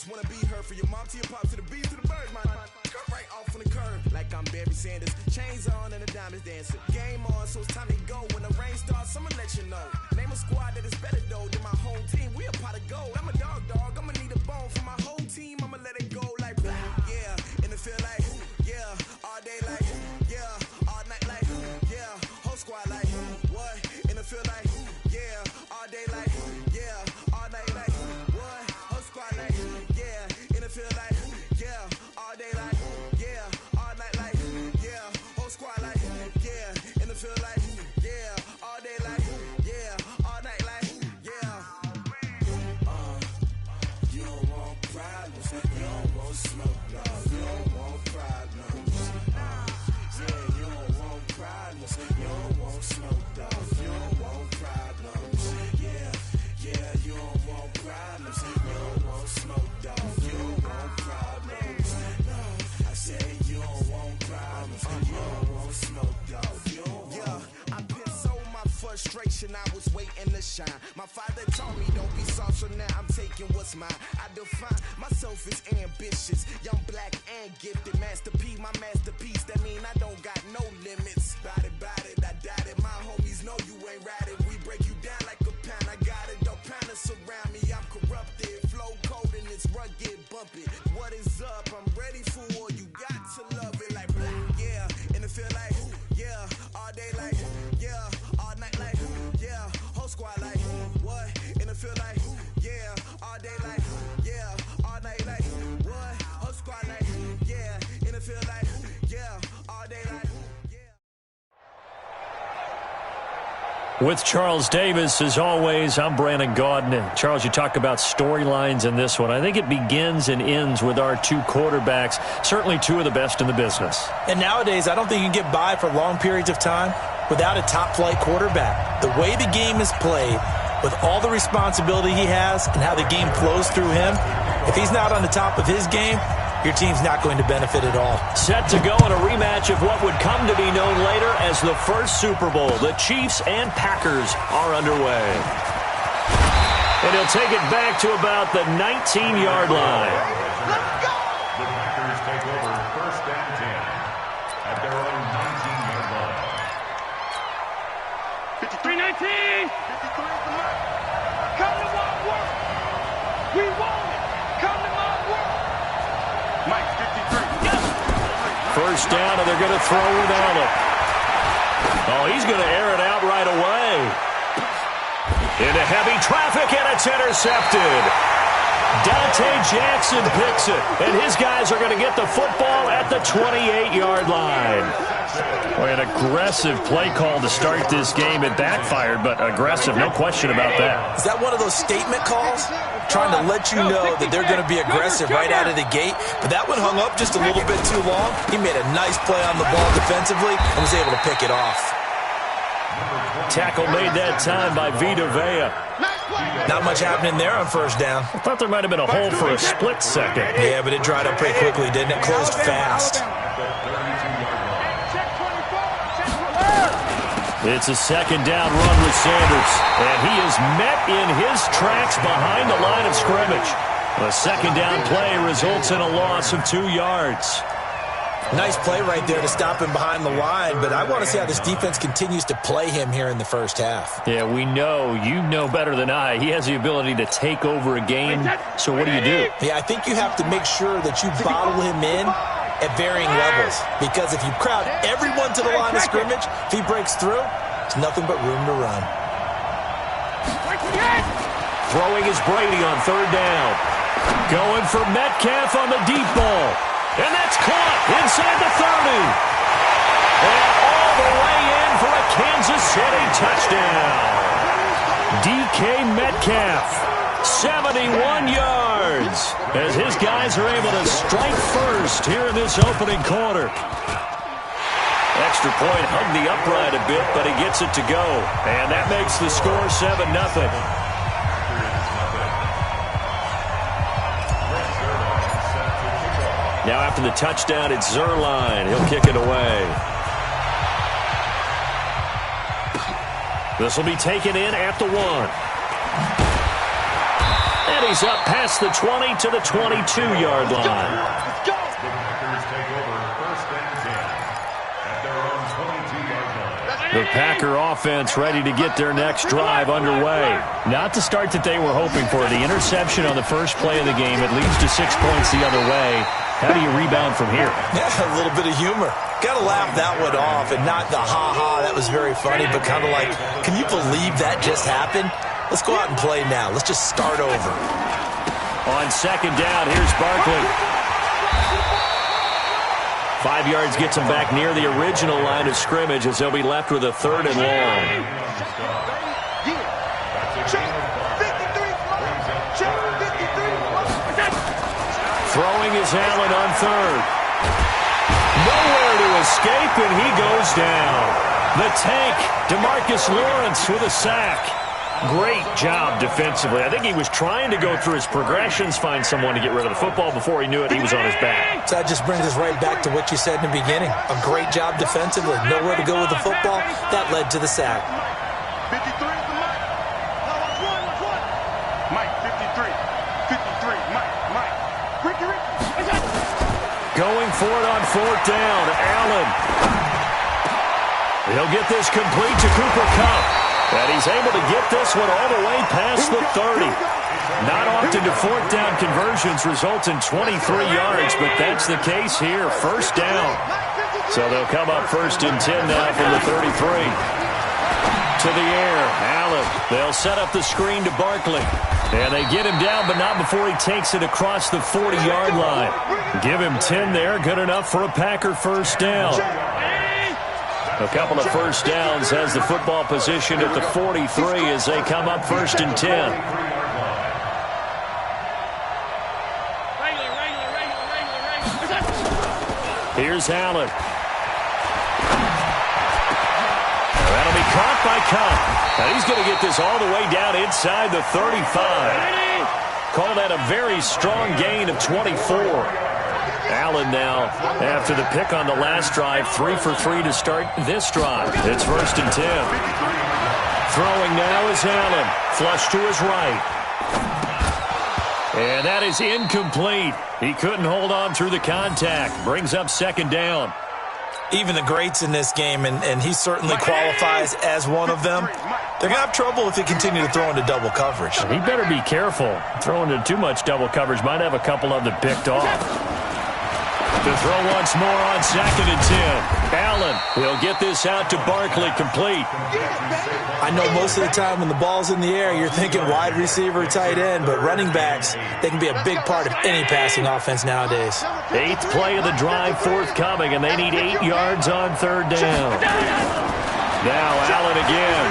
just wanna be her. For your mom to your pop to the beat to the birds, my skirt right off on the curb. Like I'm Barry Sanders. Chains on and the diamonds dancing. Game on, so it's time to go. When the rain starts, I'ma let you know. Name a squad that is better though than my home team. We a pot of gold. I'm a dog. I'ma need a bone for my whole team. I'ma let it go like yeah. And it feel like yeah. All day like yeah. All night like yeah. Whole squad like what? And it feel like yeah. All day like yeah. All night like what? Whole squad like yeah. And it feel like yeah. All day like yeah. All night like yeah. Whole squad like yeah. And it feel like yeah. All day like yeah. All night like yeah. You don't want problems. You don't want smoke, no. You don't want problems. Yeah, you don't want problems. You don't want smoke, dog. You don't want problems. Yeah, you don't want problems. You don't want smoke, dog. You don't want problems. No, I said you don't want problems. You don't want smoke, dog. You don't want. Yeah, I pissed so my frustration. I was waiting to shine. My father told me don't be soft, so now I'm taking what's mine. I define myself as ambitious, young, black, and gifted. Master P, my masterpiece. That mean I don't got no limits. Bout it, I doubt it. My homies know you ain't ratted. We break you down like a pound. I got it, don't pound us around me. I'm corrupted, flow cold and it's rugged, bumpy. What is up? I'm ready for war. You got to love it like yeah. And it feel like yeah. All day like yeah. All night like yeah. Whole squad like what? And it feel like yeah. All day like yeah. All night like what? Whole squad like yeah. And it feel like yeah. All day like yeah. With Charles Davis, as always, I'm Brandon Gaudin. And Charles, you talk about storylines in this one. I think it begins and ends with our two quarterbacks, certainly two of the best in the business. And nowadays, I don't think you can get by for long periods of time without a top-flight quarterback. The way the game is played, with all the responsibility he has and how the game flows through him, if he's not on the top of his game, your team's not going to benefit at all. Set to go in a rematch of what would come to be known later as the first Super Bowl. The Chiefs and Packers are underway. And he'll take it back to about the 19-yard line. Let's go! The Packers take over first and 10 at their own 19-yard line. 53-19! 53 is the mark. Come to my work. We want it. Come to my work. Mike, 53. First down, and they're going to throw without it. Oh, he's going to air it out right away. Into heavy traffic, and it's intercepted. Dante Jackson picks it, and his guys are going to get the football at the 28-yard line. Boy, an aggressive play call to start this game. It backfired, but aggressive, no question about that. Is that one of those statement calls? Trying to let you know that they're going to be aggressive right out of the gate, but that one hung up just a little bit too long. He made a nice play on the ball defensively and was able to pick it off. Tackle made that time by Vita Vea. Not much happening there on first down. I thought there might have been a hole for a split second. Yeah, but it dried up pretty quickly, didn't it? Closed fast. It's a second down run with Sanders, and he is met in his tracks behind the line of scrimmage. A second down play results in a loss of 2 yards. Nice play right there to stop him behind the line, but I want to see how this defense continues to play him here in the first half. Yeah, we know, you know better than I, he has the ability to take over a game, so what do you do? Yeah, I think you have to make sure that you bottle him in at varying levels, because if you crowd everyone to the line of scrimmage, if he breaks through, there's nothing but room to run. Throwing is Brady on third down. Going for Metcalf on the deep ball. And that's caught inside the 30. And all the way in for a Kansas City touchdown. DK Metcalf, 71 yards, as his guys are able to strike first here in this opening quarter. Extra point hung the upright a bit, but he gets it to go. And that makes the score 7-0. Now after the touchdown, it's Zuerlein. He'll kick it away. This will be taken in at the 1. And And he's up past the 20 to the 22-yard line. Let's go. The Packers take over first and 10 at their own 22-yard line. The Packer offense ready to get their next drive underway. Not the start that they were hoping for. The interception on the first play of the game. It leads to 6 points the other way. How do you rebound from here? Yeah, a little bit of humor. Got to laugh that one off and not the ha-ha, that was very funny, but kind of like, can you believe that just happened? Let's go out and play now. Let's just start over. On second down, here's Barkley. 5 yards gets him back near the original line of scrimmage as they'll be left with a 3rd and long. Throwing is Allen on 3rd. Nowhere to escape, and he goes down. The tank, DeMarcus Lawrence with a sack. Great job defensively. I think he was trying to go through his progressions, find someone to get rid of the football. Before he knew it, he was on his back. So that just brings us right back to what you said in the beginning. A great job defensively. Nowhere to go with the football. That led to the sack. 53 is the Mike. No, watch one. Mike, 53. 53, Mike. Ricky. Going for it on 4th down. Allen. He'll get this complete to Cooper Kupp. And he's able to get this one all the way past the 30. Not often do 4th down conversions result in 23 yards, but that's the case here. 1st down. So they'll come up 1st and 10 now from the 33. To the air. Allen. They'll set up the screen to Barkley. And they get him down, but not before he takes it across the 40-yard line. Give him 10 there. Good enough for a Packer 1st down. A couple of 1st downs has the football position at the 43 as they come up 1st and 10. Here's Allen. That'll be caught by Kupp. Now he's going to get this all the way down inside the 35. Call that a very strong gain of 24. Allen now, after the pick on the last drive, 3 for 3 to start this drive. It's 1st and 10. Throwing now is Allen. Flush to his right. And that is incomplete. He couldn't hold on through the contact. Brings up 2nd down. Even the greats in this game, and he certainly qualifies as one of them, they're going to have trouble if they continue to throw into double coverage. He better be careful. Throwing into too much double coverage might have a couple of them picked off. To throw once more on 2nd and 10. Allen, he'll get this out to Barkley, complete. I know most of the time when the ball's in the air, you're thinking wide receiver, tight end, but running backs, they can be a big part of any passing offense nowadays. 8th play of the drive forthcoming, and they need 8 yards on 3rd down. Now Allen again.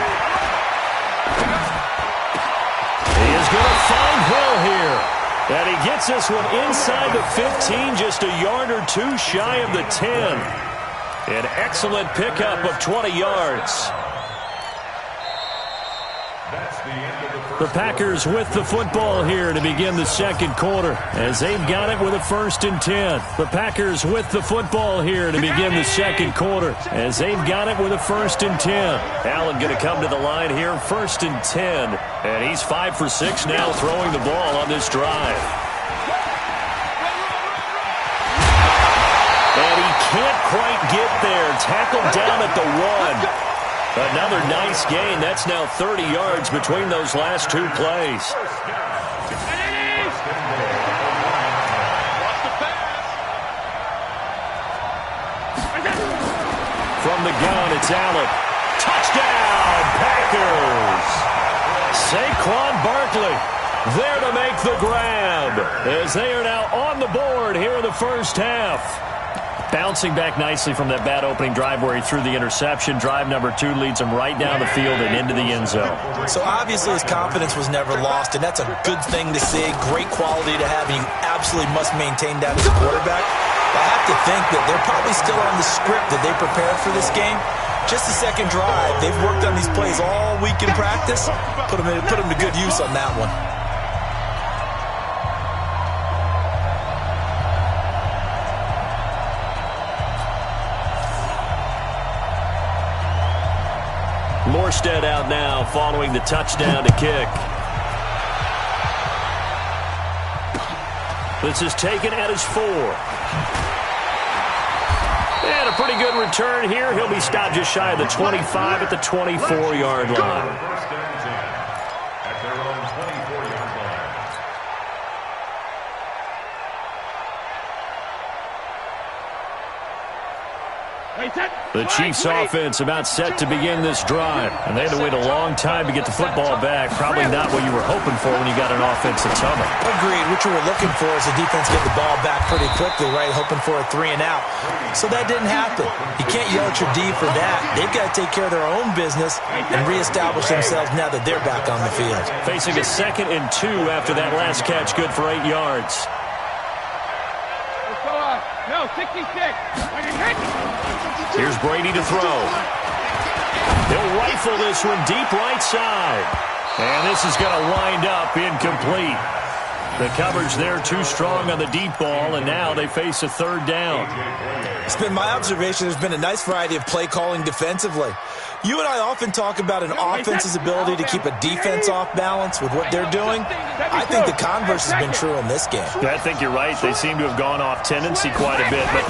He is going to find Hill here. And he gets this one inside the 15, just a yard or 2 shy of the 10. An excellent pickup of 20 yards. The Packers with the football here to begin the 2nd quarter as they've got it with a 1st and 10. The Packers with the football here to begin the 2nd quarter as they've got it with a 1st and 10. Allen going to come to the line here, 1st and 10. And he's 5 for 6 now throwing the ball on this drive. And he can't quite get there. Tackled down at the 1. Another nice gain. That's now 30 yards between those last 2 plays. From the gun, it's Allen. Touchdown, Packers! Saquon Barkley there to make the grab as they are now on the board here in the 1st half. Bouncing back nicely from that bad opening drive where he threw the interception. Drive number 2 leads him right down the field and into the end zone. So obviously his confidence was never lost, and that's a good thing to see. Great quality to have, and you absolutely must maintain that as a quarterback. But I have to think that they're probably still on the script that they prepared for this game. Just the 2nd drive. They've worked on these plays all week in practice. Put them to good use on that one. Morstead out now following the touchdown to kick. This is taken at his 4. And a pretty good return here. He'll be stopped just shy of the 25 at the 24-yard line. First and 10 at their own 24-yard line. The Chiefs offense about set to begin this drive. And they had to wait a long time to get the football back. Probably not what you were hoping for when you got an offensive tunnel. Agreed. What you were looking for is the defense get the ball back pretty quickly, right? Hoping for a 3 and out. So that didn't happen. You can't yell at your D for that. They've got to take care of their own business and reestablish themselves now that they're back on the field. Facing a 2nd and 2 after that last catch, good for 8 yards. No, 66. Here's Brady to throw. He'll rifle this one deep right side. And this is going to wind up incomplete. The coverage there too strong on the deep ball, and now they face a 3rd down. It's been my observation there's been a nice variety of play calling defensively. You and I often talk about an offense's ability to keep a defense off balance with what they're doing. I think the converse has been true in this game. I think you're right. They seem to have gone off tendency quite a bit, but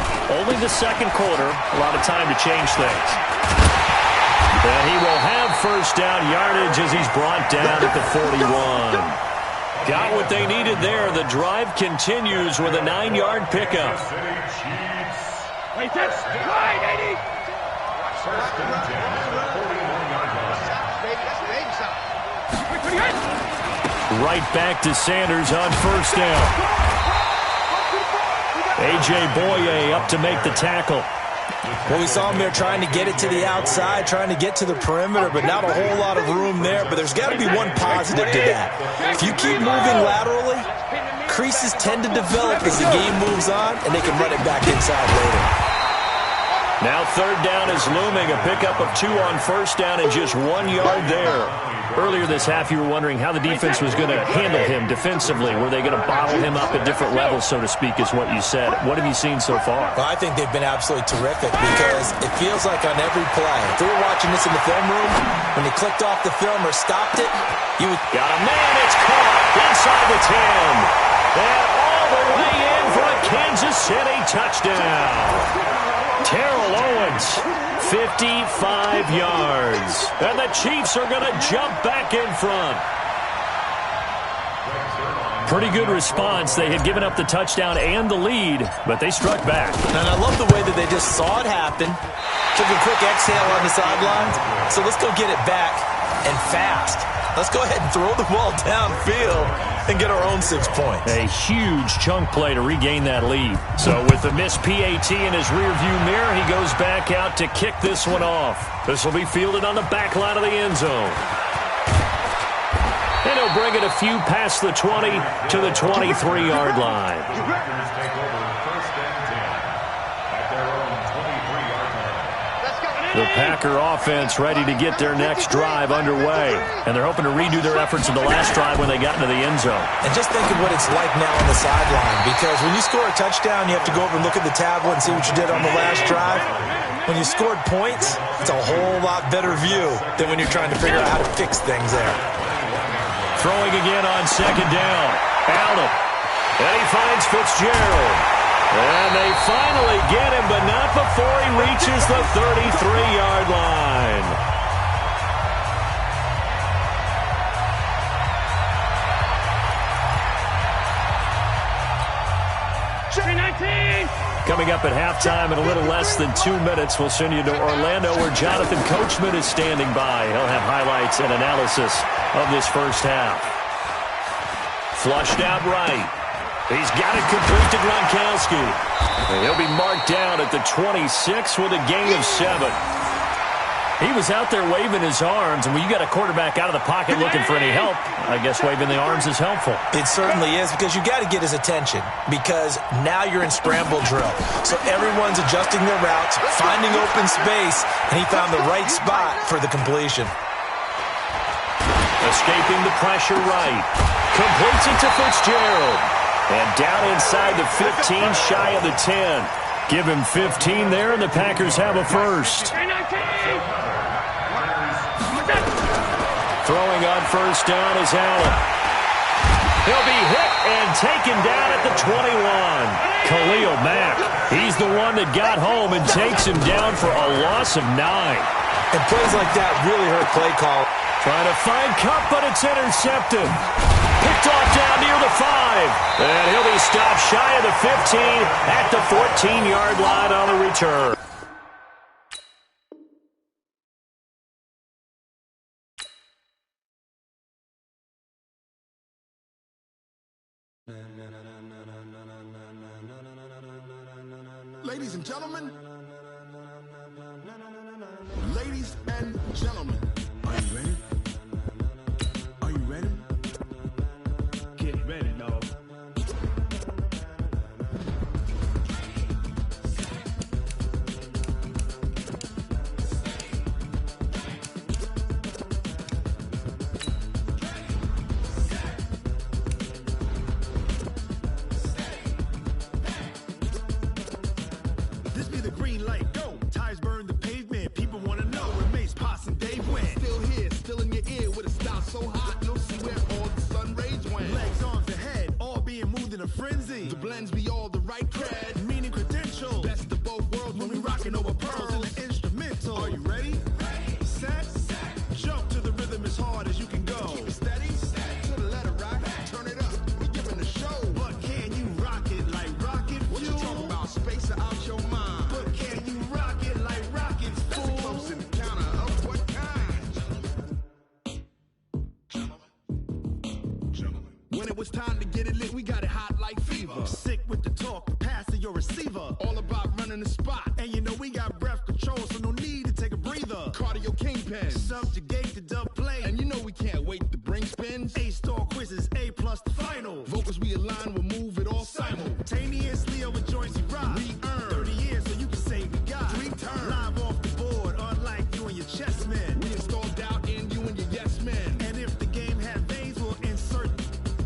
only the 2nd quarter, a lot of time to change things. And he will have first down yardage as he's brought down at the 41. Got what they needed there. The drive continues with a 9-yard pickup. Wait, that's right, 80. First and 10 at the 41-yard line. Right back to Sanders on first down. A.J. Boye up to make the tackle. Well, we saw him there trying to get it to the outside, trying to get to the perimeter, but not a whole lot of room there. But there's got to be one positive to that. If you keep moving laterally, creases tend to develop as the game moves on, and they can run it back inside later. Now 3rd down is looming. A pickup of 2 on first down and just 1 yard there. Earlier this half, you were wondering how the defense was going to handle him defensively. Were they going to bottle him up at different levels, so to speak, is what you said. What have you seen so far? Well, I think they've been absolutely terrific because it feels like on every play, if we were watching this in the film room, when they clicked off the film or stopped it, you would... Got a man, it's caught inside the 10. And all the way in for a Kansas City touchdown. Terrell Owens, 55 yards. And the Chiefs are going to jump back in front. Pretty good response. They had given up the touchdown and the lead, but they struck back. And I love the way that they just saw it happen, took a quick exhale on the sidelines. So let's go get it back and fast. Let's go ahead and throw the ball downfield and get our own 6 points. A huge chunk play to regain that lead. So with the missed PAT in his rearview mirror, he goes back out to kick this one off. This will be fielded on the back line of the end zone. And he'll bring it a few past the 20 to the 23-yard line. The Packer offense ready to get their next drive underway. And they're hoping to redo their efforts in the last drive when they got into the end zone. And just think of what it's like now on the sideline. Because when you score a touchdown, you have to go over and look at the tablet and see what you did on the last drive. When you scored points, it's a whole lot better view than when you're trying to figure out how to fix things there. Throwing again on 2nd down. Allen. And he finds Fitzgerald. And they finally get him, but not before he reaches the 33-yard line. Coming up at halftime in a little less than 2 minutes, we'll send you to Orlando where Jonathan Coachman is standing by. He'll have highlights and analysis of this first half. Flushed out right. He's got it complete to Gronkowski. And he'll be marked down at the 26 with a gain of 7. He was out there waving his arms, and when you got a quarterback out of the pocket looking for any help, I guess waving the arms is helpful. It certainly is, because you got to get his attention, because now you're in scramble drill. So everyone's adjusting their routes, finding open space, and he found the right spot for the completion. Escaping the pressure right. Completes it to Fitzgerald. And down inside the 15, shy of the 10. Give him 15 there, and the Packers have a first. Throwing on first down is Allen. He'll be hit and taken down at the 21. Khalil Mack, he's the one that got home and takes him down for a loss of 9. And plays like that really hurt play call. Trying to find Cup, but it's intercepted. Picked off down near the 5. And he'll be stopped shy of the 15 at the 14-yard line on the return. Ladies and gentlemen, ladies and gentlemen, are you ready? Are you ready? Get ready, dog. This be the green light, go. Tires burn the pavement. People want to know where Mace, Potts, and Dave went. Still here, still in your ear with a style so hot, no see where all the sun rays went. Legs, arms, and head, all being moved in a frenzy. The blends be all the right cred, meaning credentials. Best of both worlds when we rockin' over pearls in the instrumental. Are you ready? Set, jump to the rhythm as hard as you can go. Keep it steady, to the letter right, turn it up, we giving the show. But can you rock it like rocket fuel? What you talking about, space out your mind? But can you rock it like rockets, fool? That's a close encounter of what kind? Gentlemen. When it was time to get it lit, we got it hot like fever. Sick with the talk, pass to your receiver. All about running the spot. And you know we got breath control, so no need to take a breather. Cardio kingpin, subjugate the dub play. And you know we can't wait to bring spins. A-star quizzes, A+ the final. Vocals we align, we'll move it all simultaneously over joints we rock. We earn 30 years, so you can say we got 3 turns. Live off the board, unlike you and your chess men. We installed doubt in you and your yes men. And if the game had veins, we'll insert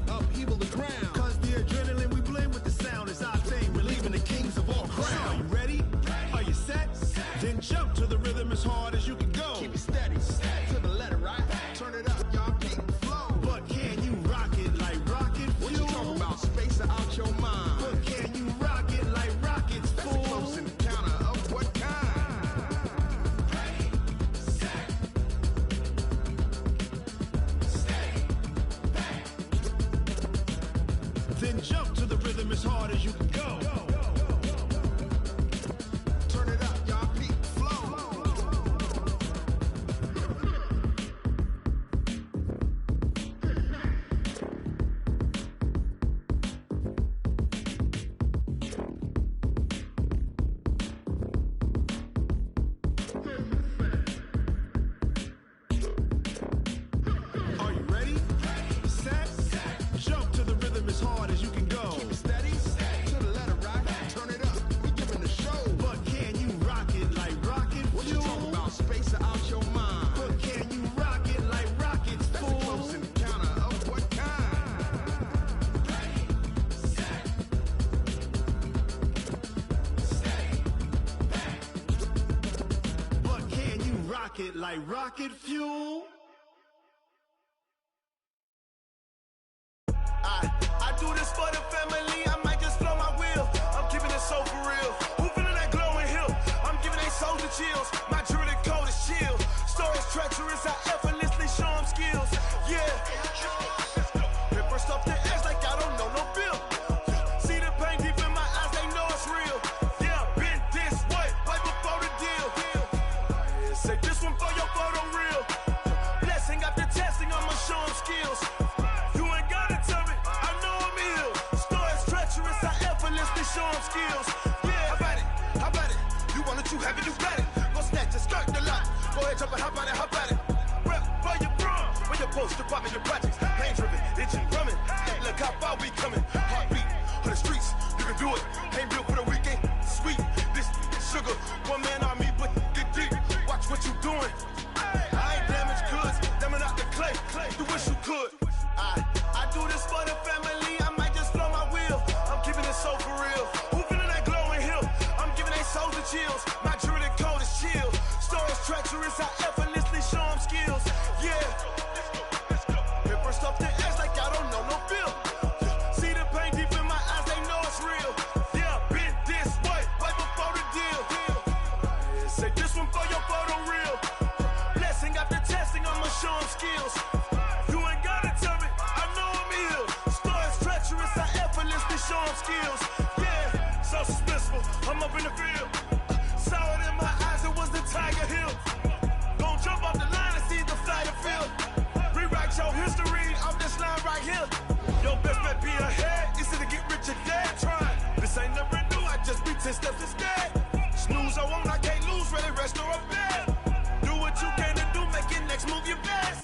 upheaval the ground. Cause the adrenaline we blend with the sound is our thing, relieving the kings of all crowns. So are you ready? Are you set? Then jump to the rhythm as hard as you can go. Keep it steady, to the letter right. Turn it up, y'all keep the flow. But can you rock it like rocket fuel? What you talking about, space out your mind? But can you rock it like rockets, fool? That's a close encounter of what kind? Then jump to the rhythm as hard as you can go. Turn it up, y'all keep the flow. Are you ready? Set, jump to the rhythm as hard as you can go. Keep it steady, to the letter right. Turn it up, we giving the show. But can you rock it like rocket fuel? What you talking about, space out your mind? But can you rock it like rockets, fool? That's a close encounter of what kind? But can you rock it like rocket fuel? I do this for the family, I might just blow my wheel. I'm keeping it so for real. Who feeling that glowing hill? I'm giving they soldier chills. My jewelry code is chill. Stories treacherous, I effortlessly show them skills. Yeah. Paper stuff the edge like I don't know no bill. See the pain deep in my eyes, they know it's real. Yeah, been this way, right before the deal. Say this one for your photo reel. skills. You ain't gotta tell me, I know I'm ill. Stories treacherous, I effortlessly show them skills. Yeah, so suspenseful, I'm up in the field. Saw it in my eyes, it was the Tiger Hill. Gon' jump off the line and see the flight of field. Rewrite your history off this line right here. Your best bet be ahead, easy to get rich or dead trying. This ain't never new, I just be 10 steps instead. Snooze, I won't, I can't lose, ready, rest or I'm bad. Do what you can to do, make your next move your best.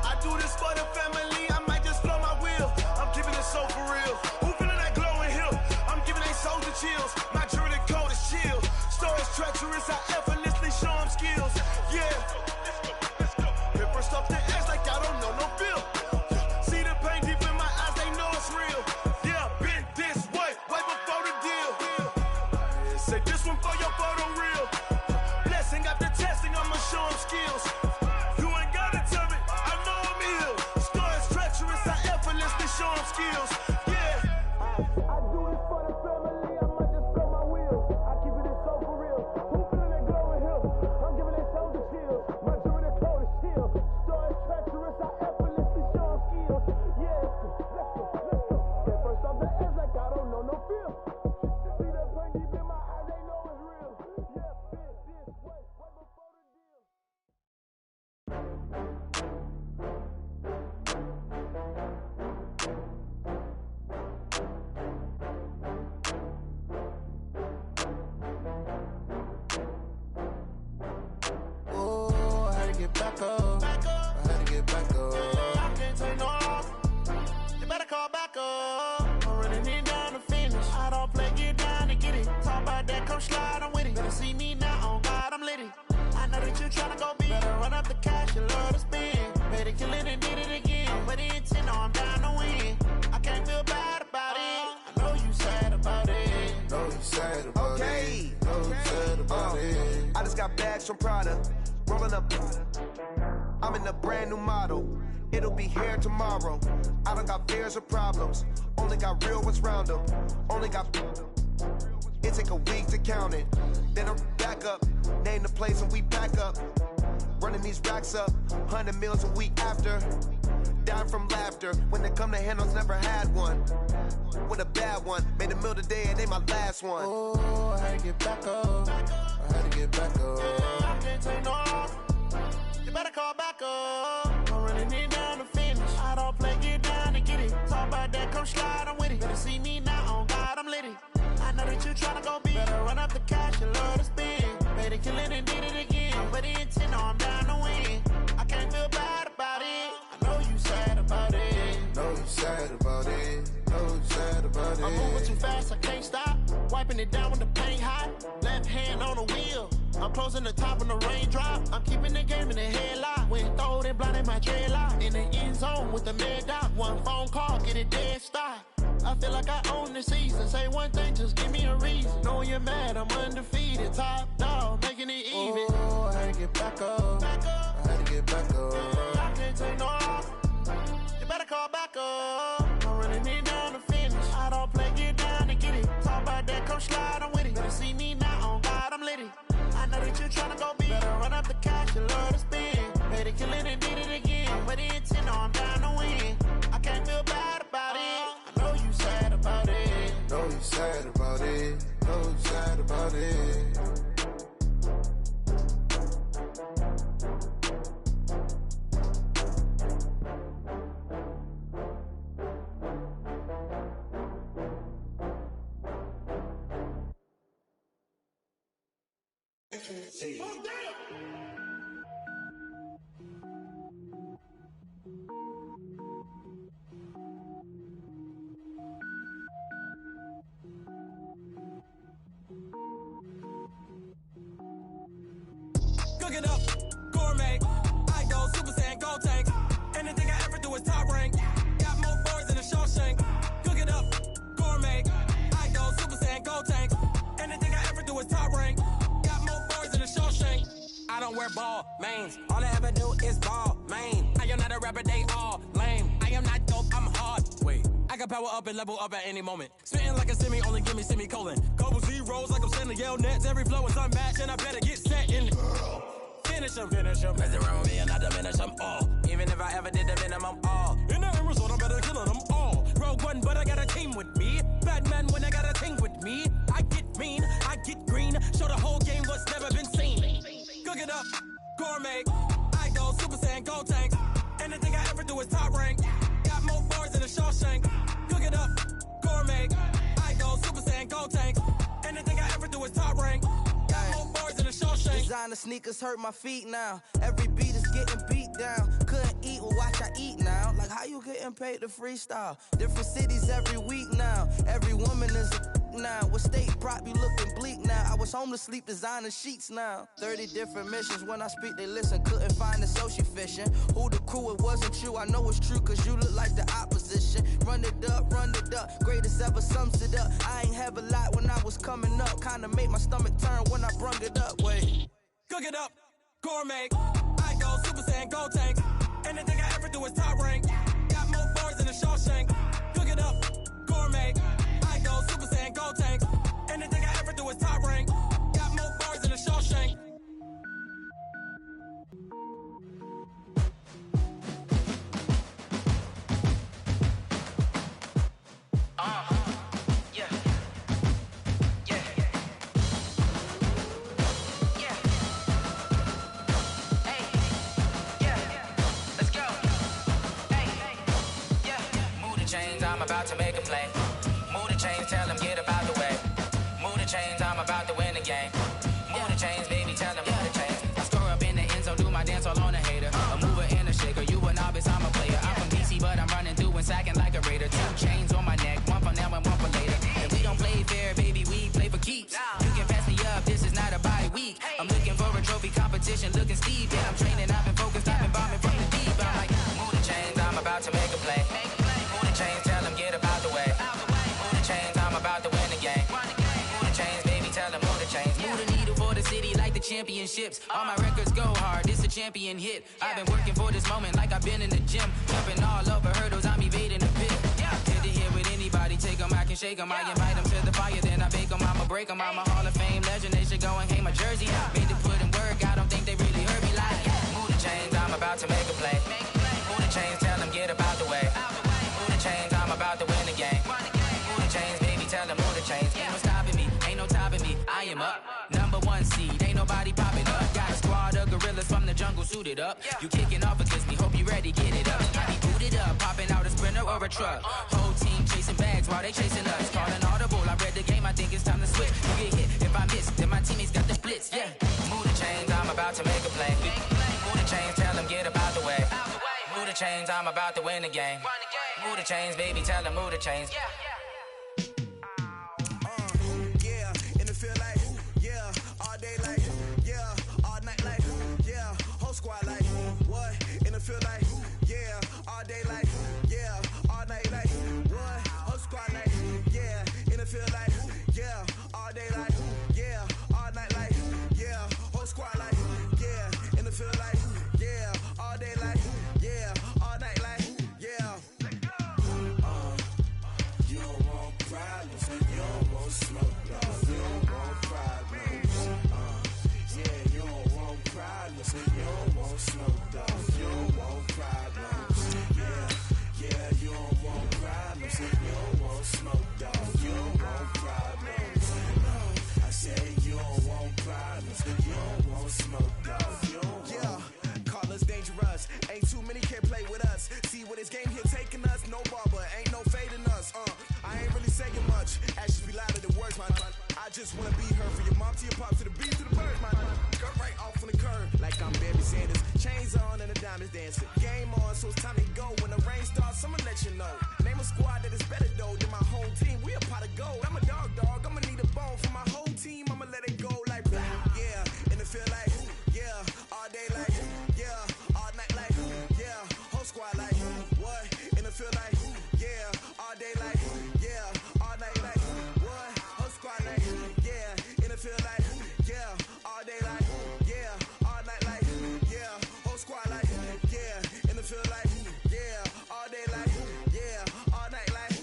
I do this for the family, I might just blow my wheel. I'm keeping it so for real. Who feeling that glowing hill? I'm giving they souls the chills. My journey code is chill. Stories treacherous, I effortlessly show them skills. Yeah. Hit first off the edge like I don't know no feel. See the pain deep in my eyes, they know it's real. Yeah, been this way before the deal. Say this one for your photo reel. Blessing after testing, I'ma show them skills. You ain't gotta tell me, I know I'm ill. Stories treacherous, I effortlessly show them skills. Yeah. I do this for the family, I might just blow my wheel. I keep it so for real. Who feeling that glowing hill? I'm giving they souls the chills. My journey code is chill. Stories treacherous, I effortlessly show them skills. Yeah, let's go. Get first off the edge like I don't know no feel. See the pain deep in my eyes, they know it's real. Yeah, been this way before the deal. Oh, I had to get back up. I had to get back up. I can't take no loss. You better call back up. I'm running it down to finish. I don't play, get down to get it. Talk about that, come slide, I'm with it. Better see me now, on God, I'm litty. I know that you tryna go big. Better run up the cash, you love to spend. Better kill it and did it again. I'm with the intent, no, I'm down to win. I can't feel bad about it. I know you sad about it. Know you sad about it. Know you sad about it. I just got bags from Prada, rolling up. I'm in a brand new model. It'll be here tomorrow. I don't got fears or problems. Only got real ones round them. Only got. It take a week to count it. Then I'm back up. Name the place and we back up. Running these racks up. 100 meals a week after. Dying from laughter. When they come to handles, never had one. With a bad one. Made a meal today and they my last one. Oh, I had to get back up. I had to get back up. I can't take no loss. You better call back up. I'm running it down to finish. I don't play, get down to get it. Talk about that, come slide, I'm with it. Better see me now, on God, I'm litty. I know that you tryna go big. Better run up the cash, you love to spend. Better kill it and did it again. But the intent, no, I'm down to win. I can't feel bad about it. I know you sad about it. Know you sad about it. Know you sad about it. I'm moving too fast, I can't stop. Wiping it down when the paint hot. Left hand on the wheel. I'm closing the top when the raindrop. I'm keeping the game in the headlock. When throwed and blinded my dreadlock. In the end zone with the mad dot. One phone call, get it dead stop. I feel like I own the season. Say one thing, just give me a reason. Knowing you're mad, I'm undefeated. Top dog, making it even. Oh, I had to get back up. I had to get back up. I can't take no loss. You better call back up. I'm running it down to finish. I don't play, get down to get it. Talk about that, come slide, I'm with it. Better see me now, on God, I'm litty. I know that you tryna go big. Better run up the cash, you love to spend. Better kill it and did it again. But the intent, no, I'm down to win. I can't feel bad about it. I know you sad about it. Know you sad about it. Know you sad about it. Cook it up, gourmet. I go Super Saiyan, go tank. Anything I ever do is top rank. Got more boys than a Shawshank. Cook it up, gourmet. I go Super Saiyan, go tank. Anything I ever do is top rank. Got more boys than a Shawshank. I don't wear ball mains. All I ever do is ball main. I am not a rapper, they all lame. I am not dope, I'm hard. Wait, I can power up and level up at any moment. Spitting like a semi, only give me semicolon. Couple zeros like I'm sending Yale nets. Every flow is unmatched, and I better get set in. finish them. Mess around with me and I diminish them all. Even if I ever did the minimum, all. In the end result, I'm better killing them all. Rogue One, but I got a team with me. Batman when I got a team with me. I get mean, I get green. Show the whole game what's never been seen. Cook it up, gourmet. I go Super Saiyan, go tank. Anything I ever do is top rank. Got more bars than a Shawshank. Cook it up, gourmet. I go Super Saiyan, go tank. Anything I ever do is top rank. Got more bars than a Shawshank. Designer sneakers hurt my feet now. Every beat is getting beat down. Couldn't eat, well watch I eat now. Like how you getting paid to freestyle? Different cities every week now. Every woman is a now. What state prop you looking bleak now? I was home to sleep designer sheets now. 30 different missions. When I speak they listen. Couldn't find the social fishing. Who the crew, it wasn't you. I know it's true cause you look like the opposition. Run it up. Greatest ever sums it up. I ain't have a lot when I was coming up. Kinda made my stomach turn when I brung it up. Wait. Cook it up, gourmet. I go Super Saiyan, go tank. Anything I ever do is top rank. Got more bars than a Shawshank. Cook it up, gourmet. I go Super Saiyan, go tank. Anything I ever do is top rank. Got more bars than a Shawshank. I'm about to make a play. Move the chains, tell them get up out the way. Move the chains, I'm about to win the game. Move the chains, baby, tell them move the chains. I score up in the end zone, do my dance all on a hater. A mover and a shaker, you a novice, I'm a player. I'm from DC, but I'm running through and sacking like a raider. 2 chains on my neck, one for now and one for later. And we don't play fair, baby, we play for keeps. You can pass me up, this is not a bye week. I'm looking for a trophy competition, looking steep. Yeah, I'm training, I've been focused, I've been bombing from the deep. I'm like, move the chains, I'm about to make a play. Move the chains, tell them get up out the way. Move the chains, I'm about to win the game. Move the chains, baby, tell them move the chains. Move the needle for the city like the championships. All my records go hard, this a champion hit. I've been working for this moment like I've been in the gym. Jumping all over hurdles, I'm evading the pit. Hit to hit with anybody, take them, I can shake them. I invite them to the fire, then I bake them, I'ma break them. I'm a Hall of Fame legend, they should go and hang my jersey. Made to put in work, I don't think they really heard me like. Move the chains, I'm about to make a play. Move the chains, tell them get up out the way. Move the chains, I'm about to win the game. Move the chains, baby, tell them move the chains. Ain't no stopping me, ain't no topping me. I am up, #1 seed, ain't nobody popping up. Got a squad of gorillas from the jungle suited up. You kicking off against me, hope you ready, get it up. I be booted up, popping out a sprinter or a truck. Whole team chasing bags while they chasing us. Calling audible, I read the game, I think it's time to switch. You get hit, if I miss, then my teammates got the blitz, yeah. Move the chains, I'm about to make a play. Move the chains, tell them get up out the way. Move the chains, I'm about to win the game. Move the chains, baby, tell them move the chains. And it feel like, all day like, all night like, whole squad like, what? And it feel like, all day like, all night like, what? Whole squad like, and it feel like, all day like, all night like, whole squad like, and it feel like, all day like, all night like, You don't want problems, you don't want smoke, dog. You don't want problems. You don't want problems, you don't want smoke, dog. You don't want problems. You don't want problems, you don't want smoke, dog. You don't want problems. I said you don't want problems, you don't want smoke, dog. You don't want. Call us dangerous. Ain't too many can play with us. See what this game here taking us. No barber, ain't no fading us. I ain't really saying much. Actions be louder than words, man. I just wanna be heard from your mom to your pop to the beat to the birds, man. Cut right off on the curb like I'm Barry Sanders. Chains on and the diamonds dancing. Game on, so it's time to go. When the rain starts, I'ma let you know. Name a squad that is better though than my whole team. We a pot of gold. I'm a dog. I'ma need a bone for my whole team. I'ma let it go like blah. And it feel like all day like all night like whole squad like what? And it feel like all day like all night like what? Whole squad like and it feel like all day like all night like whole squad like and it feel like all day like all night like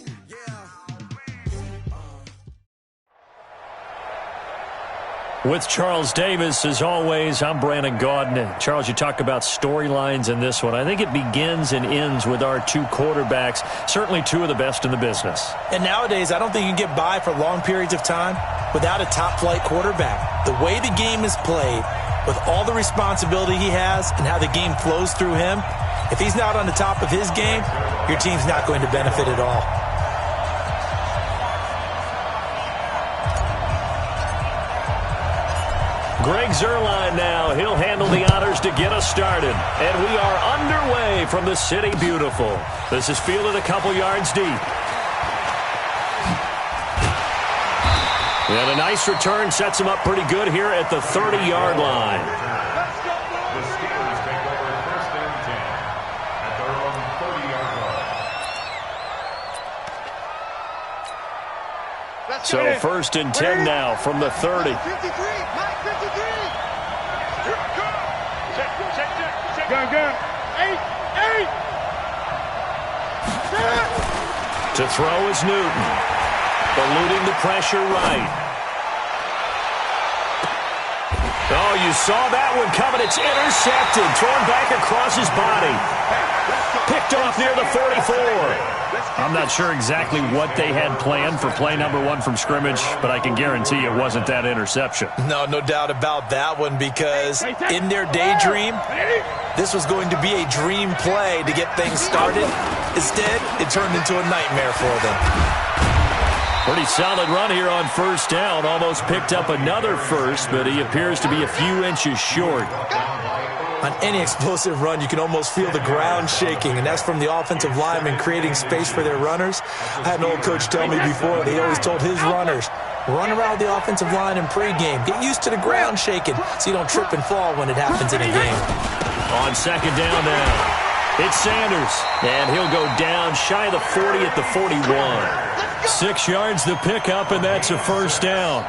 With Charles Davis, as always, I'm Brandon Gaudin. Charles, you talk about storylines in this one. I think it begins and ends with our two quarterbacks, certainly two of the best in the business. And nowadays, I don't think you can get by for long periods of time without a top-flight quarterback. The way the game is played, with all the responsibility he has and how the game flows through him, if he's not on the top of his game, your team's not going to benefit at all. Greg Zuerlein now. He'll handle the honors to get us started. And we are underway from the City Beautiful. This is fielded a couple yards deep. And a nice return sets him up pretty good here at the 30-yard line. The Steelers take over first and 10 at their own 30-yard line. So first and 10 now from the 30. Gun. 8. To throw is Newton. Eluding the pressure right. Oh, you saw that one coming. It's intercepted. Thrown back across his body. Picked off near the 44. I'm not sure exactly what they had planned for play number one from scrimmage, but I can guarantee it wasn't that interception. No doubt about that one, because in their daydream, this was going to be a dream play to get things started. Instead, it turned into a nightmare for them. Pretty solid run here on first down. Almost picked up another first, but he appears to be a few inches short. On any explosive run, you can almost feel the ground shaking, and that's from the offensive linemen creating space for their runners. I had an old coach tell me before, they always told his runners, run around the offensive line in pregame. Get used to the ground shaking so you don't trip and fall when it happens in a game. On second down now, it's Sanders, and he'll go down shy of the 40 at the 41. 6 yards the pickup, and that's a first down.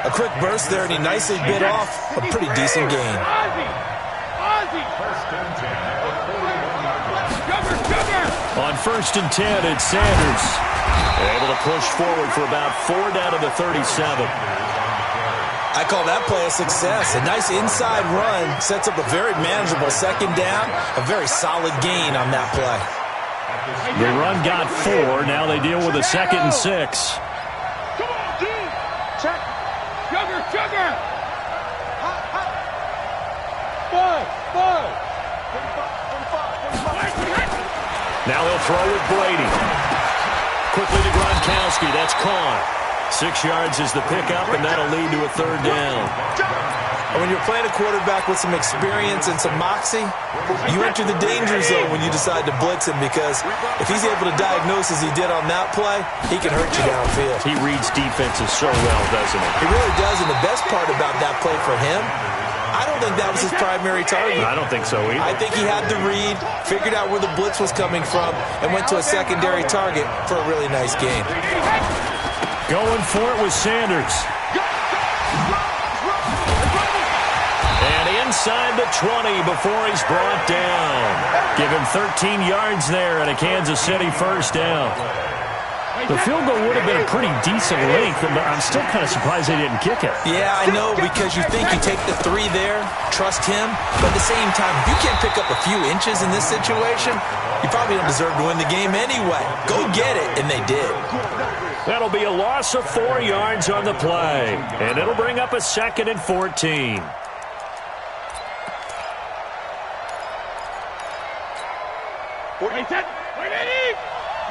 A quick burst there, and he nicely bit off a pretty decent gain. First and 10 at the 41-yard line. On first and 10, it's Sanders. Able to push forward for about 4 down to the 37. I call that play a success. A nice inside run sets up a very manageable second down. A very solid gain on that play. The run got 4. Now they deal with a second and 6. Come on, team. Check. Sugar. 5. Now they'll throw with Brady. Quickly to Gronkowski. That's caught. 6 yards is the pickup, and that'll lead to a third down. And when you're playing a quarterback with some experience and some moxie, you enter the danger zone when you decide to blitz him, because if he's able to diagnose as he did on that play, he can hurt you downfield. He reads defenses so well, doesn't he? He really does, and the best part about that play for him, I don't think that was his primary target. I don't think so either. I think he had the read, figured out where the blitz was coming from, and went to a secondary target for a really nice gain. Going for it with Sanders. And inside the 20 before he's brought down. Give him 13 yards there and a Kansas City first down. The field goal would have been a pretty decent length, but I'm still kind of surprised they didn't kick it. Yeah, I know, because you think you take the 3 there, trust him, but at the same time, if you can't pick up a few inches in this situation, you probably don't deserve to win the game anyway. Go get it, and they did. That'll be a loss of 4 yards on the play, and it'll bring up a second and 14.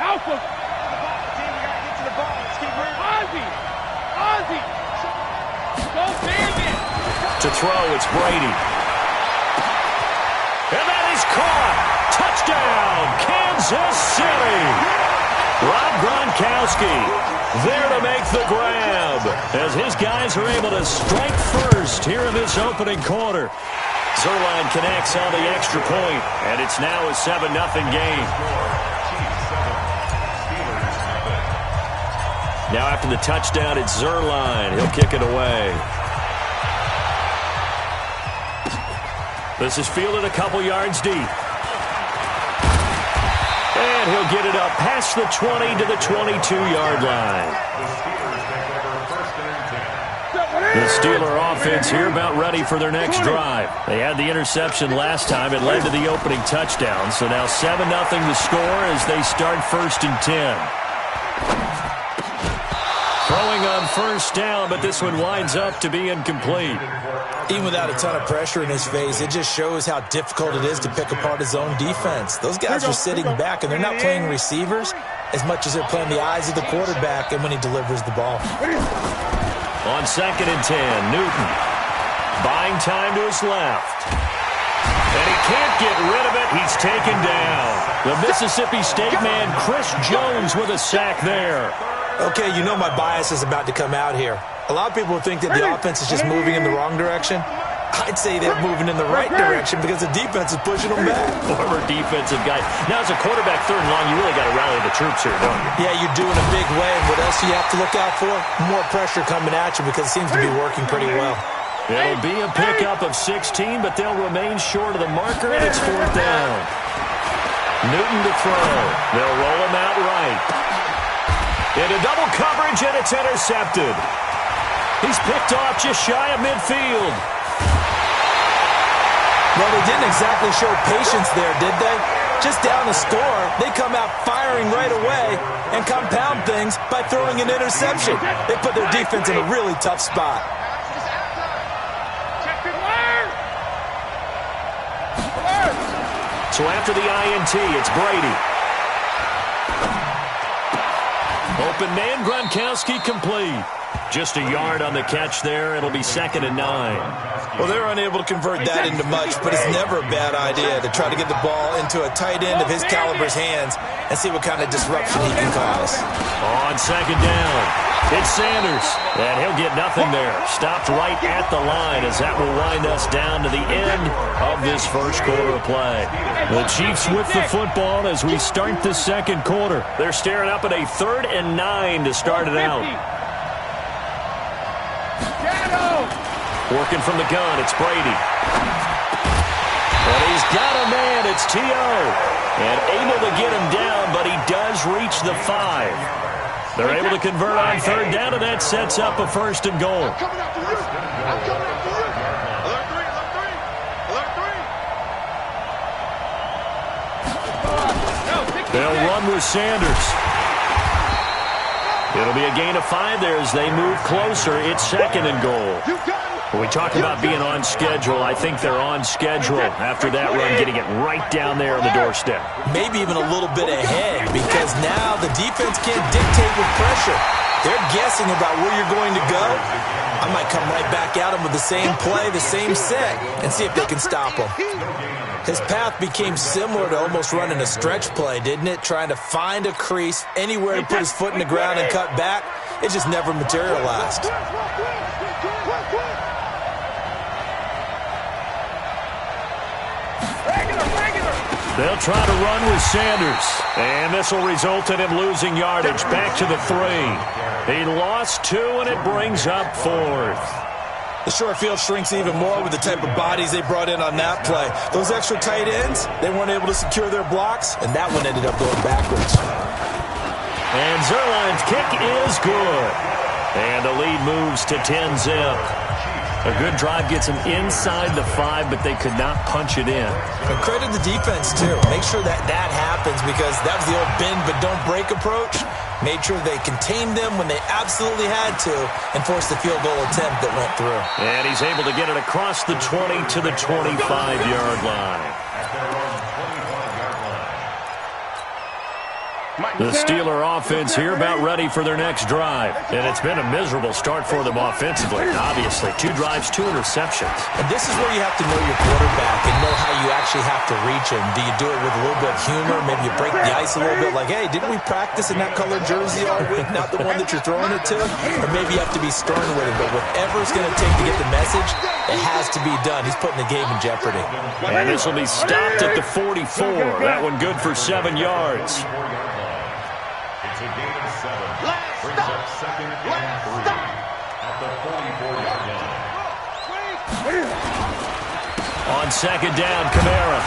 Alpha. Ozzy. Go Bandit. To throw, it's Brady. And that is caught. Touchdown, Kansas City. Rob Gronkowski there to make the grab as his guys are able to strike first here in this opening quarter. Zuerlein connects on the extra point, and it's now a 7-0 game. Now after the touchdown, it's Zuerlein. He'll kick it away. This is fielded a couple yards deep. And he'll get it up past the 20 to the 22-yard line. The Steelers take over first and 10. The The Steeler offense here about ready for their next drive. They had the interception last time. It led to the opening touchdown. So now 7-0 the score as they start 1st and 10. Throwing on 1st down, but this one winds up to be incomplete. Even without a ton of pressure in his face, it just shows how difficult it is to pick apart his own defense. Those guys are sitting back, and they're not playing receivers as much as they're playing the eyes of the quarterback and when he delivers the ball. On 2nd and 10, Newton buying time to his left. And he can't get rid of it. He's taken down. The Mississippi State man, Chris Jones, with a sack there. Okay, you know my bias is about to come out here. A lot of people think that the offense is just moving in the wrong direction. I'd say they're moving in the right direction because the defense is pushing them back. Former defensive guy. Now, as a quarterback 3rd and long, you really got to rally the troops here, don't you? Yeah, you do in a big way. And what else do you have to look out for? More pressure coming at you because it seems to be working pretty well. It'll be a pickup of 16, but they'll remain short of the marker, and it's 4th down. Newton to throw. They'll roll him out right. Into double coverage, and it's intercepted. He's picked off just shy of midfield. Well, they didn't exactly show patience there, did they? Just down the score, they come out firing right away and compound things by throwing an interception. They put their defense in a really tough spot. So after the INT, it's Brady. Open man, Gronkowski complete. Just a yard on the catch there. It'll be 2nd and 9. Well, they're unable to convert that into much, but it's never a bad idea to try to get the ball into a tight end of his caliber's hands and see what kind of disruption he can cause. On 2nd down, it's Sanders, and he'll get nothing there. Stopped right at the line as that will wind us down to the end of this 1st quarter of play. The Chiefs with the football as we start the 2nd quarter. They're staring up at a 3rd and 9 to start it out. Working from the gun, it's Brady. And he's got a man, it's T.O. And able to get him down, but he does reach the 5. They're able to convert on 3rd down, and that sets up a 1st and goal. They'll run with Sanders. It'll be a gain of 5 there as they move closer. It's 2nd and goal. When we talk about being on schedule, I think they're on schedule after that run, getting it right down there on the doorstep. Maybe even a little bit ahead because now the defense can't dictate with pressure. They're guessing about where you're going to go. I might come right back at them with the same play, the same set, and see if they can stop them. His path became similar to almost running a stretch play, didn't it? Trying to find a crease, anywhere to put his foot in the ground and cut back. It just never materialized. They'll try to run with Sanders. And this will result in him losing yardage back to the 3. He lost 2, and it brings up 4th. The short field shrinks even more with the type of bodies they brought in on that play. Those extra tight ends, they weren't able to secure their blocks, and that one ended up going backwards. And Zerline's kick is good. And the lead moves to 10-zip. A good drive gets them inside the 5, but they could not punch it in. And credit the defense, too. Make sure that happens because that was the old bend but don't break approach. Made sure they contained them when they absolutely had to and forced the field goal attempt that went through. And he's able to get it across the 20 to the 25-yard line. The Steeler offense here about ready for their next drive. And it's been a miserable start for them offensively, obviously. 2 drives, 2 interceptions. And this is where you have to know your quarterback and know how you actually have to reach him. Do you do it with a little bit of humor? Maybe you break the ice a little bit like, hey, didn't we practice in that colored jersey all week? Not the one that you're throwing it to? Or maybe you have to be stern with him. But whatever it's going to take to get the message, it has to be done. He's putting the game in jeopardy. And this will be stopped at the 44. That one good for 7 yards. It's a gain of 7. Brings up 2nd and 3 at the 44-yard line. On 2nd down, Kamara.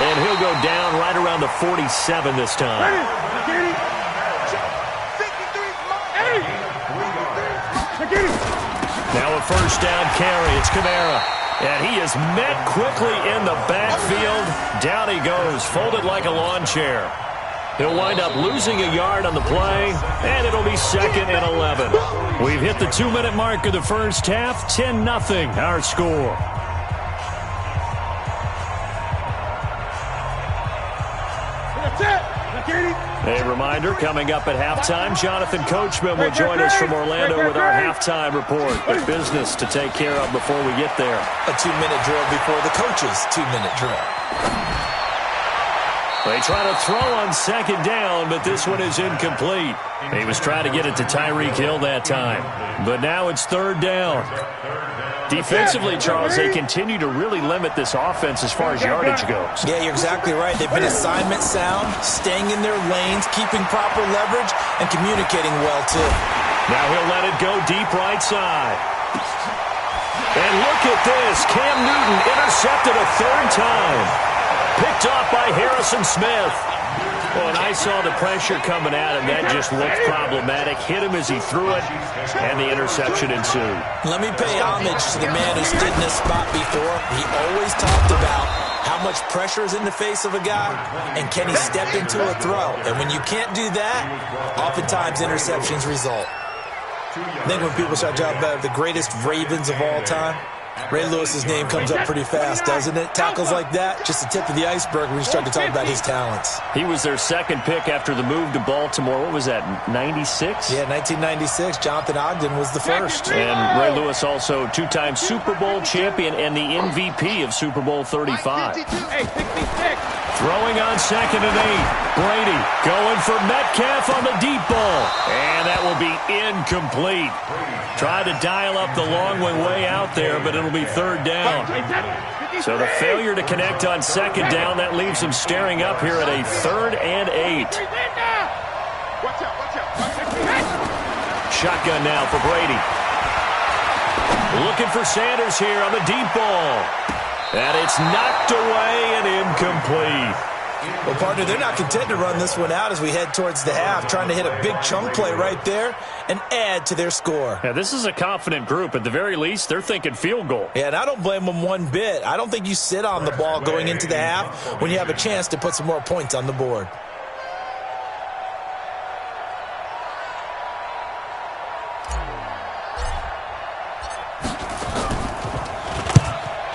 And he'll go down right around the 47 this time. Now a first down carry. It's Kamara. And he is met quickly in the backfield. Down he goes, folded like a lawn chair. He'll wind up losing a yard on the play, and it'll be 2nd and 11. We've hit the 2-minute mark of the first half. 10-0 our score. A reminder, coming up at halftime, Jonathan Coachman will join us from Orlando with our halftime report. But business to take care of before we get there. A 2-minute drill before the coach's 2-minute drill. They try to throw on 2nd down, but this one is incomplete. He was trying to get it to Tyreek Hill that time. But now it's 3rd down. Defensively, Charles, they continue to really limit this offense as far as yardage goes. Yeah, you're exactly right. They've been assignment sound, staying in their lanes, keeping proper leverage, and communicating well, too. Now he'll let it go deep right side. And look at this. Cam Newton intercepted a 3rd time. Picked off by Harrison Smith. Well, and I saw the pressure coming at him. That just looked problematic. Hit him as he threw it, and the interception ensued. Let me pay homage to the man who stood in this spot before. He always talked about how much pressure is in the face of a guy, and can he step into a throw. And when you can't do that, oftentimes interceptions result. I think when people start talking about the greatest Ravens of all time, Ray Lewis's name comes up pretty fast, doesn't it? Tackles like that, just the tip of the iceberg when you start to talk about his talents. He was their 2nd pick after the move to Baltimore. What was that, 96? Yeah, 1996. Jonathan Ogden was the first. And Ray Lewis also 2-time Super Bowl champion and the MVP of Super Bowl 35. Throwing on 2nd and 8. Brady going for Metcalf on the deep ball. And that will be incomplete. Tried to dial up the long one way out there, but it'll be 3rd down. So the failure to connect on 2nd down, that leaves him staring up here at a 3rd and 8. Shotgun now for Brady. Looking for Sanders here on the deep ball. And it's knocked away and incomplete. Well, partner, they're not content to run this one out as we head towards the half, trying to hit a big chunk play right there and add to their score. Yeah, this is a confident group. At the very least, they're thinking field goal. Yeah, and I don't blame them one bit. I don't think you sit on the ball going into the half when you have a chance to put some more points on the board.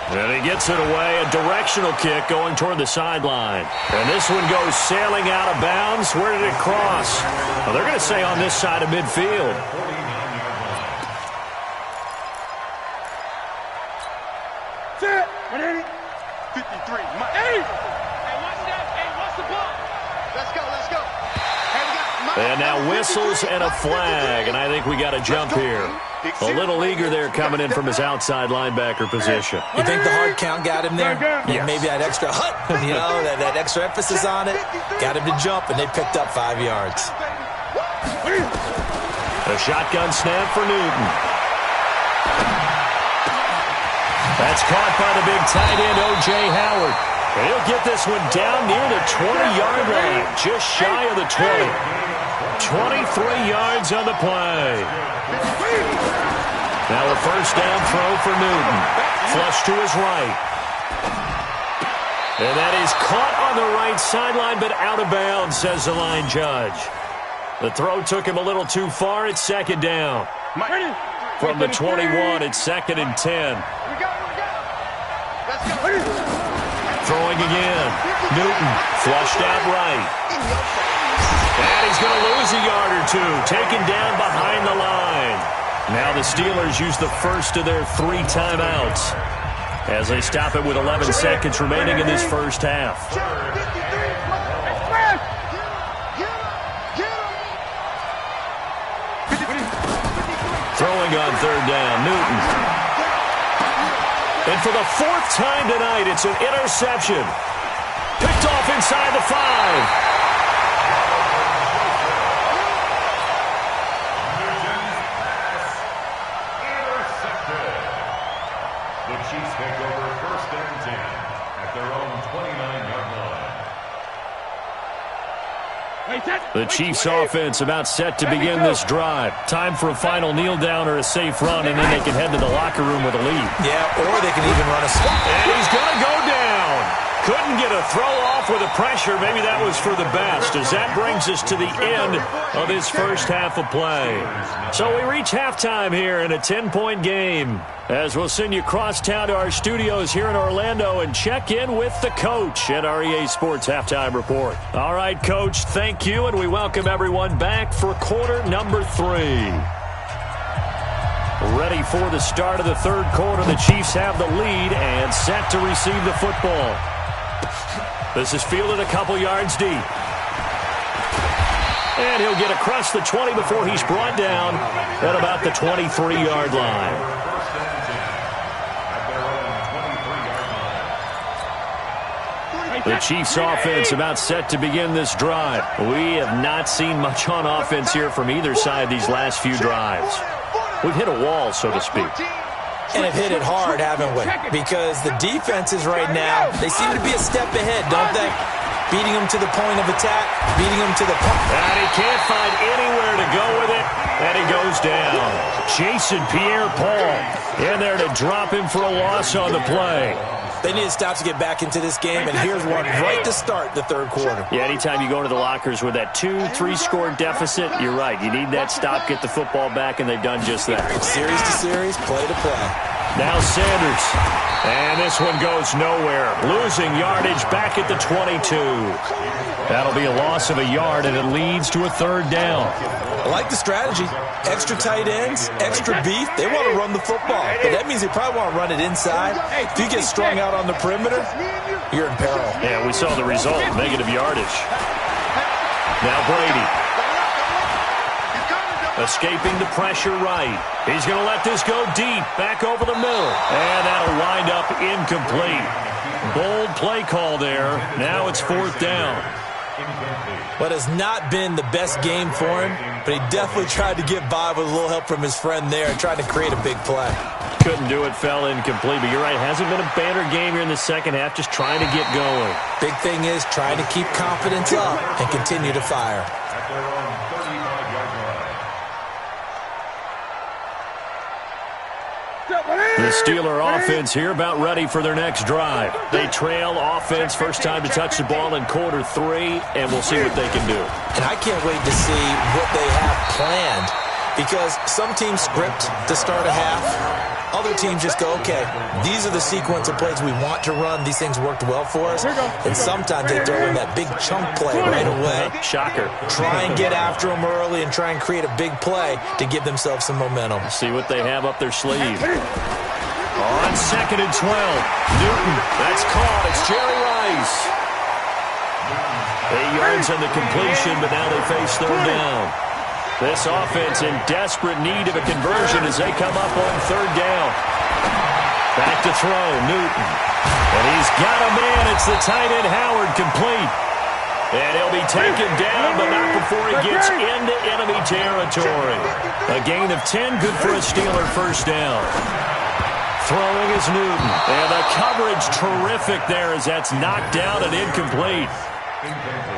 And he gets it away, a directional kick going toward the sideline. And this one goes sailing out of bounds. Where did it cross? Well, they're going to say on this side of midfield. Set. 180. 53. 80. Hey, watch that. Hey, watch the ball. Let's go, let's go. And now whistles and a flag, and I think we got a jump here. A little eager there coming in from his outside linebacker position. You think the hard count got him there? Yes. Maybe that extra that extra emphasis on it got him to jump, and they picked up 5 yards. A shotgun snap for Newton. That's caught by the big tight end, O.J. Howard. And he'll get this one down near the 20-yard line, just shy of the 20. 23 yards on the play. Now a first down throw for Newton. Flush to his right. And that is caught on the right sideline, but out of bounds, says the line judge. The throw took him a little too far. It's 2nd down. From the 21, it's 2nd and 10. Throwing again. Newton flushed out right. And he's going to lose a yard or two. Taken down behind the line. Now the Steelers use the first of their 3 timeouts as they stop it with 11 seconds remaining in this first half. Throwing on 3rd down, Newton. And for the 4th time tonight, it's an interception. Picked off inside the 5. The Chiefs offense about set to begin this drive. Time for a final kneel down or a safe run, and then they can head to the locker room with a lead. Yeah, or they can even run a stop. And he's going to go down. Couldn't get a throw off with the pressure. Maybe that was for the best, as that brings us to the end of this first half of play. So we reach halftime here in a 10-point game, as we'll send you across town to our studios here in Orlando and check in with the coach at our EA Sports Halftime Report. All right, Coach, thank you, and we welcome everyone back for quarter number 3. Ready for the start of the third quarter. The Chiefs have the lead and set to receive the football. This is fielded a couple yards deep. And he'll get across the 20 before he's brought down at about the 23-yard line. The Chiefs offense about set to begin this drive. We have not seen much on offense here from either side these last few drives. We've hit a wall, so to speak. And have hit it hard, haven't we? Because the defenses right now, they seem to be a step ahead, don't they? Beating them to the point of attack, beating them to the point. And he can't find anywhere to go with it, and he goes down. Jason Pierre-Paul in there to drop him for a loss on the play. They need to stop to get back into this game, and here's one right to start the third quarter. Yeah, anytime you go to the lockers with that 2-3 score deficit, you're right. You need that stop, get the football back, and they've done just that. Series to series, play to play. Now Sanders. And this one goes nowhere. Losing yardage back at the 22. That'll be a loss of a yard, and it leads to a third down. I like the strategy. Extra tight ends, extra beef. They want to run the football, but that means they probably want to run it inside. If you get strung out on the perimeter, you're in peril. Yeah, we saw the result, negative yardage. Now Brady. Escaping the pressure right. He's going to let this go deep, back over the middle. And that'll wind up incomplete. Bold play call there. Now it's fourth down. But it's not been the best game for him, but he definitely tried to get by with a little help from his friend there and tried to create a big play. Couldn't do it, fell incomplete. But you're right, hasn't been a banner game here in the second half, just trying to get going. Big thing is trying to keep confidence up and continue to fire. The Steeler offense here about ready for their next drive. They trail offense, first time to touch the ball in quarter 3, and we'll see what they can do. And I can't wait to see what they have planned, because some teams script to start a half. Other teams just go, okay, these are the sequence of plays we want to run. These things worked well for us. And sometimes they throw in that big chunk play right away. Shocker. Try and get after them early and try and create a big play to give themselves some momentum. See what they have up their sleeve. On 2nd and 12. Newton, that's caught. It's Jerry Rice. 8 yards on the completion, but now they face third down. This offense in desperate need of a conversion as they come up on third down. Back to throw, Newton. And he's got a man. It's the tight end, Howard, complete. And he'll be taken down, but not before he gets into enemy territory. A gain of 10, good for a Steeler first down. Throwing is Newton. And the coverage terrific there as that's knocked down and incomplete.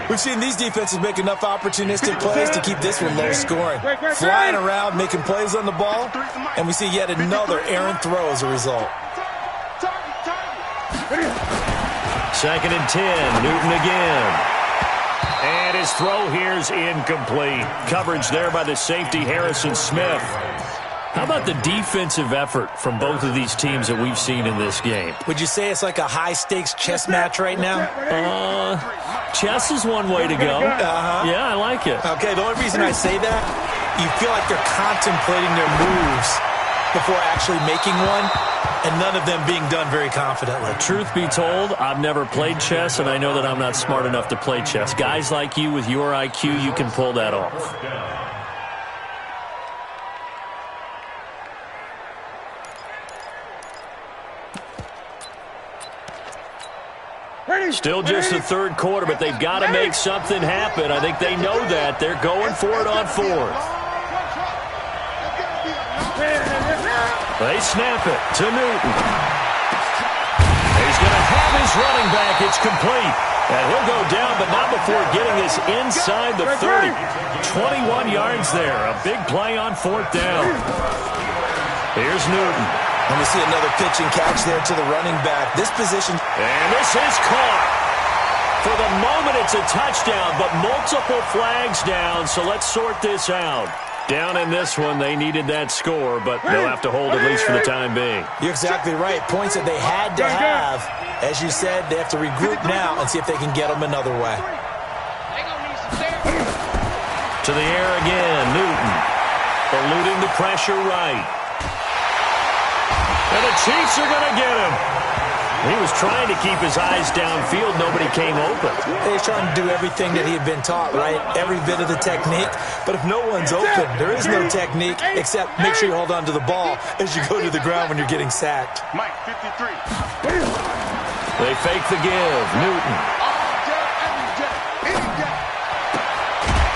We've seen these defenses make enough opportunistic plays to keep this one low scoring. Flying around, making plays on the ball, and we see yet another errant throw as a result. 2nd and 10, Newton again. And his throw here is incomplete. Coverage there by the safety, Harrison Smith. How about the defensive effort from both of these teams that we've seen in this game? Would you say it's like a high-stakes chess match right now? Chess is one way to go. Yeah, I like it. Okay, the only reason I say that, you feel like they're contemplating their moves before actually making one, and none of them being done very confidently. Truth be told, I've never played chess, and I know that I'm not smart enough to play chess. Guys like you with your IQ, you can pull that off. Still just the third quarter, but they've got to make something happen. I think they know that. They're going for it on fourth. They snap it to Newton. He's going to have his running back. It's complete. And he'll go down, but not before getting this inside the 30. 21 yards there. A big play on 4th down. Here's Newton. And we see another pitch and catch there to the running back. This position. And this is caught. For the moment, it's a touchdown, but multiple flags down, so let's sort this out. Down in this one, they needed that score, but they'll have to hold at least for the time being. You're exactly right. Points that they had to have. As you said, they have to regroup now and see if they can get them another way. To the air again, Newton. Eluding the pressure right. And the Chiefs are going to get him. He was trying to keep his eyes downfield. Nobody came open. He's trying to do everything that he had been taught, right? Every bit of the technique. But if no one's open, there is no technique except make sure you hold on to the ball as you go to the ground when you're getting sacked. Mike, 53. They fake the give. Newton.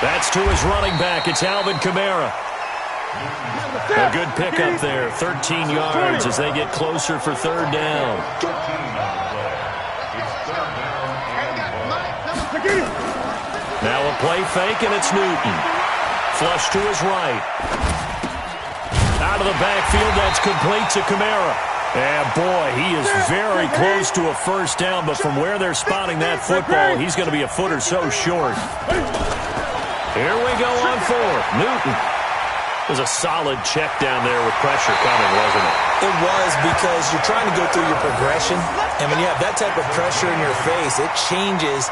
That's to his running back. It's Alvin Kamara. A good pickup there. 13 yards as they get closer for 3rd down. Now a play fake, and it's Newton. Flush to his right. Out of the backfield, that's complete to Kamara. And boy, he is very close to a 1st down, but from where they're spotting that football, he's going to be a foot or so short. Here we go on 4th. Newton. It was a solid check down there with pressure coming, wasn't it? It was, because you're trying to go through your progression, and when you have that type of pressure in your face, it changes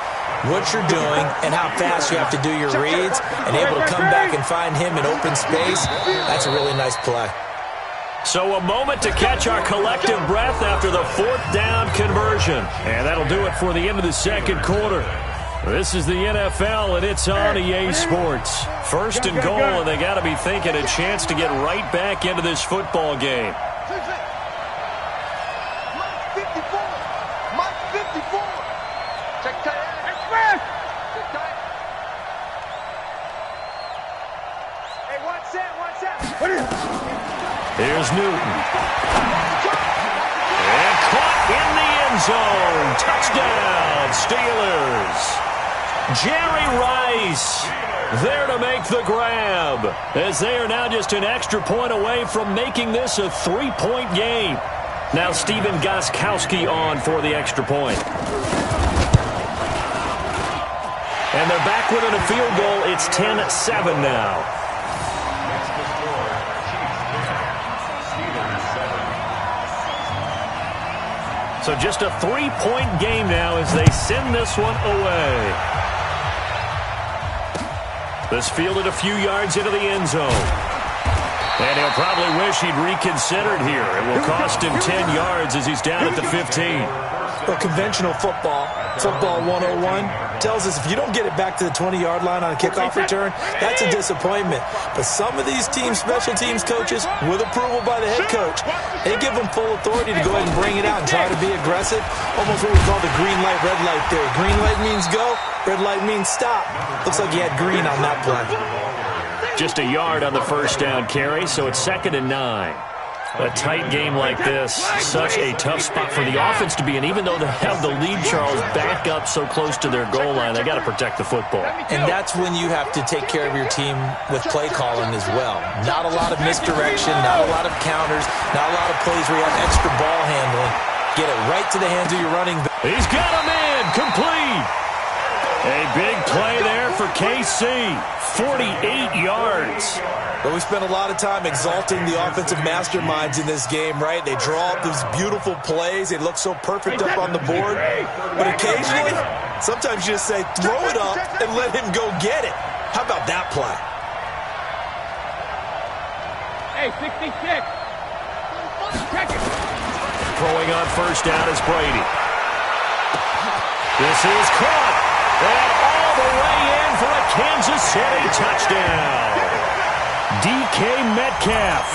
what you're doing and how fast you have to do your reads, and able to come back and find him in open space. That's a really nice play. So a moment to catch our collective breath after the 4th down conversion. And that'll do it for the end of the 2nd quarter. This is the NFL, and it's on EA Sports. 1st and goal, and they got to be thinking a chance to get right back into this football game. Mike 54. Mike 54. Check tight end. Express. Check tight. Hey, watch that, watch that. Here's Newton. And caught in the end zone. Touchdown, Steelers. Jerry Rice there to make the grab, as they are now just an extra point away from making this a 3-point game. Now Steven Gostkowski on for the extra point. And they're back within a field goal. It's 10-7 now. So just a 3-point game now as they send this one away. This fielded a few yards into the end zone. And he'll probably wish he'd reconsidered here. It will cost him 10 yards as he's down at the 15. Well, conventional football 101, tells us if you don't get it back to the 20-yard line on a kickoff return, that's a disappointment. But some of these teams, special teams coaches, with approval by the head coach, they give them full authority to go ahead and bring it out and try to be aggressive. Almost what we call the green light, red light theory. Green light means go, red light means stop. Looks like he had green on that play. Just a yard on the 1st down carry, so it's 2nd and 9. A tight game like this, such a tough spot for the offense to be in. Even though they have the lead, Charles, back up so close to their goal line, they got to protect the football. And that's when you have to take care of your team with play calling as well. Not a lot of misdirection, not a lot of counters, not a lot of plays where you have extra ball handling. Get it right to the hands of your running back. He's got him in, complete. A big play there for KC, 48 yards. But we spent a lot of time exalting the offensive masterminds in this game, right? They draw up these beautiful plays. They look so perfect up on the board. But occasionally, sometimes you just say, throw it up and let him go get it. How about that play? Hey, 66. Check it. Throwing on 1st down is Brady. This is caught. And all the way in for a Kansas City touchdown. DK Metcalf,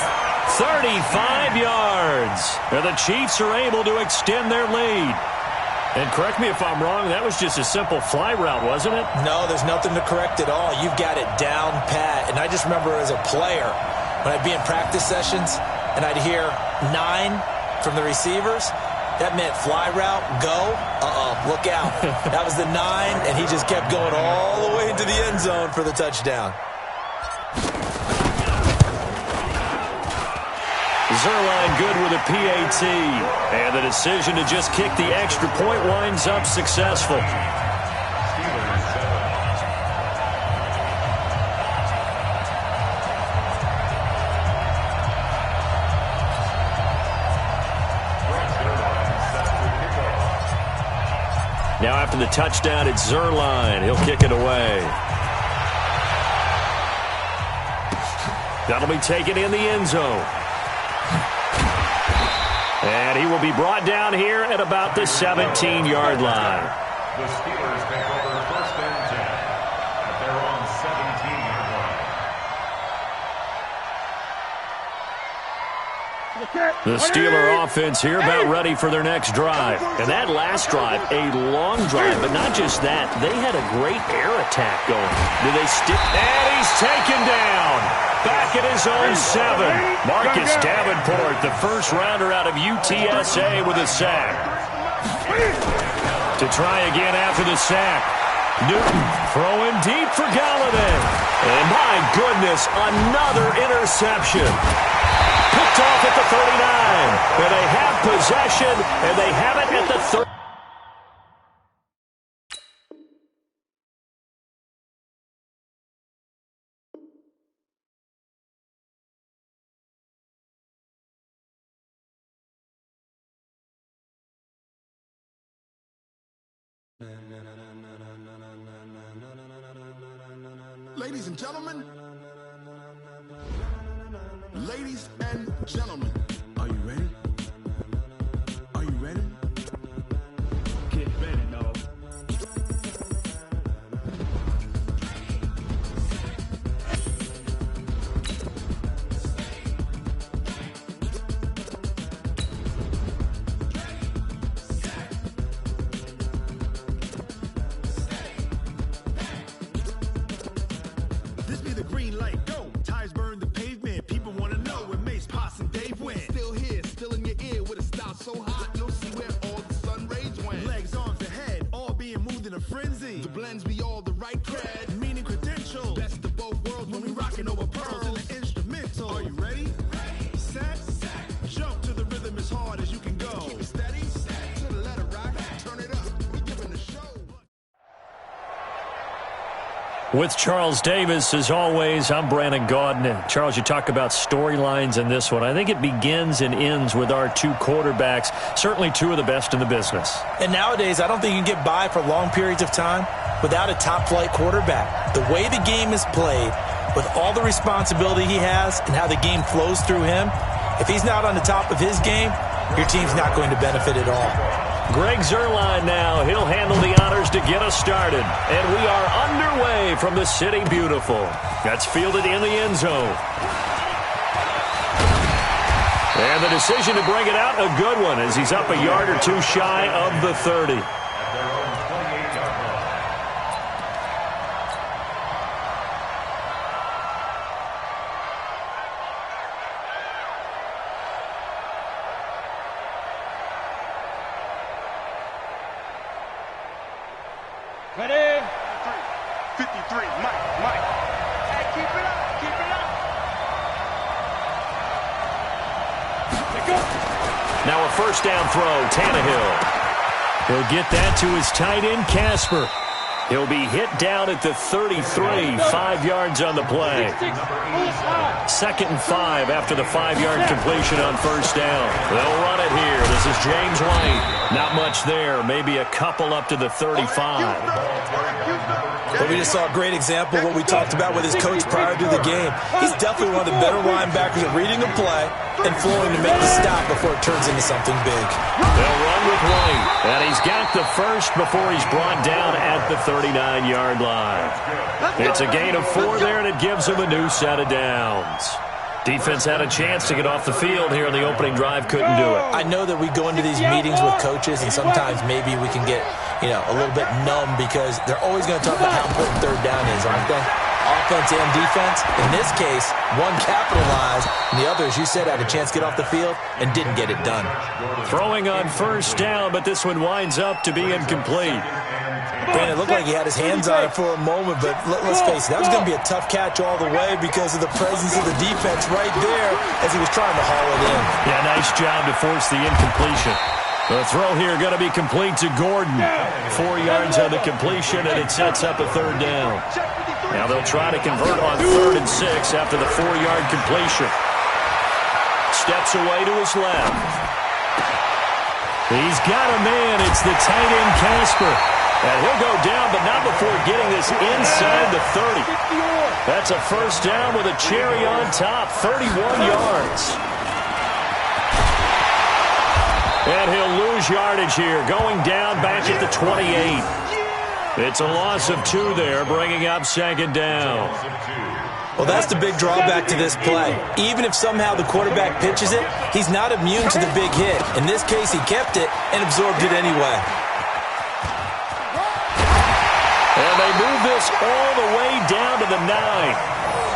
35 yards. And the Chiefs are able to extend their lead. And correct me if I'm wrong, that was just a simple fly route, wasn't it? No, there's nothing to correct at all. You've got it down pat. And I just remember as a player, when I'd be in practice sessions and I'd hear 9 from the receivers, That meant fly route, go, look out. That was the 9, and he just kept going all the way into the end zone for the touchdown. Zerline good with a PAT. And the decision to just kick the extra point winds up successful. Now after the touchdown, it's Zerline. He'll kick it away. That'll be taken in the end zone. And he will be brought down here at about the 17-yard line. The Steelers take over first and 10 at their own 17-yard line. The Steeler offense here about ready for their next drive. And that last drive, a long drive, but not just that. They had a great air attack going. Do they stick? And he's taken down. Back at his own 7. Marcus Davenport, the first rounder out of UTSA with a sack. To try again after the sack. Newton throwing deep for Galladay. And my goodness, another interception. Picked off at the 39. And they have possession, and they have it at the 30. Ladies and gentlemen, are you ready? Are you ready? Get ready, dog. This be the green light, go. Tires burn the pavement. People want to know where Mace, Potts, and Dave went. Still here, still in your ear with a style so hot. You'll see where all the sun rays went. Legs, arms, and head, all being moved in a frenzy. The blends be all the right cred, meaning credentials. Best of both worlds when we rockin' over pearls in the instrumental. Are you ready? Set, jump to the rhythm as hard as you can go. Keep it steady, to the letter rock, turn it up. We giving the show. With Charles Davis, as always, I'm Brandon Gaudin. Charles, you talk about storylines in this one. I think it begins and ends with our two quarterbacks, certainly two of the best in the business. And nowadays, I don't think you can get by for long periods of time without a top-flight quarterback. The way the game is played, with all the responsibility he has and how the game flows through him, if he's not on the top of his game, your team's not going to benefit at all. Greg Zerline now. He'll handle the honors to get us started. And we are underway from the City Beautiful. That's fielded in the end zone. And the decision to bring it out, a good one, as he's up a yard or two shy of the 30. At their own 28-yard line. Ready? 53, Mike. Hey, keep it up, keep it up. Take go. Now a first down throw, Tannehill. He'll get that to his tight end, Casper. He'll be hit down at the 33, 5 yards on the play. 2nd and 5 after the 5-yard completion on first down. They'll run it here. This is James White. Not much there, maybe a couple up to the 35. But we just saw a great example of what we talked about with his coach prior to the game. He's definitely one of the better linebackers at reading a play and flowing to make the stop before it turns into something big. They'll run with White, and he's got the first before he's brought down at the 39-yard line. It's a gain of 4 there, and it gives him a new set of downs. Defense had a chance to get off the field here on the opening drive, couldn't do it. I know that we go into these meetings with coaches, and sometimes maybe we can get, a little bit numb because they're always going to talk about how important third down is, aren't they? offense and defense. In this case, one capitalized, and the other, as you said, had a chance to get off the field and didn't get it done. Throwing on first down, but this one winds up to be incomplete. Brandon, it looked like he had his hands on it for a moment, but let's face it, that was going to be a tough catch all the way because of the presence of the defense right there as he was trying to haul it in. Yeah, nice job to force the incompletion. The throw here going to be complete to Gordon. 4 yards on the completion, and it sets up a third down. Now they'll try to convert on 3rd and 6 after the 4-yard completion. Steps away to his left. He's got a man. It's the tight end, Casper. And he'll go down, but not before getting this inside the 30. That's a first down with a cherry on top, 31 yards. And he'll lose yardage here, going down back at the 28. It's a loss of 2 there, bringing up 2nd down. Well, that's the big drawback to this play. Even if somehow the quarterback pitches it, he's not immune to the big hit. In this case, he kept it and absorbed it anyway. And they move this all the way down to the 9.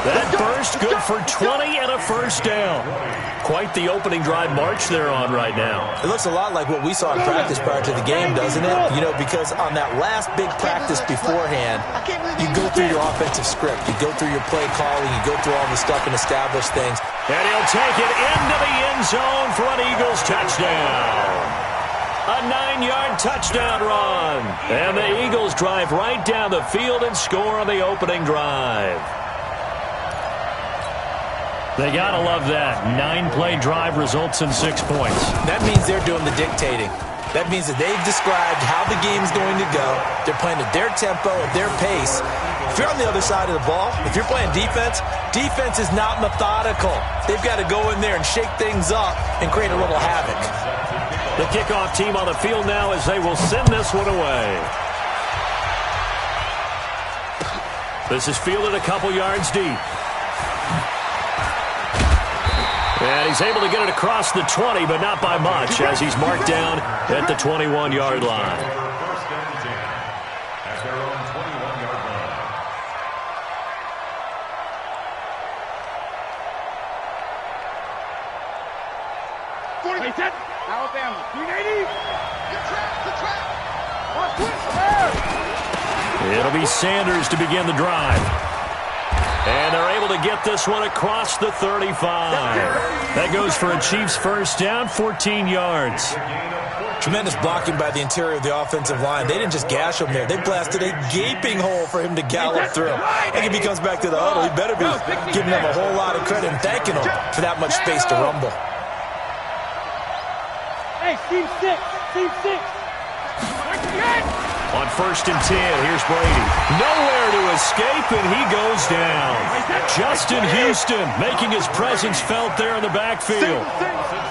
That burst good for 20 and a first down. Quite the opening drive march they're on right now. It looks a lot like what we saw in practice prior to the game, doesn't it? You know, because on that last big practice beforehand, you go through your offensive script. You go through your play calling. You go through all the stuff and establish things. And he'll take it into the end zone for an Eagles touchdown. A 9-yard touchdown run. And the Eagles drive right down the field and score on the opening drive. They got to love that. 9-play drive results in 6 points. That means they're doing the dictating. That means that they've described how the game's going to go. They're playing at their tempo, at their pace. If you're on the other side of the ball, if you're playing defense, defense is not methodical. They've got to go in there and shake things up and create a little havoc. The kickoff team on the field now as they will send this one away. This is fielded a couple yards deep. And he's able to get it across the 20, but not by much, as he's marked down at the 21-yard line. First and 10 at their own 21-yard line. Alabama, 380. It'll be Sanders to begin the drive. And they're able to get this one across the 35. That goes for a Chiefs first down, 14 yards. Tremendous blocking by the interior of the offensive line. They didn't just gash him there. They blasted a gaping hole for him to gallop through. And if he comes back to the huddle, he better be giving them a whole lot of credit and thanking them for that much space to rumble. Hey, team 6. Team 6. On first and 10, here's Brady. Nowhere to escape, and he goes down. Justin Houston making his presence felt there in the backfield.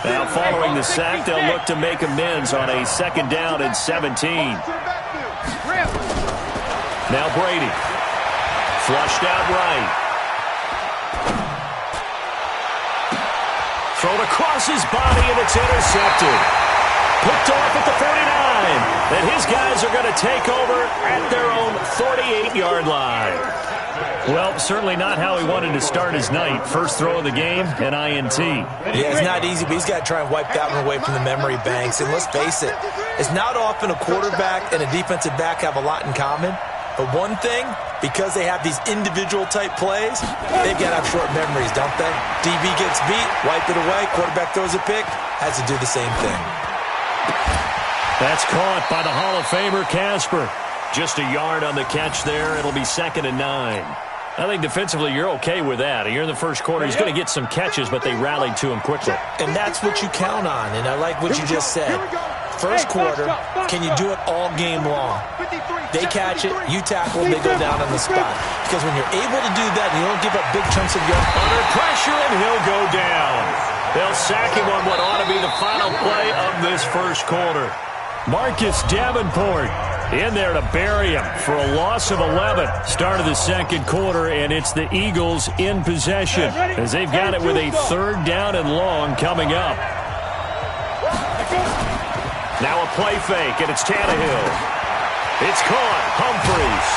Now following the sack, they'll look to make amends on a 2nd down and 17. Now Brady. Flushed out right. Thrown across his body, and it's intercepted. Picked off at the 49. And his guys are going to take over at their own 48-yard line. Well, certainly not how he wanted to start his night. First throw of the game, an INT. Yeah, it's not easy, but he's got to try and wipe that one away from the memory banks. And let's face it, it's not often a quarterback and a defensive back have a lot in common. But one thing, because they have these individual-type plays, they've got to have short memories, don't they? DB gets beat, wipe it away, quarterback throws a pick, has to do the same thing. That's caught by the Hall of Famer, Casper. Just a yard on the catch there. It'll be 2nd and 9. I think defensively you're okay with that. Here in the first quarter, he's going to get some catches, but they rallied to him quickly. And that's what you count on, and I like what you just said. First quarter, can you do it all game long? They catch it, you tackle, they go down on the spot. Because when you're able to do that and you don't give up big chunks of yard. Under pressure, and he'll go down. They'll sack him on what ought to be the final play of this first quarter. Marcus Davenport in there to bury him for a loss of 11. Start of the second quarter, and it's the Eagles in possession as they've got it with a 3rd down and long coming up. Now a play fake, and it's Tannehill. It's caught. Humphries.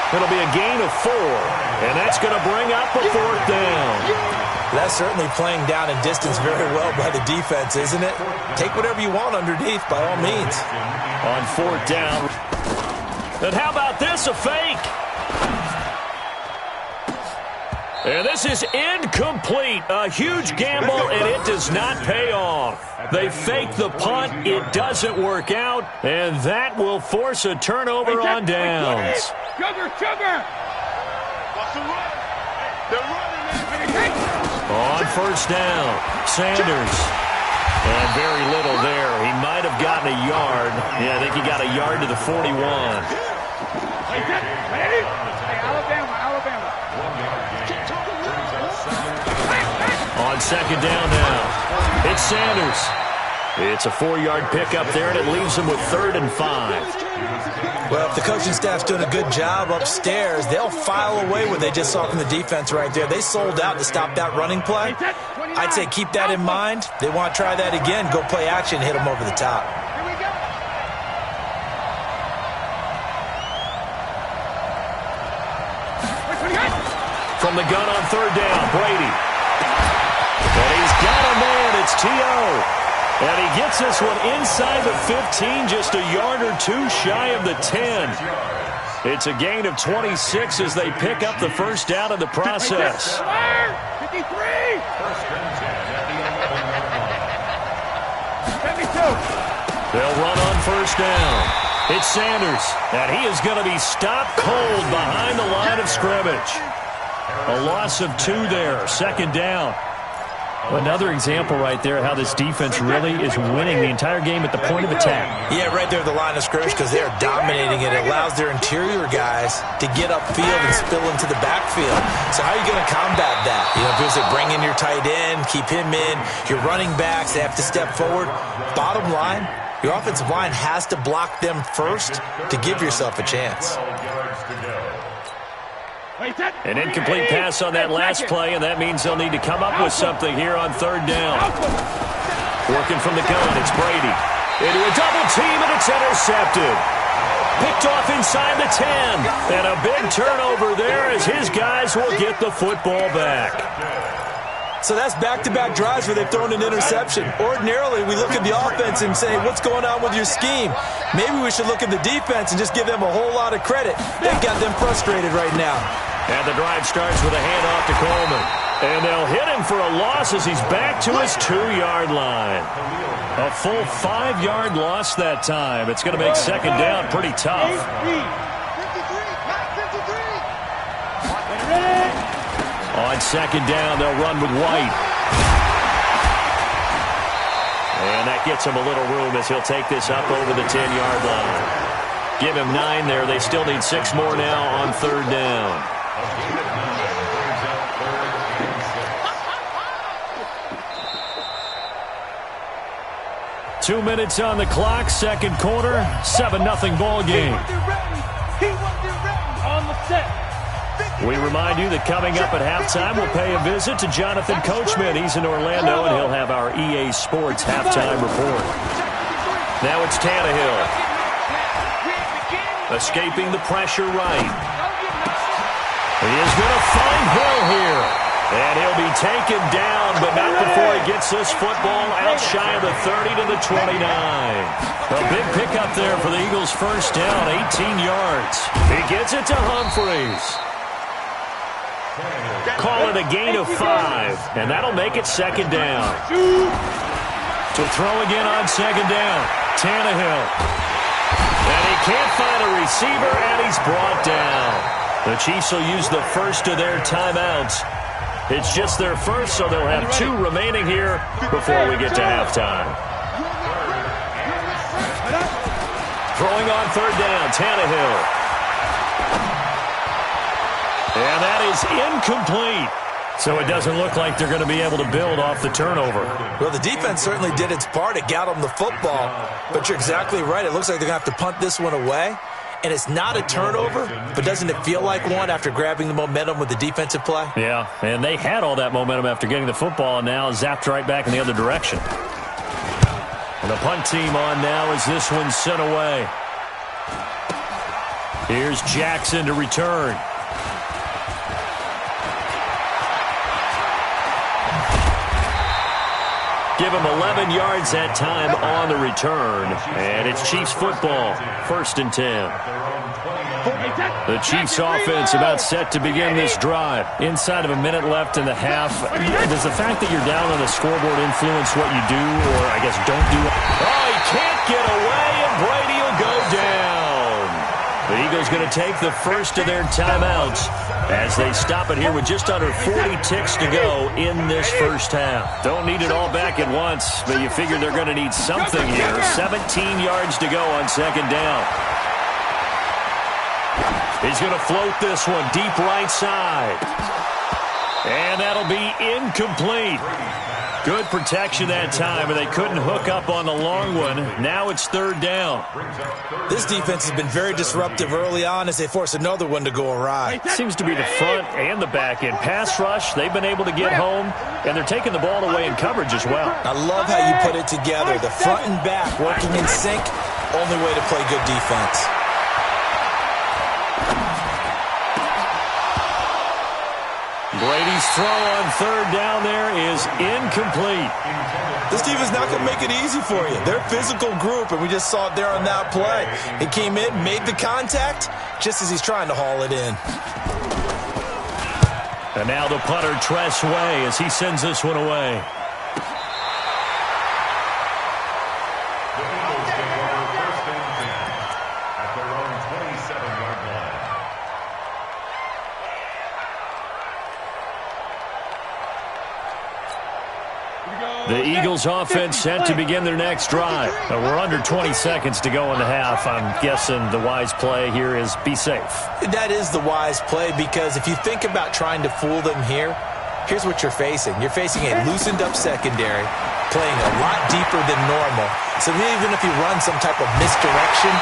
It'll be a gain of 4, and that's going to bring up a 4th down. That's certainly playing down in distance very well by the defense, isn't it? Take whatever you want underneath, by all means. On 4th down. And how about this, a fake? And this is incomplete. A huge gamble, and it does not pay off. They fake the punt. It doesn't work out, and that will force a turnover on downs. Sugar! On 1st down, Sanders. And very little there. He might have gotten a yard. Yeah, I think he got a yard to the 41. Hey, Alabama. On 2nd down now, it's Sanders. It's a 4-yard pickup there, and it leaves him with 3rd and 5. Well, if the coaching staff's doing a good job upstairs, they'll file away what they just saw from the defense right there. They sold out to stop that running play. I'd say keep that in mind. They want to try that again, go play action, hit them over the top. From the gun on 3rd down, Brady. And he's got a man. It's T.O. And he gets this one inside the 15, just a yard or 2 shy of the 10. It's a gain of 26 as they pick up the 1st down in the process. 53! 72! They'll run on 1st down. It's Sanders, and he is going to be stopped cold behind the line of scrimmage. A loss of 2 there, 2nd down. Another example right there how this defense really is winning the entire game at the point of attack. Yeah, right there at the line of scrimmage because they're dominating it. It allows their interior guys to get upfield and spill into the backfield. So how are you going to combat that? You know, if you bring in your tight end, keep him in, your running backs, they have to step forward. Bottom line, your offensive line has to block them first to give yourself a chance. An incomplete pass on that last play, and that means they'll need to come up with something here on 3rd down. Working from the gun, it's Brady. Into a double team, and it's intercepted. Picked off inside the 10. And a big turnover there as his guys will get the football back. So that's back-to-back drives where they've thrown an interception. Ordinarily, we look at the offense and say, what's going on with your scheme? Maybe we should look at the defense and just give them a whole lot of credit. They've got them frustrated right now. And the drive starts with a handoff to Coleman. And they'll hit him for a loss as he's back to his 2-yard line. A full 5-yard loss that time. It's going to make 2nd down pretty tough. On 2nd down, they'll run with White. And that gets him a little room as he'll take this up over the 10-yard line. Give him 9 there. They still need 6 more now on 3rd down. Two minutes on the clock, 2nd quarter, 7-0 ball game. On the set. We remind you that coming up at halftime, we'll pay a visit to Jonathan Coachman. He's in Orlando, and he'll have our EA Sports halftime report. Now it's Tannehill. Escaping the pressure right. He is going to find Hill here. And he'll be taken down, but not before he gets this football out shy of the 30 to the 29. A big pickup there for the Eagles' 1st down, 18 yards. He gets it to Humphreys. Call it a gain of 5, and that'll make it 2nd down. To throw again on 2nd down, Tannehill. And he can't find a receiver, and he's brought down. The Chiefs will use the first of their timeouts. It's just their first, so they'll have 2 remaining here before we get to halftime. Throwing on 3rd down, Tannehill. And that is incomplete. So it doesn't look like they're going to be able to build off the turnover. Well, the defense certainly did its part. It got them the football. But you're exactly right. It looks like they're going to have to punt this one away. And it's not a turnover, but doesn't it feel like one after grabbing the momentum with the defensive play? Yeah, and they had all that momentum after getting the football, and now zapped right back in the other direction. And the punt team on now as this one's sent away. Here's Jackson to return. Give him 11 yards that time on the return. And it's Chiefs football, 1st and 10. The Chiefs offense about set to begin this drive. Inside of a minute left in the half. Does the fact that you're down on the scoreboard influence what you do, or I guess don't do? Oh, he can't get away, and Brady will go down. The Eagles going to take the first of their timeouts as they stop it here with just under 40 ticks to go in this first half. Don't need it all back at once, but you figure they're going to need something here. 17 yards to go on 2nd down. He's going to float this one deep right side. And that'll be incomplete. Good protection that time, and they couldn't hook up on the long one. Now it's 3rd down. This defense has been very disruptive early on as they force another one to go awry. Seems to be the front and the back end. Pass rush, they've been able to get home, and they're taking the ball away in coverage as well. I love how you put it together. The front and back working in sync, only way to play good defense. Brady's throw on 3rd down there is incomplete. This team is not going to make it easy for you. They're a physical group, and we just saw it there on that play. He came in, made the contact, just as he's trying to haul it in. And now the punter, Tress Way, as he sends this one away. The Eagles take over 1st and 10 at their own 27-yard line. The Eagles offense set to begin their next drive. We're under 20 seconds to go in the half. I'm guessing the wise play here is be safe. That is the wise play, because if you think about trying to fool them here, here's what you're facing. You're facing a loosened up secondary, playing a lot deeper than normal. So even if you run some type of misdirection,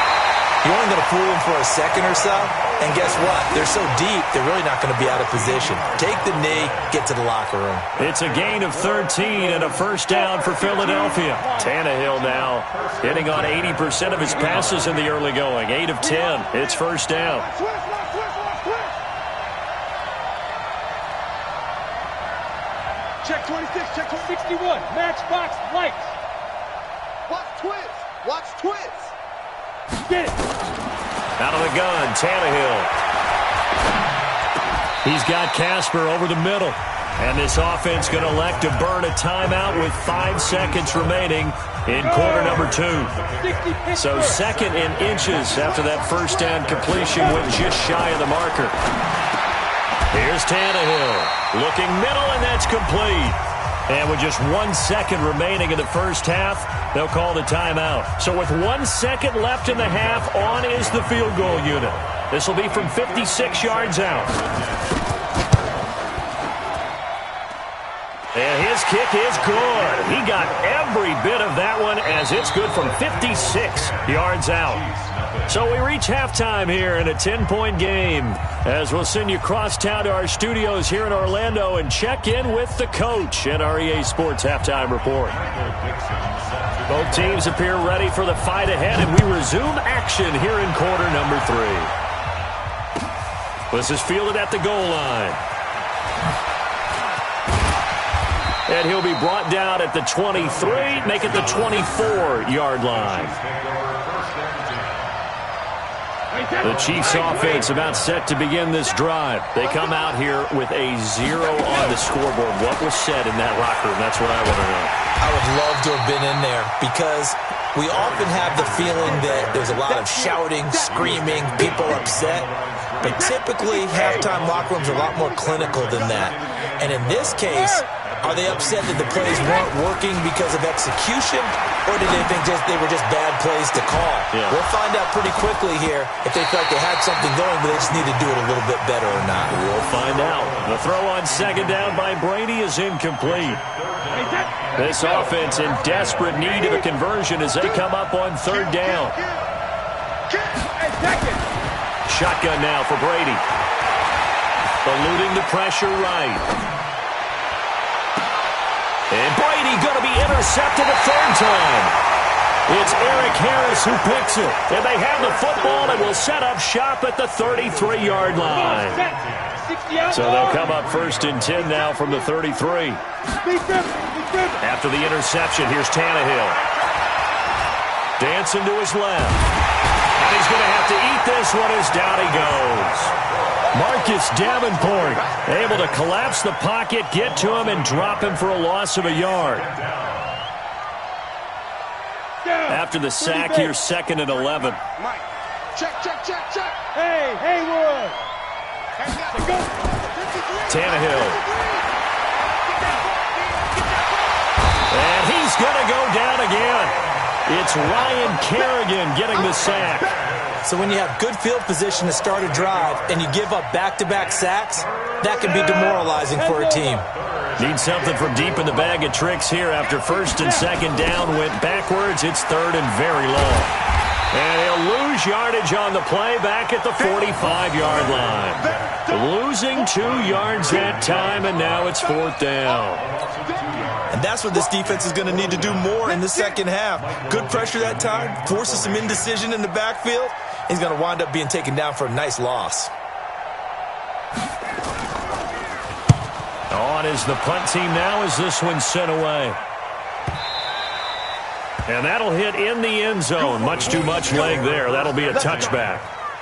you're only going to fool them for a second or so. And guess what? They're so deep, they're really not going to be out of position. Take the knee, get to the locker room. It's a gain of 13 and a 1st down for Philadelphia. Tannehill now hitting on 80% of his passes in the early going. 8 of 10. It's 1st down. Check 26, check 61. Matchbox lights. Watch twins. Watch twins. Get it. Out of the gun, Tannehill. He's got Casper over the middle. And this offense going to elect to burn a timeout with 5 seconds remaining in quarter number 2. So 2nd and inches after that 1st down completion went just shy of the marker. Here's Tannehill looking middle, and that's complete. And with just 1 second remaining in the first half, they'll call the timeout. So with 1 second left in the half, on is the field goal unit. This will be from 56 yards out. And his kick is good. He got every bit of that one, as it's good from 56 yards out. So we reach halftime here in a 10-point game, as we'll send you cross town to our studios here in Orlando and check in with the coach at our EA Sports Halftime Report. Both teams appear ready for the fight ahead, and we resume action here in quarter number 3. This is fielded at the goal line. And he'll be brought down at the 23, make it the 24-yard line. The Chiefs offense about set to begin this drive. They come out here with a 0 on the scoreboard. What was said in that locker room? That's what I want to know. I would love to have been in there, because we often have the feeling that there's a lot of shouting, screaming, people upset. But typically, halftime locker rooms are a lot more clinical than that. And in this case, are they upset that the plays weren't working because of execution, or did they think they were just bad plays to call? Yeah. We'll find out pretty quickly here if they felt they had something going, but they just need to do it a little bit better or not. We'll find out. The throw on 2nd down by Brady is incomplete. This offense in desperate need of a conversion as they come up on 3rd down. Shotgun now for Brady. Eluding the pressure right. And Brady going to be intercepted a 3rd time. It's Eric Harris who picks it. And they have the football and will set up shop at the 33-yard line. So they'll come up 1st and 10 now from the 33. After the interception, here's Tannehill. Dancing to his left. And he's going to have to eat this one as down he goes. Marcus Davenport able to collapse the pocket, get to him, and drop him for a loss of a yard. After the sack, here's 2nd and 11. Mike, check. Hey, Haywood. Tannehill. And he's going to go down again. It's Ryan Kerrigan getting the sack. So when you have good field position to start a drive and you give up back-to-back sacks, that can be demoralizing for a team. Need something from deep in the bag of tricks here after 1st and 2nd down. Went backwards. It's 3rd and very long. And he'll lose yardage on the play back at the 45-yard line. Losing 2 yards that time, and now it's 4th down. And that's what this defense is going to need to do more in the second half. Good pressure that time, forces some indecision in the backfield. He's going to wind up being taken down for a nice loss. On is the punt team now as this one's sent away. And that'll hit in the end zone. Much too much leg there. That'll be a touchback.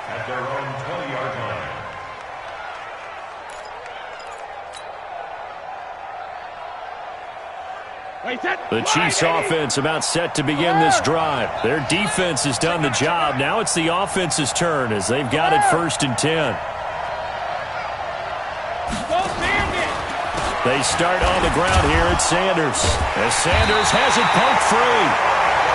At their own 20-yard line. The Chiefs offense about set to begin this drive. Their defense has done the job. Now it's the offense's turn as they've got it 1st and 10. They start on the ground here at Sanders. As Sanders has it pumped free.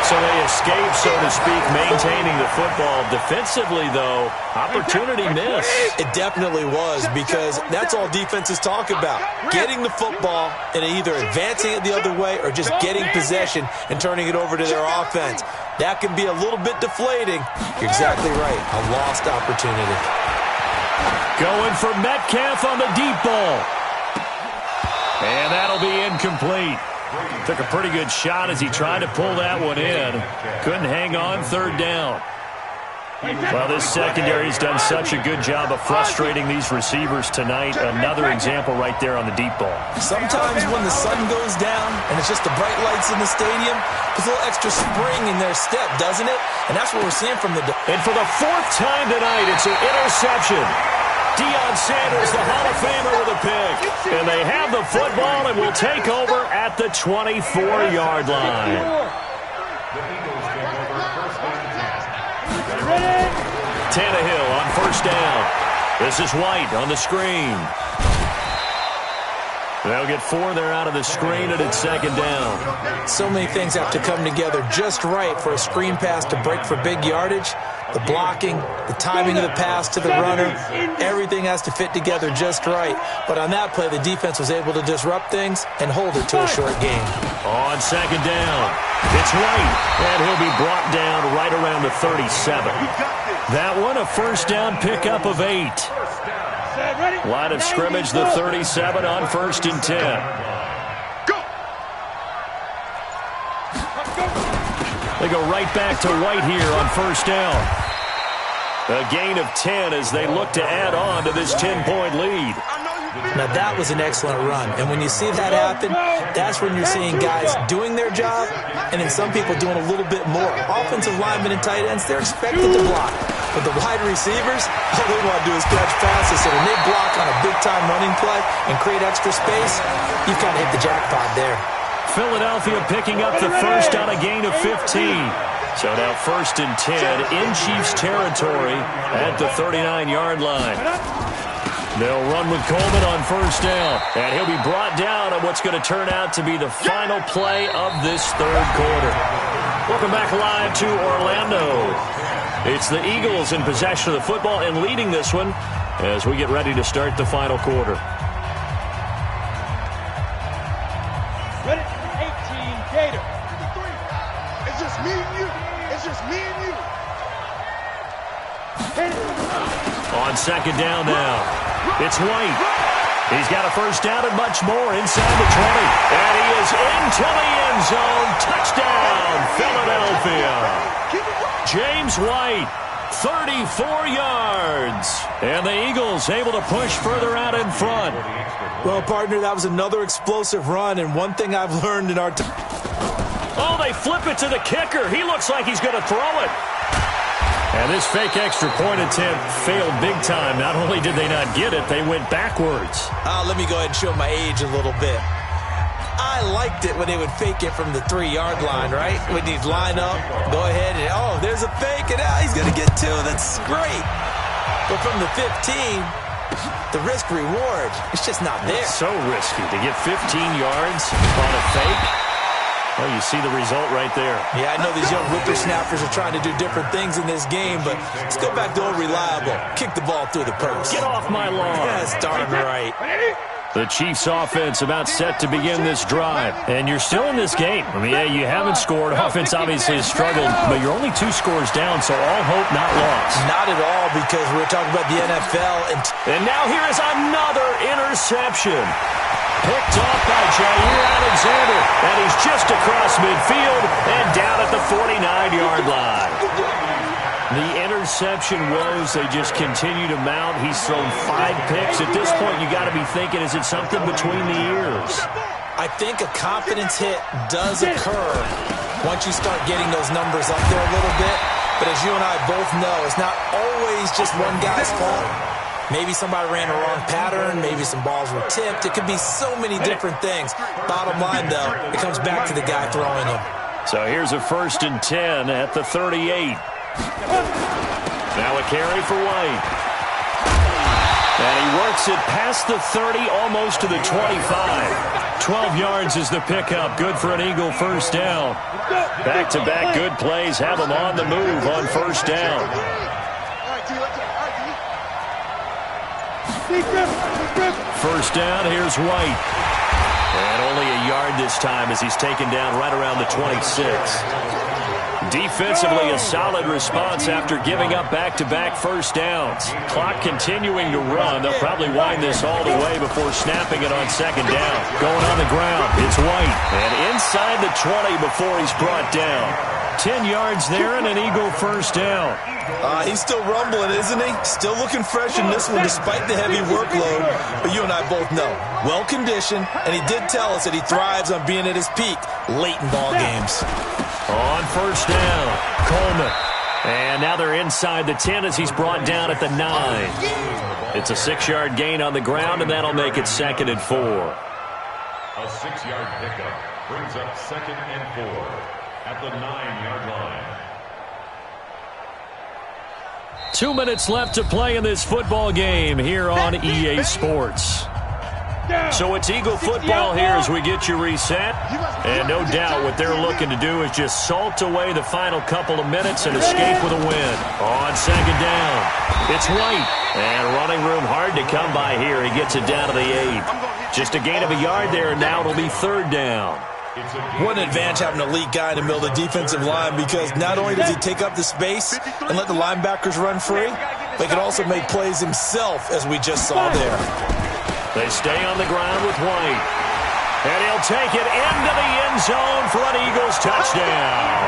So they escape, so to speak, maintaining the football. Defensively, though, opportunity missed. It definitely was, because that's all defenses talk about. Getting the football and either advancing it the other way or just getting possession and turning it over to their offense. That can be a little bit deflating. You're exactly right. A lost opportunity. Going for Metcalf on the deep ball. And that'll be incomplete. Took a pretty good shot as he tried to pull that one in. Couldn't hang on 3rd down. Well, this secondary has done such a good job of frustrating these receivers tonight. Another example right there on the deep ball. Sometimes when the sun goes down and it's just the bright lights in the stadium, there's a little extra spring in their step, doesn't it? And that's what we're seeing from the... And for the 4th time tonight, it's an interception. Deion Sanders, the Hall of Famer, with a pick. And they have the football and will take over at the 24-yard line. Tannehill on 1st down. This is White on the screen. They'll get 4 there out of the screen, and it's 2nd down. So many things have to come together just right for a screen pass to break for big yardage. The blocking, the timing of the pass to the runner, everything has to fit together just right. But on that play, the defense was able to disrupt things and hold it to a short game. On 2nd down, it's White, and he'll be brought down right around the 37. That one, a 1st down pickup of 8. Line of scrimmage, the 37 on 1st and 10. They go right back to White here on 1st down. A gain of 10 as they look to add on to this 10-point lead. Now, that was an excellent run. And when you see that happen, that's when you're seeing guys doing their job and then some people doing a little bit more. Offensive linemen and tight ends, they're expected to block. But the wide receivers, all they want to do is catch passes. So when they block on a big-time running play and create extra space, you've kind of hit the jackpot there. Philadelphia picking up the 1st on a gain of 15. So now 1st and 10 in Chiefs territory at the 39-yard line. They'll run with Coleman on 1st down. And he'll be brought down on what's going to turn out to be the final play of this 3rd quarter. Welcome back live to Orlando. It's the Eagles in possession of the football and leading this one as we get ready to start the final quarter. Ready? 18, Gator. It's just me and you. It's just me and you. On 2nd down now, it's White. He's got a 1st down and much more inside the 20. And he is into the end zone. Touchdown, Philadelphia. James White, 34 yards. And the Eagles able to push further out in front. Well, partner, that was another explosive run, and one thing I've learned in our time. Oh, they flip it to the kicker. He looks like he's going to throw it. And this fake extra point attempt failed big time. Not only did they not get it, they went backwards. Let me go ahead and show my age a little bit. I liked it when they would fake it from the 3-yard line, right? When he'd line up, go ahead, and oh, there's a fake, and he's going to get 2. That's great. But from the 15, the risk-reward, it's just not there. It's so risky to get 15 yards on a fake. Well, you see the result right there. Yeah, I know these young whippersnappers are trying to do different things in this game, but let's go back to old reliable. Kick the ball through the purse. Get off my lawn. That's darn right. The Chiefs offense about set to begin this drive. And you're still in this game. I mean, yeah, you haven't scored. Offense obviously has struggled, but you're only 2 scores down, so all hope not lost. Not at all, because we're talking about the NFL. And now here is another interception. Picked off by Jair Alexander. And he's just across midfield and down at the 49-yard line. The interception woes, they just continue to mount. He's thrown 5 picks. At this point, you got to be thinking, is it something between the ears? I think a confidence hit does occur once you start getting those numbers up there a little bit. But as you and I both know, it's not always just one guy's fault. Maybe somebody ran a wrong pattern. Maybe some balls were tipped. It could be so many different things. Bottom line, though, it comes back to the guy throwing them. So here's a 1st and 10 at the 38. Now a carry for White. And he works it past the 30, almost to the 25. 12 yards is the pickup. Good for an Eagle first down. Back-to-back good plays have him on the move on first down. First down, here's White. And only a yard this time as he's taken down right around the 26. Defensively, a solid response after giving up back-to-back first downs. Clock continuing to run. They'll probably wind this all the way before snapping it on 2nd down. Going on the ground, it's White. And inside the 20 before he's brought down. 10 yards there and an Eagle first down. He's still rumbling, isn't he? Still looking fresh in this one despite the heavy workload. But you and I both know, well-conditioned, and he did tell us that he thrives on being at his peak late in ball games. On first down, Coleman. And now they're inside the 10 as he's brought down at the 9. It's a 6-yard gain on the ground, and that'll make it 2nd and 4. A 6-yard pickup brings up 2nd and 4 at the 9-yard line. 2 minutes left to play in this football game here on EA Sports. So it's Eagle football here as we get you reset. And no doubt what they're looking to do is just salt away the final couple of minutes and escape with a win. On 2nd down, it's White. And running room hard to come by here. He gets it down to the 8. Just a gain of a yard there, and now it'll be 3rd down. What an advantage having an elite guy in the middle of the defensive line, because not only does he take up the space and let the linebackers run free, but he can also make plays himself, as we just saw there. They stay on the ground with White. And he'll take it into the end zone for an Eagles touchdown.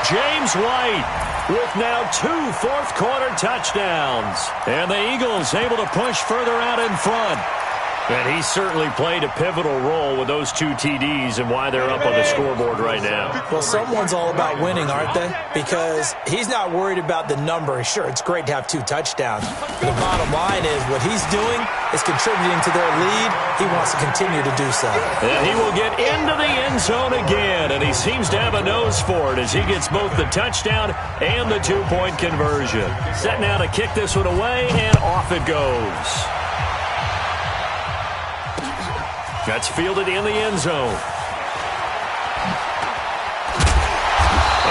James White with now 2 fourth-quarter touchdowns. And the Eagles able to push further out in front. And he certainly played a pivotal role with those 2 TDs and why they're up on the scoreboard right now. Well, someone's all about winning, aren't they? Because he's not worried about the number. Sure, it's great to have 2 touchdowns. But the bottom line is what he's doing is contributing to their lead. He wants to continue to do so. And he will get into the end zone again, and he seems to have a nose for it as he gets both the touchdown and the 2-point conversion. Set now to kick this one away, and off it goes. That's fielded in the end zone.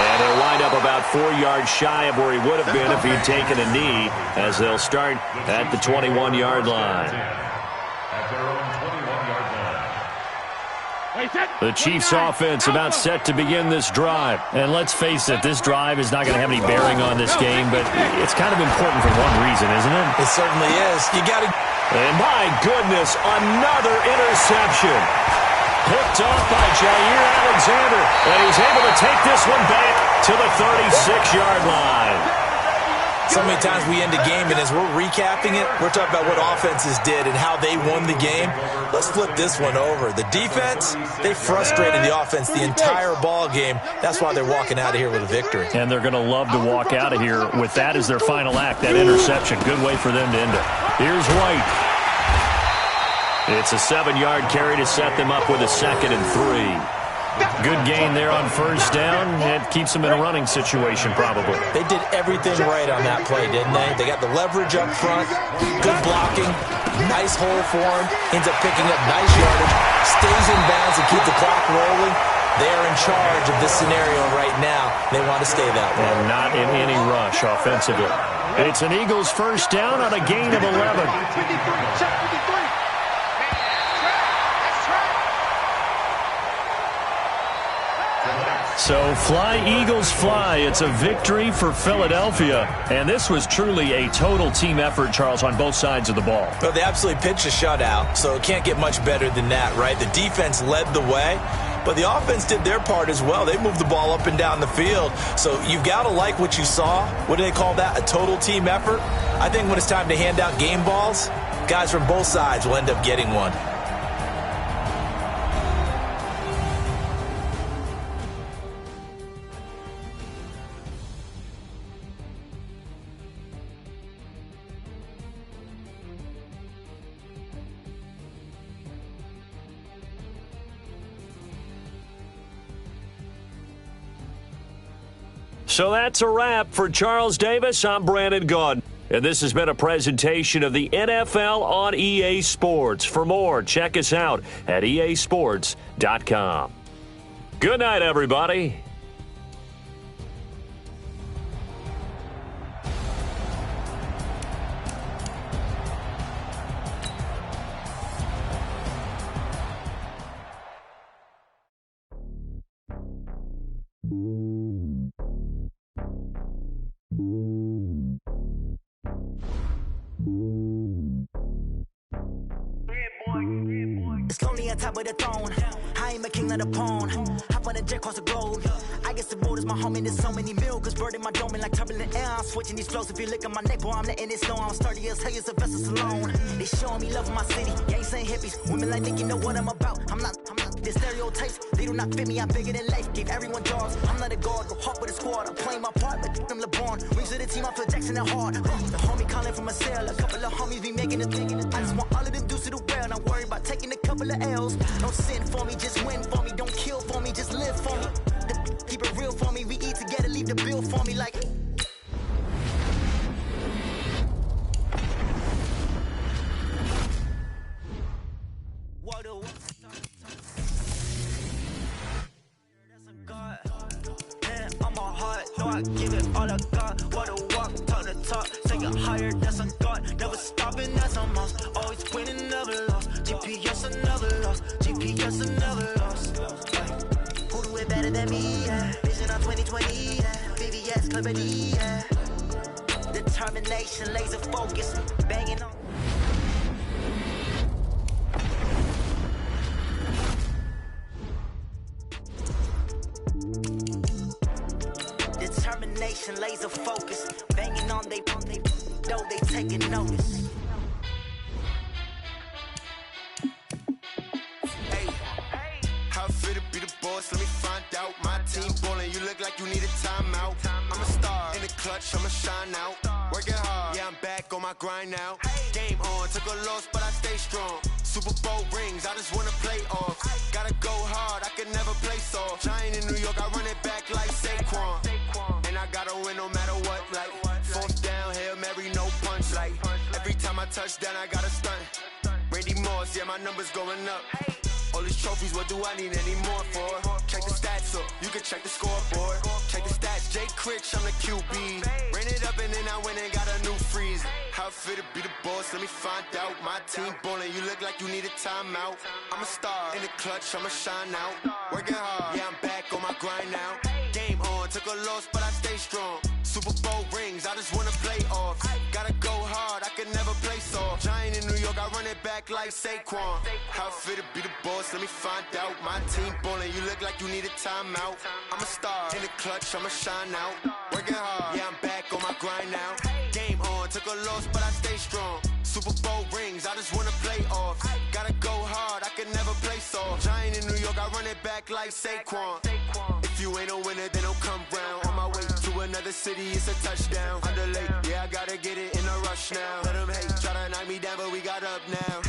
And they'll wind up about 4 yards shy of where he would have been if he'd taken a knee, as they'll start at the 21-yard line. The Chiefs offense about set to begin this drive. And let's face it, this drive is not going to have any bearing on this game, but it's kind of important for one reason, isn't it? It certainly is. You got to... And my goodness, another interception. Picked off by Jair Alexander. And he's able to take this one back to the 36-yard line. So many times we end a game, and as we're recapping it, we're talking about what offenses did and how they won the game. Let's flip this one over. The defense, they frustrated the offense the entire ball game. That's why they're walking out of here with a victory. And they're going to love to walk out of here with that as their final act, that interception. Good way for them to end it. Here's White. It's a 7-yard carry to set them up with a 2nd and 3. Good gain there on first down. It keeps them in a running situation, probably. They did everything right on that play, didn't they? They got the leverage up front, good blocking, nice hole for him, ends up picking up nice yardage, stays in bounds and keep the clock rolling. They're in charge of this scenario right now. They want to stay that way. And not in any rush offensively. It's an Eagles first down on a gain of 11. So fly, Eagles, fly. It's a victory for Philadelphia. And this was truly a total team effort, Charles, on both sides of the ball. Well, they absolutely pitched a shutout, so it can't get much better than that, right? The defense led the way, but the offense did their part as well. They moved the ball up and down the field. So you've got to like what you saw. What do they call that? A total team effort? I think when it's time to hand out game balls, guys from both sides will end up getting one. So that's a wrap for Charles Davis. I'm Brandon Gaudin. And this has been a presentation of the NFL on EA Sports. For more, check us out at easports.com. Good night, everybody. It's lonely on top of the throne. I ain't a king of the pawn. Hop on a jet across the globe. I guess the road is my home and there's so many milkers. Bird in my dome and like turbulent air. I'm switching these flows. If you look at my neck, boy, I'm letting it snow. I'm sturdy as hell as a vessel alone. They showing me love in my city. Gangs ain't hippies. Women like Nick, you know what I'm about. I'm not the stereotypes. They do not fit me. I'm bigger than life. Give everyone jobs. I'm not a guard. Go hard with a squad. I'm playing my part, but them LeBron. Rings to the team. I feel Jackson and hard. The homie calling from a cell. A couple of homies be making a thing. I just want all of them dudes to do well. Not worry about taking a couple of L's. Don't sin for me, just win for me. Don't kill for me, just live for me. Keep it real for me. We eat together, leave the bill for me like. I'm a heart, no, I give it all I got. What a walk, talk the talk, take it higher, that's a God. Never stopping, that's a must. Always winning, never lost. GPS, I never lost. GPS, I never lost. Who do it better than me? Yeah. Vision on 2020, yeah. VVS, Clarity, yeah. Determination, laser focus, banging on. Determination, laser focus, banging on they though they taking notice. Hey, how fit to be the boss? Let me find out. My team ballin', you look like you need a timeout. I'm a star in the clutch, I'ma shine out. Working hard, yeah, I'm back on my grind now. Game on, took a loss, but I stay strong. Super Bowl rings, I just wanna play off. Gotta go hard, I can never play soft. Giant in New York, I run it back like Saquon. And I gotta win no matter what, like fourth down, Hail Mary, no punch, like every time I touch down, I gotta stunt. Randy Moss, yeah, my numbers going up. All these trophies, what do I need any more for? Check the stats up, you can check the scoreboard. Check the stats, Jake Critch, I'm the QB. Ran it up and then I went and got a new freeze. How fit to be the boss, let me find out. My team ballin', you look like you need a timeout. I'm a star in the clutch, I'ma shine out. Working hard, yeah, I'm back on my grind now. Game on, took a loss, but I stay strong. Super Bowl rings, I just wanna play off. Gotta go hard, I can never play soft. Giant in New York, I run it back like Saquon. How fit to be the boss, let me find out. My team ballin', you look like you need a timeout. I'm a star, in the clutch, I'ma shine out. Working hard, yeah, I'm back on my grind now. Game on, took a loss, but I stay strong. Super Bowl rings, I just wanna play off. Gotta go hard, I can never play soft. Giant in New York, I run it back like Saquon. If you ain't a winner, then don't come round. On my way to another city, it's a touchdown. Under late, yeah, I gotta get it in a rush now. Let them hate, try to knock me down, but we got up now.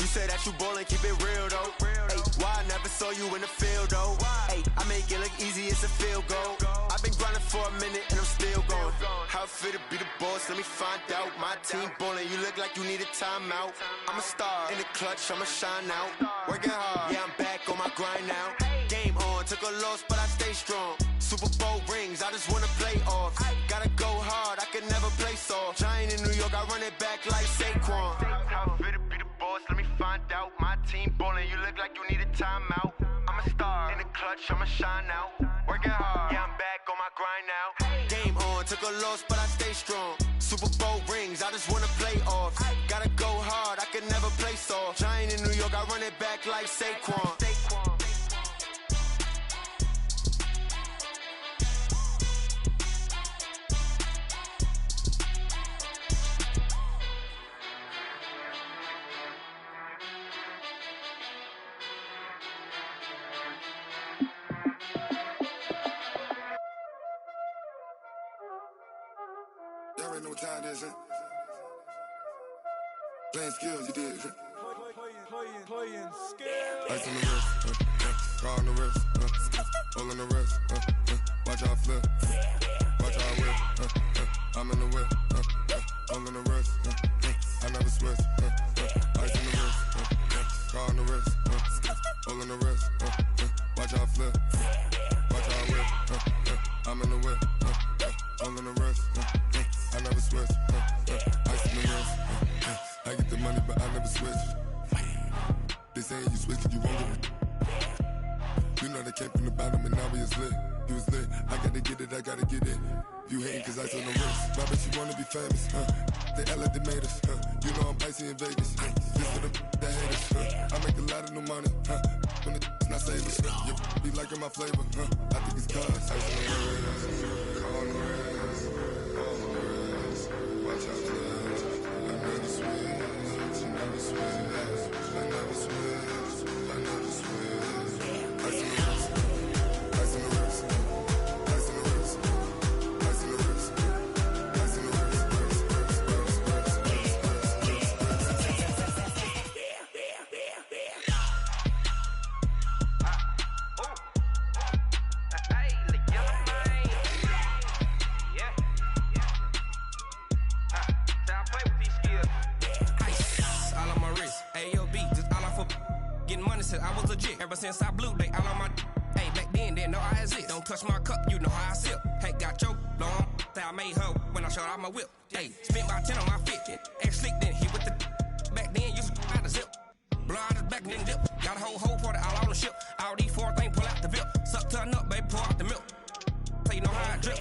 You say that you ballin', keep it real though. Hey, why I never saw you in the field though? Hey, I make it look easy, it's a field goal. I've been grinding for a minute and I'm still going. How fit to be the boss, let me find out. My team ballin', you look like you need a timeout. I'm a star, in the clutch, I'ma shine out. Working hard, yeah, I'm back on my grind now. Game on, took a loss, but I stay strong. Super Bowl rings, I just wanna play off. Gotta go hard, I can never play soft. Giant in New York, I run it back like Saquon. How fit to be the boss, let me find out. My team ballin', you look like you need a timeout. I'm a star, in the clutch, I'ma shine out. Working hard, yeah, I'm back on my grind now. Game on, took a loss, but I stay strong. Super Bowl rings, I just wanna play off. Gotta go hard, I can never play soft. Giant in New York, I run it back like Saquon. Y'all already know what time it is, huh? Playing skills, you did. Playing skills. Ice on the wrist, car on the wrist, hole in the wrist, watch how I flip, watch how I whip, I'm in the whip, hole in the wrist, I never switch, ice on the wrist, car on the wrist, hole in the wrist, watch how I flip, watch how I whip, I'm in the whip, hole in the wrist, I never switch, ice in the wrist, I get the money but I never switch. They saying you switch and you won't get it. You know they came from the bottom and now we is lit. You was lit, I gotta get it, I gotta get it. You hating cause ice on the wrist. Why bet you wanna be famous, They act like they made us, You know I'm icy in Vegas, This for the that hate us, I make a lot of new money, When it's not savers, You be liking my flavor, I think it's cause ice on the wrist, on the wrist, on the wrist. Watch out, cuz I never switch, I never switch. I never switch, I never switch. Ice in the wrist, ice in the wrist, ice in the wrist, ice in the wrist, ice in the I was legit ever since I blew they all on my hey back then didn't know I exist. Don't touch my cup, you know how I sip. Hey, got your long that I made her when I showed out my whip. Hey, spent about 10 on my fit. Ex slick then hit with the back then used to out the zip. Blood is back then dip. Got a whole party all on the ship. All these four things pull out the VIP. Suck turn up, baby, pour out the milk. So you know how I drip.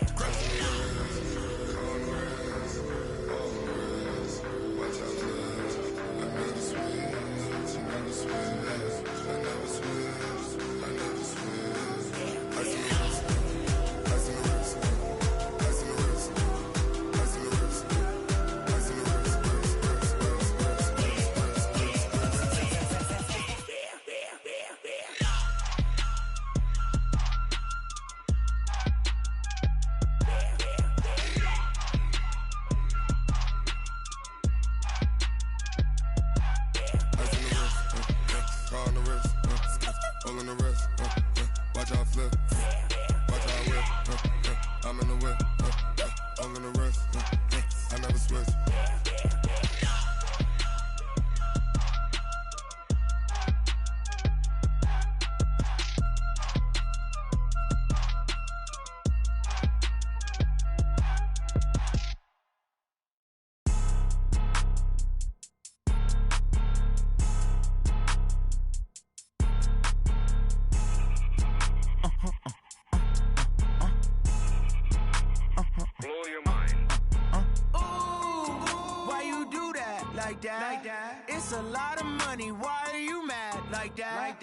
like that. It's a lot of money, why are you mad like that?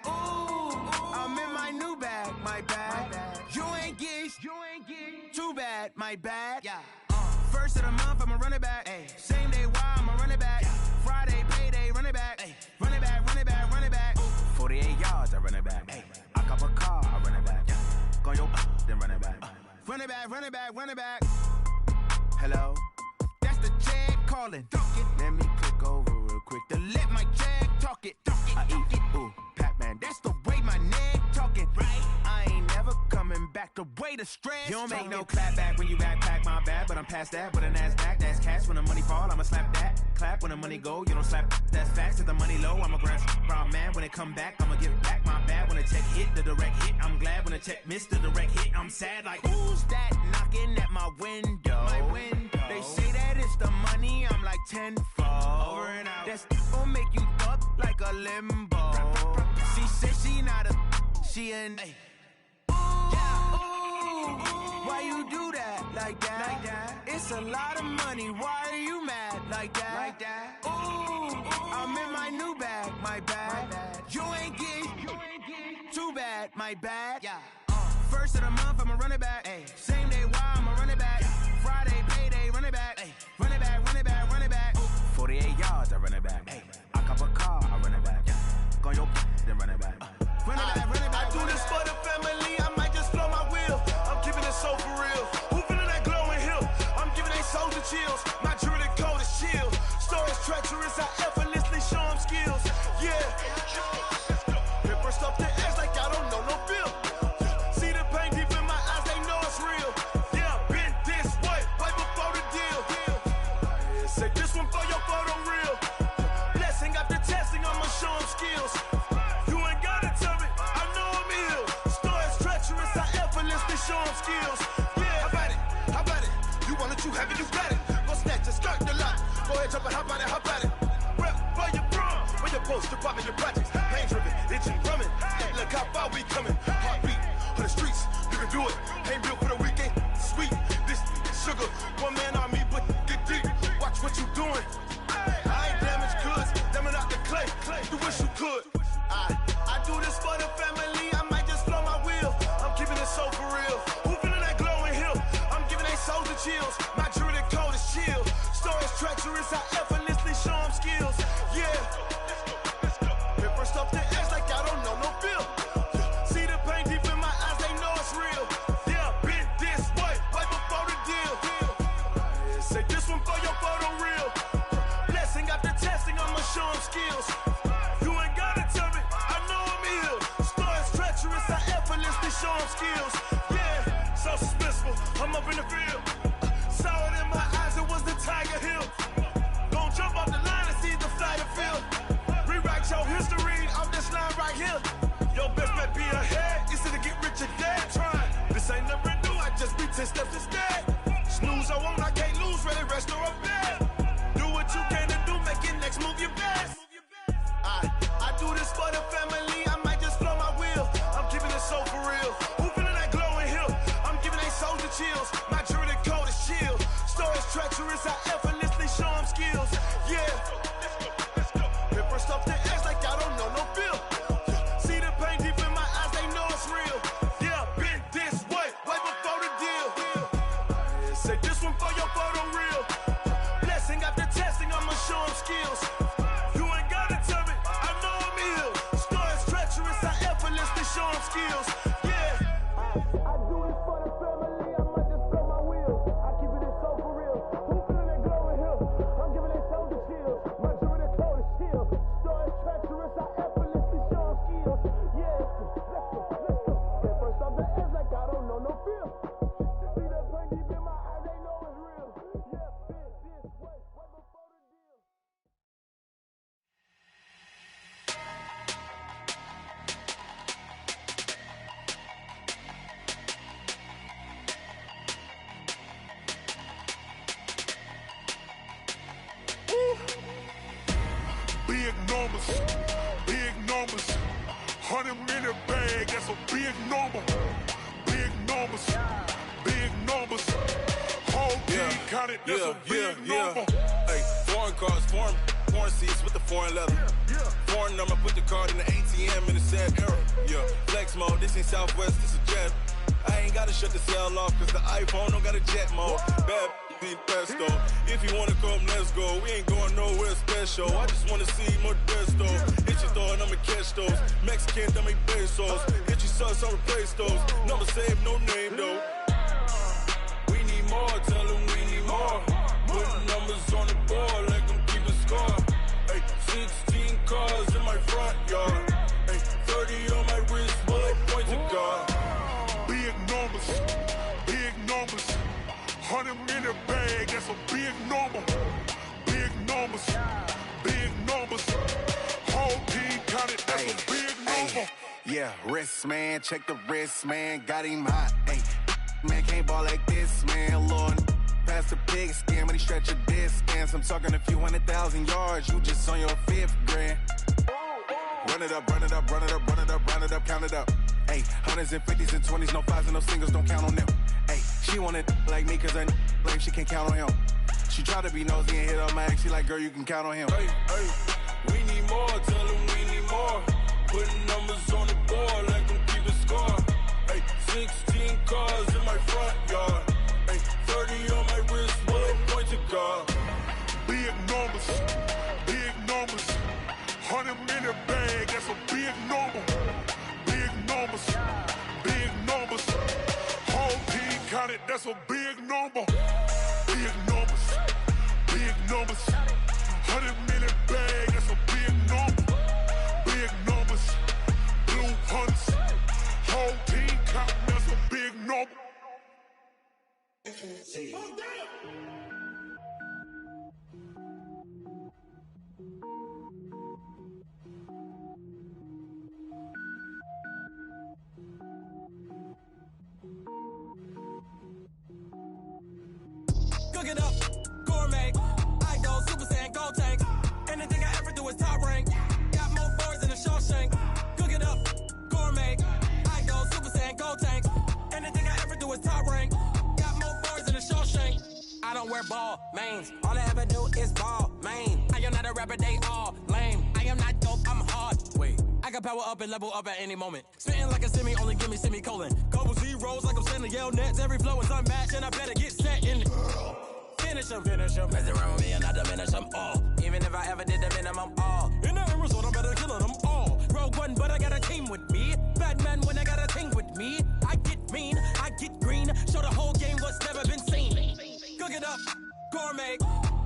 Ooh, I'm in my new bag, my bad. You ain't get too bad, my bad. Yeah. First of the month, I'ma run it back. Ay. Same day, why I'ma run it back. Friday, payday, run it back. Ay. Run it back, run it back, run it back. 48 yards, I run it back. Ay. I cop a car, I run it back. Go your then run it back. Run it back, run it back, run it back. Hello? That's the jag calling. Let me click over real quick to let my jag talk it. I eat it, ooh, Pac-Man. That's the way my neck talking. Right? I ain't never coming back the way the stress. You don't make no clap back when you backpack, my bad. But I'm past that, but a NASDAQ, that's cash. When the money fall, I'ma slap that. Clap when the money go, you don't slap. That's facts. If the money low, I'ma grab brown man. When it come back, I'ma give back my bad. When the check hit, the direct hit. I'm glad when the check missed the direct hit. I'm sad like, who's that knocking at my window? My window. They say that it's the money, I'm like tenfold. Over and out. That's gon' make you up like a limbo. She said she not a, she an. Ay. Why you do that like that? It's a lot of money, why are you mad like that? Ooh, I'm in my new bag, my bad. You ain't get too bad, my bad. Yeah. First of the month, I'ma run it back. Ay. Same day, why I'ma run it back. Friday, payday, run it back. Ay. Run it back, run it back, run it back. 48 yards, I run it back. Ay. I cop a car, I run it back. Go your then run it back. Run it back, run it back. I do this for the family, I might just blow my wheel. I'm keeping it so for real. Who feeling that glowing hill? I'm giving they soldier chills. My jewelry cold is chill. Stories treacherous, I effortlessly show them skills. Yeah. Paper stuff to act like I don't know no feel. See the pain deep in my eyes, they know it's real. Yeah, been this way, right before the deal. Say this one for your photo real. Blessing after testing, I'ma show them skills. You ain't gotta tell me, I know I'm ill. Stories treacherous, I effortlessly show them skills. Yeah, how about it? How about it? You want it, you have it, you got it. Go snatch it, skirt the lot. Go ahead, jump it, how about it? How about it? Rep for your bro, when you're posted, popping your projects. Pain driven, itching, drumming. Look how far we coming. Heartbeat for the streets, you can do it. Ain't built for the weekend. Sweet, this sugar. One man army, but get deep. Watch what you doing. I ain't damaged goods, damn it out the clay. You wish you could. I do this for the family, I might just blow my wheel. I'm keeping it so for real. Who feeling that glowing hill? I'm giving they soldier chills. My jewelry cold is chill. Stories treacherous, I effortlessly show them skills. Yeah. Paper stuff to act like I don't know no feel. See the pain deep in my eyes, they know it's real. Yeah, been this way, right before the deal. Say this one for your photo real. Blessing after testing, I'ma show them skills. You ain't gotta tell me, I know I'm ill. Stories treacherous, I effortlessly show them skills. Yeah, so suspenseful, I'm up in the field. Saw it in my eyes, it was the Tiger Hill. Gon' jump off the line and see the flyer field. Rewrite your history off this line right here. Your best bet be ahead, instead of get rich or dead trying. This ain't never new, I just be 10 steps instead. Snooze I won't, I can't lose, ready, rest or I'm bad. Do what you can to do, make your next move your best. I do this for the family, I might just blow my wheel. I'm keeping it so for real. Who feeling that glowing hill? I'm giving they soldier chills. My jewelry cold is chill. Stories treacherous, I effortlessly show them skills. Yeah. Paper stuff to act like I don't know no feel. See the pain deep in my eyes, they know it's real. Yeah, been this way, right before the deal. Say this one for your photo real. Blessing after testing, I'ma show them skills. You ain't gotta tell me, I know I'm ill. Stories treacherous, I effortlessly show them skills. Yeah. I do this for the family, I might just blow my wheel. I keep it so for real. Who feeling that glowing hill? I'm giving it soldier chills. My jewelry cold is chill. Stories treacherous, I effortlessly show them skills. Yeah. Let's go. Paper stuff that ends like I don't know no feel. See the pain deep in my eyes, they know it's real. Yeah, been this way, right before the deal. Big numbers, big numbers. 100 minute bag, that's a big number. Big numbers, big numbers. Whole team counted, that's a big number. Hey, Foreign cars, foreign seats with the foreign leather. Foreign number, put the card in the ATM in the sad era. Yeah, flex mode, this ain't Southwest, this a jet. I ain't gotta shut the cell off, cause the iPhone don't got a jet mode. Bad need pesto. If you wanna come, let's go. We ain't going nowhere special. I just wanna see Modesto. Hit your throw and I'ma catch those. Mexican, that make pesos. Hit your sauce, I'll replace those. Number save, no name though. We need more, tell them we need more. Putting numbers on the board, let them keep a score. Ay, 16 cars in my front yard. Ay, 30 on my wrist, bullet point to God. Big numbers, big numbers. 100 in a bag, that's a big number. Big numbers, big numbers. Whole team counted, that's a big number. Yeah, wrist man, check the wrist man, got him hot. Ay, man can't ball like this, man. Lord, past the pig skin when he stretch a distance. I'm talking a few 100,000 yards, you just on your 5th grand. Run it up, run it up, run it up, run it up, run it up, count it up. Ay, 100s and 50s and 20s, no 5s and no singles, don't count on them. Ay, she want it like me cause I blame she can't count on him. She try to be nosy and hit up my ex, she like, girl, you can count on him. Hey, hey, we need more, tell them we need more. Putting numbers on the board, let them keep a score. Hey, 16 cars in my front yard. Hey, 30 on my wrist, bullet point to God. Big numbers, big numbers. 100 in a bag, that's a big number. Big numbers, big numbers. Whole team counted, that's a big number. Big numbers, big numbers. 100 in a bag, that's a big number. Big numbers, blue hunts. Whole team counting, that's a big number. Cook it up, gourmet. I go Super Saiyan, gold tank. Anything I ever do is top rank. Got more boards than a Shawshank. Cook it up, gourmet. I go Super Saiyan, gold tank. Anything I ever do is top rank. Got more boards than a Shawshank. I don't wear ball mains. All I ever do is ball main. I am not a rapper, they all lame. I am not dope, I'm hard. Wait, I can power up and level up at any moment. Spitting like a semi, only give me semicolon. Couple zeros like I'm sending yell nets. Every flow is unmatched and I better get set in. Finish them. Mess around with me and I diminish them all. Even if I ever did the minimum all. In the end result, I'm better killing them all. Rogue One, but I got a team with me. Batman when I got a team with me. I get mean, I get green. Show the whole game what's never been seen. Cook it up, gourmet.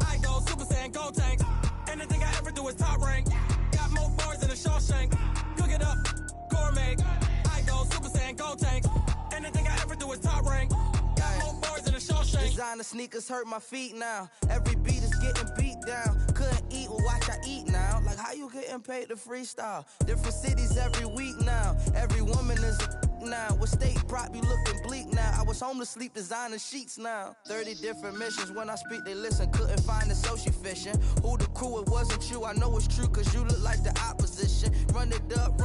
I go Super Saiyan, gold tank. Anything I ever do is top rank. Got more bars than a Shawshank. Cook it up, gourmet. I go Super Saiyan, gold tank. Anything I ever do is top rank. Got more bars than a Shawshank. Designer sneakers hurt my feet now. Every beat is getting beat down. Couldn't eat, well watch I eat now. Like how you getting paid to freestyle? Different cities every week now. Every woman is a now. With state prop, you looking bleak now. I was homeless, sleep designing sheets now. 30 different missions. When I speak, they listen. Couldn't find the social fishing. Who the crew? It wasn't you. I know it's true, cause you look like the opposition. Run it up,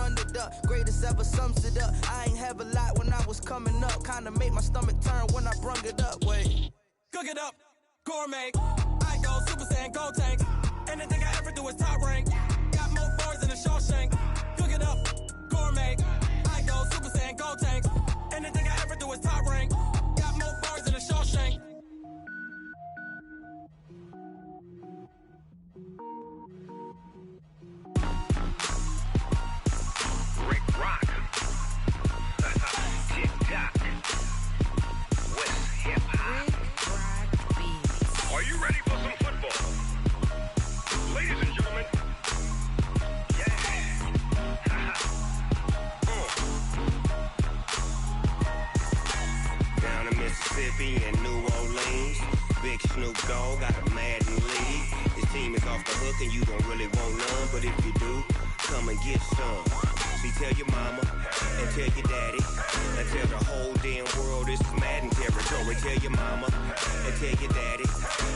greatest ever sums it up. I ain't have a lot when I was coming up. Kinda made my stomach turn when I brung it up. Wait. Cook it up, gourmet. I go Super Saiyan, gold tank. Anything I ever do is top rank. Got more bars than a Shawshank. Cook it up, gourmet. I go Super Saiyan, gold tank. Anything I ever do is top rank. Got more bars than a Shawshank. Rick Rock. Tick-tock. West hip-hop. Are you ready for some football? Ladies and gentlemen. Yeah. Down in Mississippi and New Orleans, Big Snoop Dogg got a Madden league. His team is off the hook and you don't really want none, but if you do, come and get some. See, tell your mama and tell your daddy and tell the whole damn world this is Madden territory. Tell your mama and tell your daddy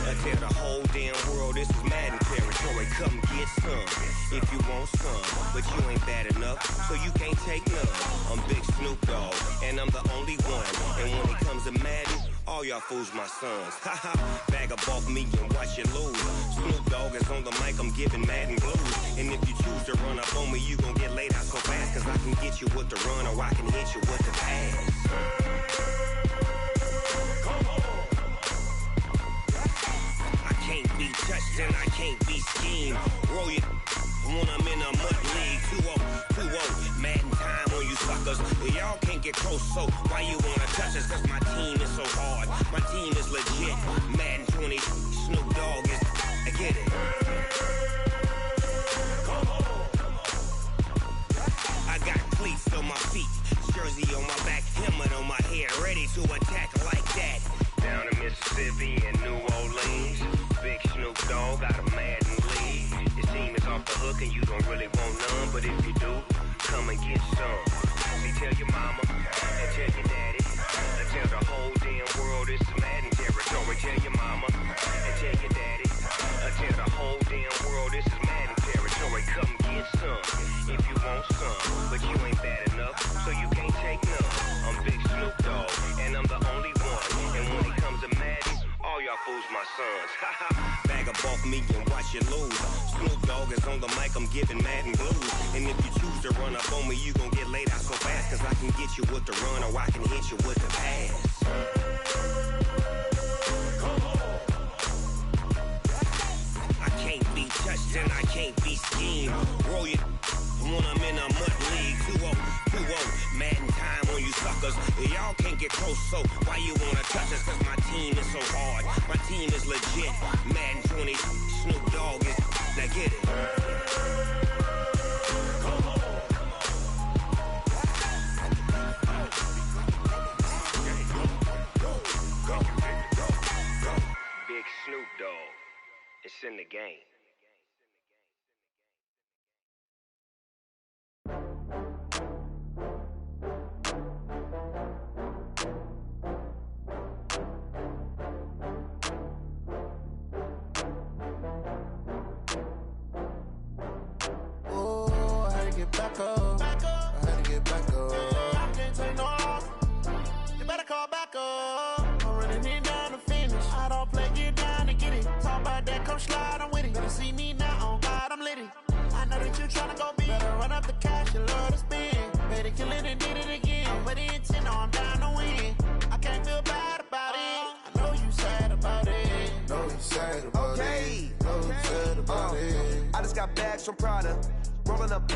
and tell the whole damn world this is Madden territory. Come get some if you want some, but you ain't bad enough, so you can't take none. I'm Big Snoop Dogg and I'm the only one, and when it comes to Madden, all All y'all fools my sons. Haha, bag up off me and watch you lose. Snoop Dogg is on the mic, I'm giving Madden blues. And if you choose to run up on me, you gon' get laid out so fast. Cause I can get you with the run or I can hit you with the pass. I can't be touched and I can't be schemed. Roll you when I'm in a mud league. 2-0, Madden time on you suckers. Y'all can't get close, so why you wanna touch us? Cause my team is so hard, my team is legit. Madden 20, Snoop Dogg is, I get it. I got cleats on my feet, jersey on my back, helmet on my head, ready to attack like that. Down in Mississippi and New Orleans, big Snoop Dogg got a Madden lead. Your team is off the hook and you don't really want none, but if you do, come and get some. See, tell your mama and tell your daddy, and tell the whole damn world it's Madden territory. Tell your mama and tell your daddy, and tell the whole damn world this is Madden territory. Come get some if you want some, but you ain't bad enough, so you can't take none. I'm big Snoop Dogg and I'm the only one. And when it comes to Madden, all y'all fools my sons. Bag up off me and watch you lose. Snoop Dogg is on the mic, I'm giving Madden blues. And if you choose to run up on me, you gon' get laid out so fast. Cause I can get you with the run or I can hit you with the pass. I can't be touched and I can't be schemed. Roll you when I'm in a mud league. 2-0, Madden time on you suckers. Y'all can't get close, so why you wanna touch us? Cause my team is so hard, my team is legit. Madden 20, Snoop Dogg is, now get it. Big Snoop Dogg, it's in the game. Back up. I had to get back up. I can't take no loss. You better call back up. I'm running it down to finish. I don't play, get down and get it. Talk about that, come slide, I'm with it. Better see me now, on God, I'm litty. I know that you tryna go big. Better run up the cash, you love to spend. Better kill it and did it again. I'm with the intent, no, I'm down to win. I can't feel bad about it. I know you sad about it. Know you sad about it. Know you sad about it. I just got bags from Prada. Rolling up,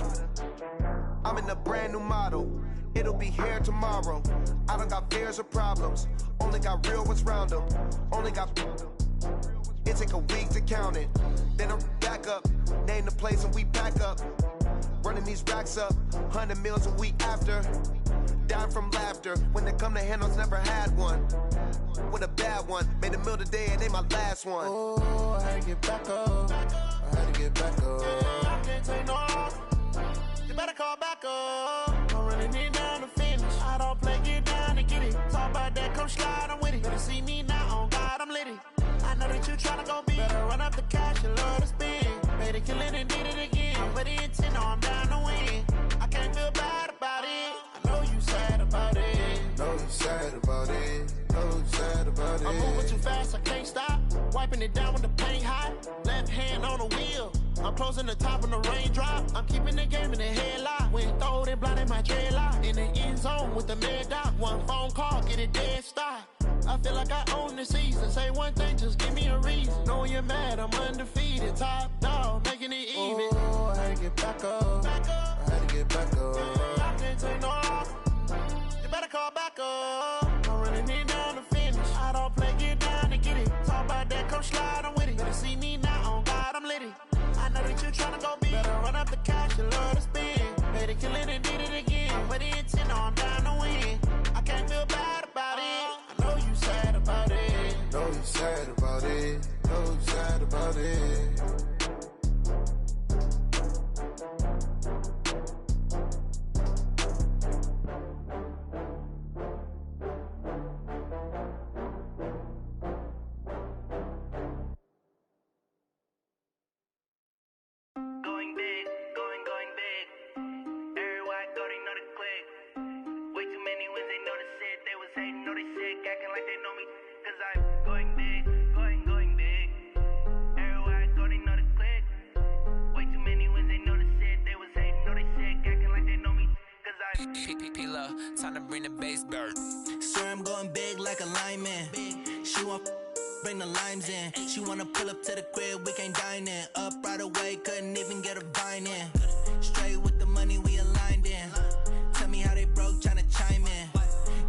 I'm in a brand new model. It'll be here tomorrow. I don't got fears or problems. Only got real ones round them. Only got. It take a week to count it. Then I'm back up. Name the place and we back up. Running these racks up. 100 meals a week after. Dying from laughter. When they come to handles, never had one. With a bad one. Made a meal today and ain't my last one. Oh, I had to get back up. I had to get back up. I can't take no loss. You better call back up. I'm running it down to finish. I don't play, get down and get it. Talk about that, come slide, I'm with it. Better see me now, on God, I'm litty. I know that you tryna go big. Better run up the cash, you love to spend. Made it, kill it and did it again. I'm with the intent, no, I'm down to win. I can't feel bad about it. I know you sad about it. Know you sad about it. Know you sad about it. I'm moving too fast, I can't stop. Wiping it down with the paint hot. Left hand on the wheel. I'm closing the top when the raindrop. I'm keeping the game in the headlock. When throwed and blinded my dreadlock. In the end zone with the mad dot. One phone call, get it dead stop. I feel like I own the season. Say one thing, just give me a reason. Knowing you're mad, I'm undefeated. Top dog, making it even. Oh, I had to get back up. I had to get back up. I can't take no loss. You better call back up. I'm running it down to finish. I don't play, get down and get it. Talk about that, come slide, I'm with it. Better see me now, on God, I'm litty. I know that you tryna go big. Better run up the cash, you love to spend. Better kill it and did it again. I'm with the intent, no, I'm down to win. I can't feel bad about it. I know you sad about it. Know you sad about it. Know you sad about it. Way too many wins, they know the shit. They was hating, know they sick, acting like they know me. bring the bass bird. Swear I'm going big like a lineman. She want bring the limes in. She wanna pull up to the crib, we can't dine in. Up right away, couldn't even get a vine in. Straight with the money we aligned in. Tell me how they broke, tryna chime in.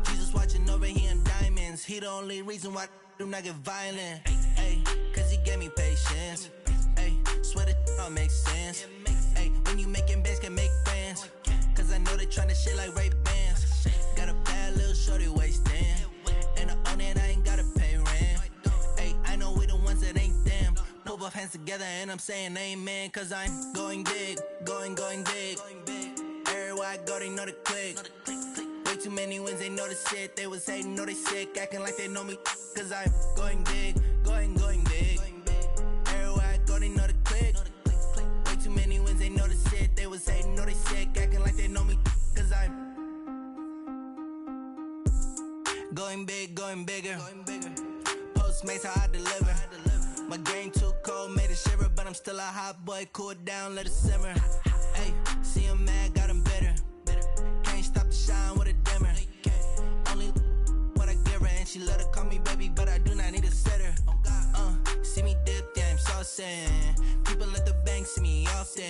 Jesus watching over here in diamonds. He the only reason why I do not get violent. Ay, cause he gave me patience. Ay, swear that all makes sense. Ay, when you making bands, can make friends. Cause I know they tryna shit like Ray-Bans. Got a bad little shorty wasting. And I own it, I ain't gotta pay rent. Ay, I know we the ones that ain't them. Pull both hands together and I'm saying amen. Cause I'm going big, going big. Everywhere I go, they know the click. Way too many wins, they know the shit. They was hating, know they sick, acting like they know me. Cause I'm going big, going big. Everywhere I go, they know the click. Way too many wins, they know the shit. They was hating, know they sick, acting like they know me. Cause I'm going big, going bigger. Postmates, how I deliver. My game too cold, made it shiver. But I'm still a hot boy, cool it down, let it simmer. Hey, see him mad, got him bitter. Can't stop the shine with a dimmer. Only what I give her, and she love to call me baby, but I do not need a sitter. See me dip, yeah, I'm saucing. People at the bank see me often.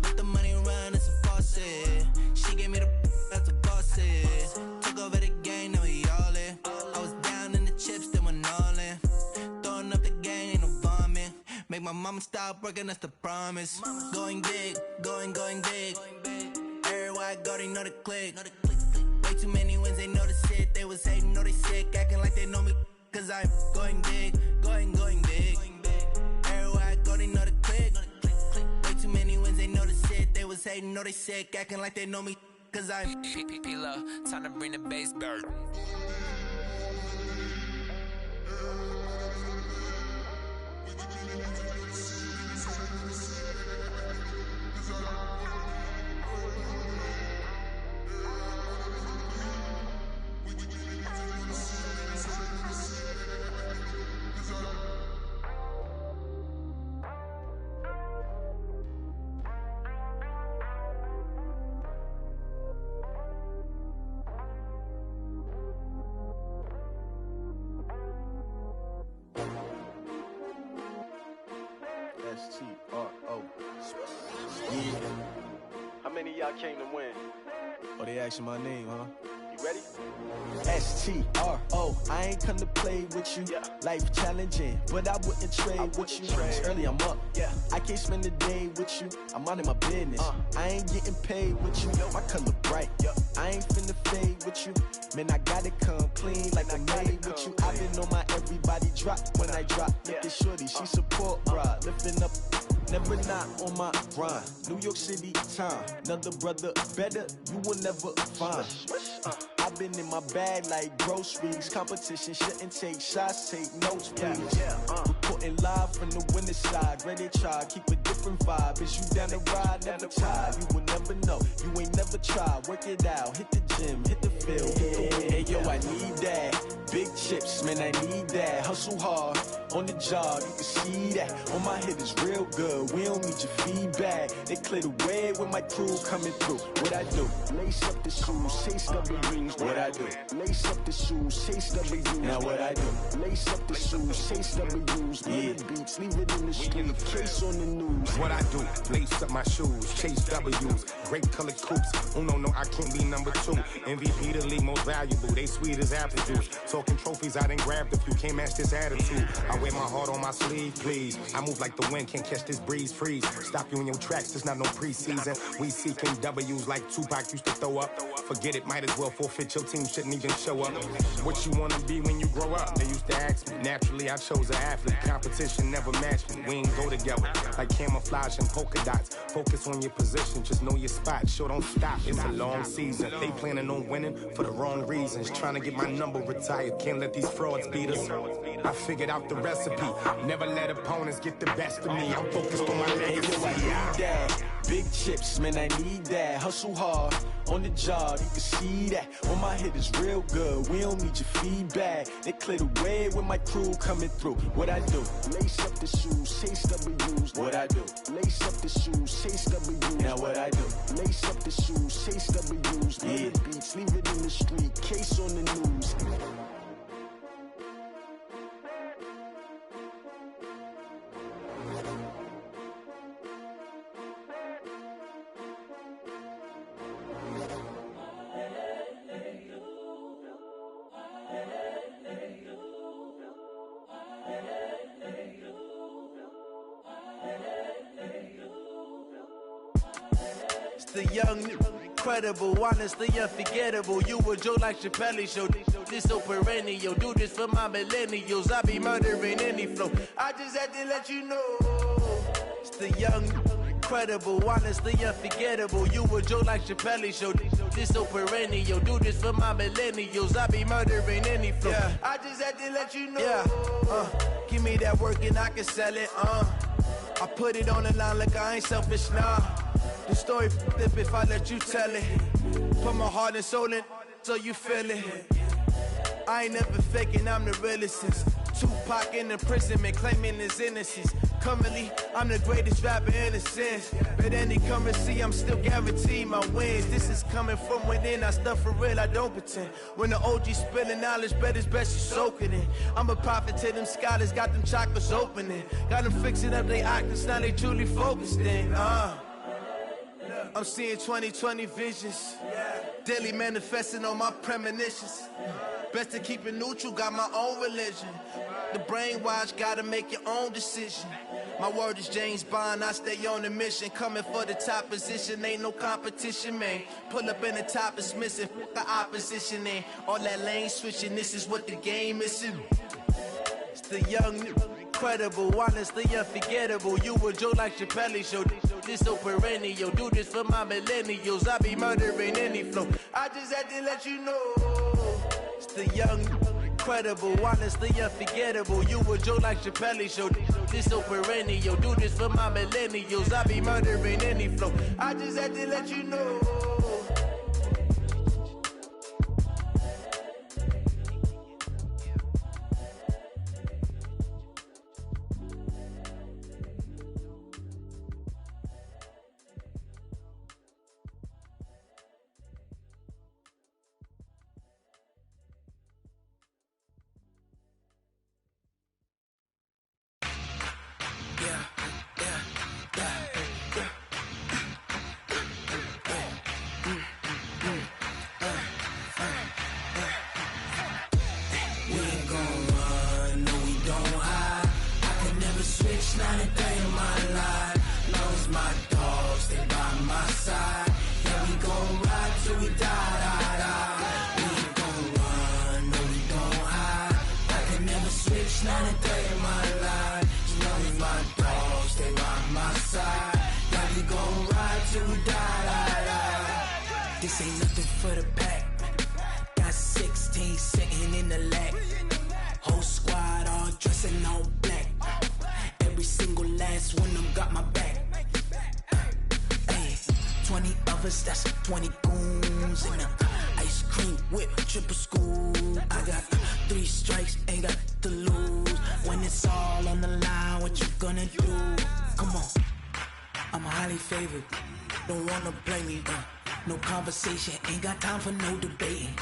Let the money run, it's a faucet. She gave me the that's a bosses. Took over the game, now we all in. I was down in the chips, then went all in. Throwing up the gang, ain't no vomit. Make my mama stop working, that's the promise. Going big, going big. Everywhere I go, they know the click. Way too many wins, they know the shit. They was hating, know they sick, acting like they know me. Cause I'm going big, going big. Everywhere I go, they know the click. Way too many wins, they know the shit. They was hating, know they sick, acting like they know me. Cause I'm P-P-P-Love, time to bring the bass bird. S-T-R-O. Yeah. How many of y'all came to win? Oh, they asking my name, huh? You ready? S-T-R-O. I ain't come to play with you. Yeah. Life challenging, but I wouldn't trade with you. It's early, I'm up. Yeah. I can't spend the day with you. I'm minding my business. I ain't getting paid with you. My color bright. I ain't finna fade with you. Man, I gotta come clean like I made with you. I've been on my everybody drop when I drop. Look at shorty, she support bra. Lifting up, never not on my grind. New York City time, another brother better, you will never find. I've been in my bag like groceries. Competition shouldn't take shots, take notes, please. Reporting live from the winter side. Ready to try, keep a different vibe. Is you down the ride, never tired. You will never know, you ain't never tried. Work it out, hit the gym, hit the field. Hey yo, I need that. Big chips, man, I need that. Hustle hard, on the job, you can see that. On my head is real good, we don't need your feedback. They clear the way with my crew coming through. What I do? Lace up the shoes, chase W's. What I do? Lace up the shoes, chase W's. Now what I do? Lace up the shoes, chase W's. Yeah, beats, leave it in the street, case on the news. What I do? Lace up my shoes, chase W's. Great colored coops. Oh no, I can't be number 2. MVP the league most valuable. They sweet as apple juice. Talking trophies, I done grabbed a few. Can't match this attitude. I wear my heart on my sleeve, please. I move like the wind, can't catch this breeze. Freeze. Stop you in your tracks. There's not no preseason. We seeking W's like Tupac used to throw up. Forget it, might as well forfeit. Your team shouldn't even show up. What you wanna be when you grow up? They used to ask me. Naturally, I chose an athlete. Competition never matched me. We ain't go together like camouflage and polka dots. Focus on your position, just know your spot. Sure, don't stop. It's a long season. They planning on winning for the wrong reasons. Trying to get my number retired. Can't let these frauds beat us. I figured out the recipe. Never let opponents get the best of me. I'm focused on my legacy. I need that. Big chips, man, I need that. Hustle hard on the job, you can see that. When my hit is real good, we don't need your feedback. They clear the way when my crew coming through. What I do? Lace up the shoes, chase W's. What I do? Lace up the shoes, chase W's. Now what I do? Lace up the shoes, chase W's. Yeah. Beats, leave it in the street, case on the news. The young, incredible, honestly unforgettable. You a Joe like Chappelle show. This so perennial. Do this for my millennials. I be murdering any flow. I just had to let you know. It's the young, incredible, honestly unforgettable. You a Joe like Chappelle show. This so perennial. Do this for my millennials. I be murdering any flow. Yeah. I just had to let you know. Yeah. Give me that work and I can sell it. I put it on the line like I ain't selfish, nah. The story f***ed if I let you tell it. Put my heart and soul in so you feel it. I ain't never faking, I'm the realest since Tupac in imprisonment, claiming his innocence. Currently, I'm the greatest rapper in a sense. But any currency, I'm still guaranteed my wins. This is coming from within, I stuff for real, I don't pretend. When the OG spilling knowledge, bet it's best you soak it in. I'm a prophet to them scholars, got them chakras opening. Got them fixing up they octaves, now they truly focused in. I'm seeing 2020 visions, daily manifesting on my premonitions. Best to keep it neutral, got my own religion. The brainwash, gotta make your own decision. My word is James Bond, I stay on the mission. Coming for the top position, ain't no competition, man. Pull up in the top is missing, the opposition in. All that lane switching, this is what the game is. It's the young, incredible, honestly unforgettable. You a Joe like Chappelle show. This so perennial. Do this for my millennials. I be murdering any flow. I just had to let you know. It's the young, incredible, honestly unforgettable. You a Joe like Chappelle show. This so perennial. Do this for my millennials. I be murdering any flow. I just had to let you know. This ain't nothing for the pack. Got 16 sitting in the lap. Whole squad all dressing all black. Every single last one of them got my back. Hey, 20 of us, that's 20 goons. And ice cream whip, triple scoop. I got 3 strikes, ain't got to lose. When it's all on the line, what you gonna do? Come on, I'm highly favored. Don't wanna blame me, no conversation, ain't got time for no debating.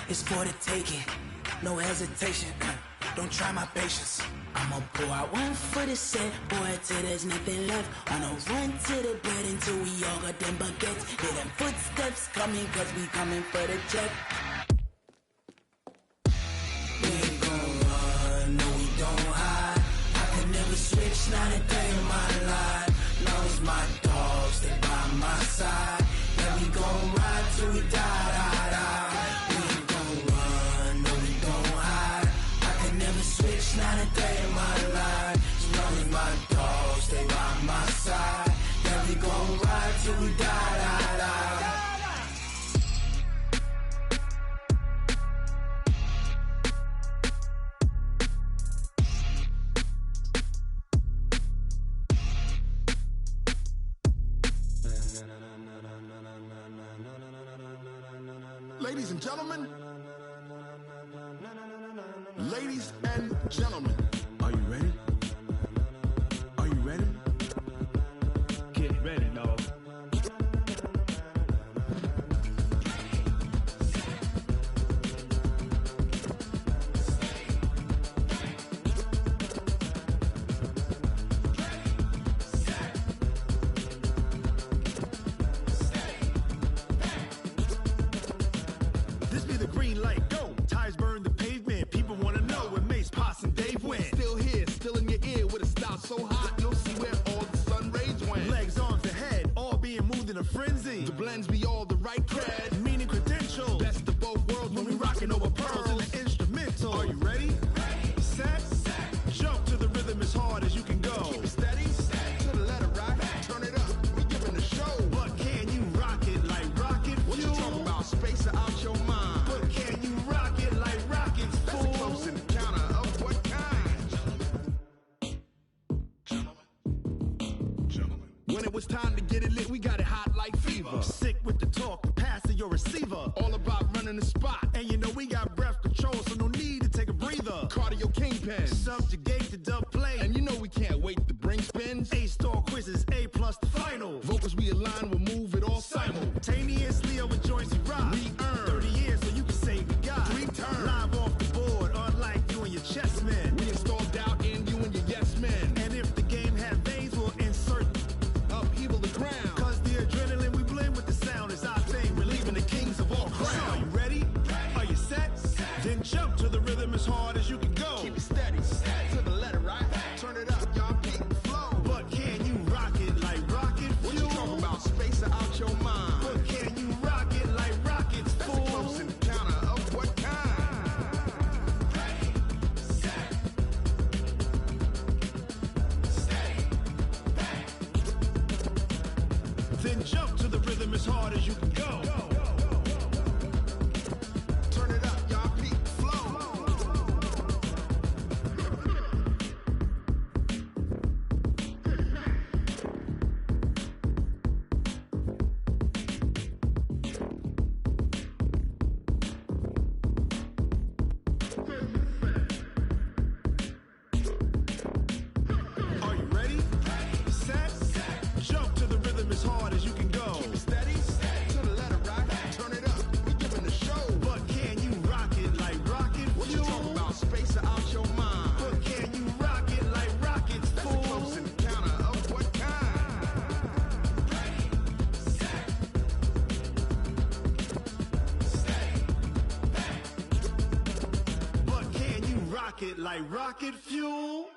It's for the taking, no hesitation. Don't try my patience. I'ma pour out one for the set, boy, till there's nothing left. On a run to the bread until we all got them baguettes. Hear them footsteps coming, cause we coming for the check. We ain't gon' run, no we don't hide. I can never switch, not a day in my life. Long as my dogs, they by my side. Yeah, we gon' ride till we die. We ain't gon' run, no we don't hide. I can never switch, not a day in my life. As long as my dogs, stay by my side. Yeah, we gon' ride till we die. Ladies and gentlemen. Ladies and gentlemen. Are you ready? Are you ready? Get ready, dog. This be the green light, go. Tires burn the pavement. People wanna know where Mace, Potts, and Dave went. Still here, still in your ear with a style so hot, you'll see where all the sun rays went. Legs, arms, and head, all being moved in a frenzy. The blends be all the right cred, meaning credentials. Best of both worlds when we rockin' over pearls in the instrumental. Are you ready? Set, jump to the rhythm as hard as you can go. Keep it steady, to the letter right, turn it up, we giving the show. But can you rock it like rocket fuel? What you talking about, space out your mind? But can you rock it like rockets, fool? That's a close encounter of what kind? Gentlemen. When it was time to get it lit, we got it hot like fever. Sick with the talk, passing your receiver. All about running the spot. And you know we got breath control, so no need to take a breather. Cardio kingpin, subjugate the dub play. And you know we can't wait to bring spins. A-star quizzes, A+ the final. Vocals we align, we'll move it all simultaneously over joints we rock. We earn 30 years so you can say we got 3 turns. Live off the board, unlike you and your chess men. We install doubt in you and your yes men. And if the game had veins, we'll insert upheaval the ground. Cause the adrenaline we blend with the sound is our thing, relieving the kings of all crowns. Are you ready? Are you set? Then jump to the rhythm as hard as you can go. Keep it steady, to the letter right. Turn it up, y'all beat the flow. But can you rock it like rocket fuel? What you talking about, space out your mind? But can you rock it like rockets, fool? That's a close encounter of what kind? Then jump to the rhythm as hard as you can go. Turn it up, y'all beat the flow. Are you ready? Set, jump to the rhythm as hard as you can go. Keep it steady, to the letter right. Turn it up, we giving the show. But can you rock it like rocket fuel? What you talking about, space out your mind? But can you rock it like rockets, fool? That's a close encounter of what kind? But can you rock it like rocket fuel?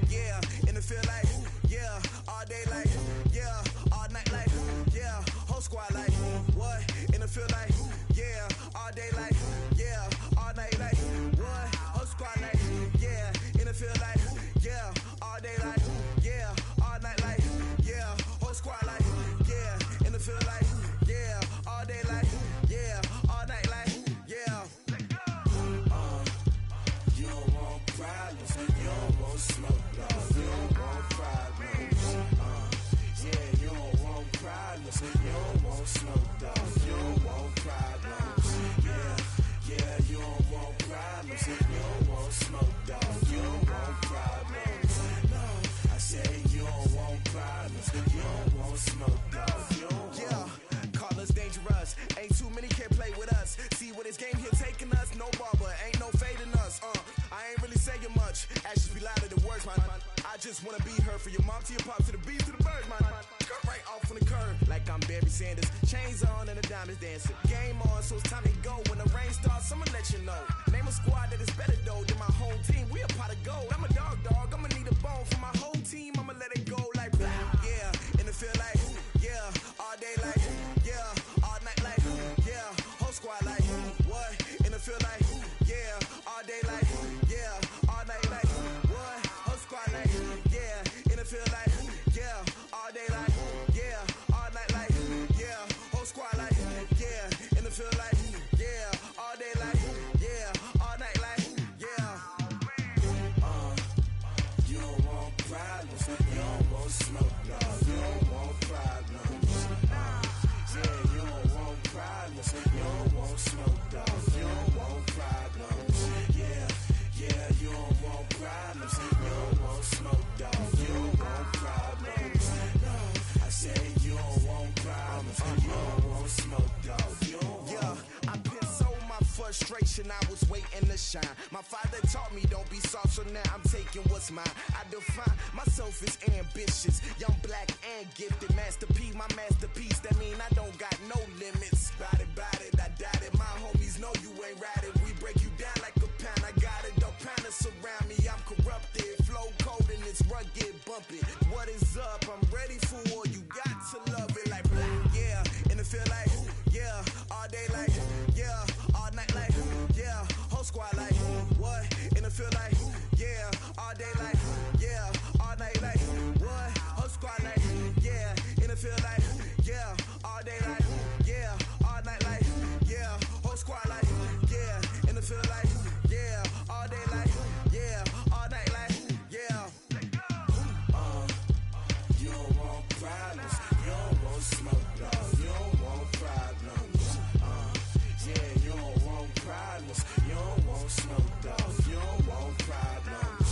Yeah, and it feel like, yeah, all day like, yeah, all night like, yeah, whole squad like, what? And it feel like, yeah, all day like, yeah, all night like, what? Whole squad like, yeah, and it feel like, yeah, all day like, yeah, all night like, yeah, whole squad like, yeah, and it feel like, yeah, all day like, yeah, all night like, yeah. You don't want problems, you don't want smoke, dog. You don't want problems. Yeah, you don't want problems, you don't want smoke, dog. You don't want problems. Yeah, you don't want problems, you don't want smoke, dog. You don't want problems. No, I say you don't want problems, you don't want smoke, dog. You don't want. Yeah, call us dangerous. Ain't too many can play with us. See what this game here taking us. No barber, ain't no fading us. I ain't really saying much. Actions be louder than words, man. I just wanna be heard from your mom to your pop to the beat to the birds, man. Cut right off on the curve, like I'm Barry Sanders. Chains on and the diamonds dancing. Game on, so it's time to go. When the rain starts, I'ma let you know. Name a squad that is better though than my whole team. We a pot of gold. I'm a dog. I'ma need a bone for my whole team. I'ma let it go like, yeah, and it feel like, yeah, all day like, yeah, all night like, yeah, whole squad like, what? And it feel like, yeah, all day like, yeah, all night like, what? Whole squad like, yeah, and it feel like, yeah, all day like, yeah, all night like, yeah, whole squad like, yeah, and it feel like, yeah, all day like, yeah, all night like, yeah. You don't want problems, you don't want smoke, dog. You don't want want problems. You don't want smoke, dog. You don't want problems. No, I said you don't want problems. You don't want smoke, dog. You don't want. Yeah, I piss on my frustration. I was waiting to shine. My father taught me don't be soft, so now I'm taking what's mine. I define myself as ambitious, young, black, and gifted. Master P, my masterpiece. That mean I don't got no limits. Bout it, I doubt it. My homies know you ain't ratted. We break you down like a pound. I got it, don't pound us around me. I'm corrupted, flow cold and it's rugged, bumpy. What is up? I'm ready for war. You got to love it like black, yeah. And it feel like, yeah, all day like, yeah, all night like, yeah, whole squad like, what? And it feel like, yeah, all day like, yeah, all night like, what? Whole squad like, yeah, and it feel like, yeah, all day like, yeah, all night like, yeah, whole squad like, yeah, and it feel like, yeah, all day like, yeah, all night like, yeah. You don't want problems. You don't want smoke, dog. You don't want problems. Yeah, you don't want problems. You don't want smoke, dog. You don't want problems.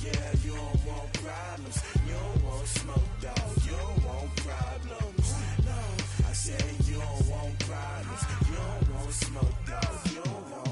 Yeah, you don't want problems. You don't want smoke, dog. You don't want problems. No, I said you don't want problems. You don't want smoke, dog. You don't want.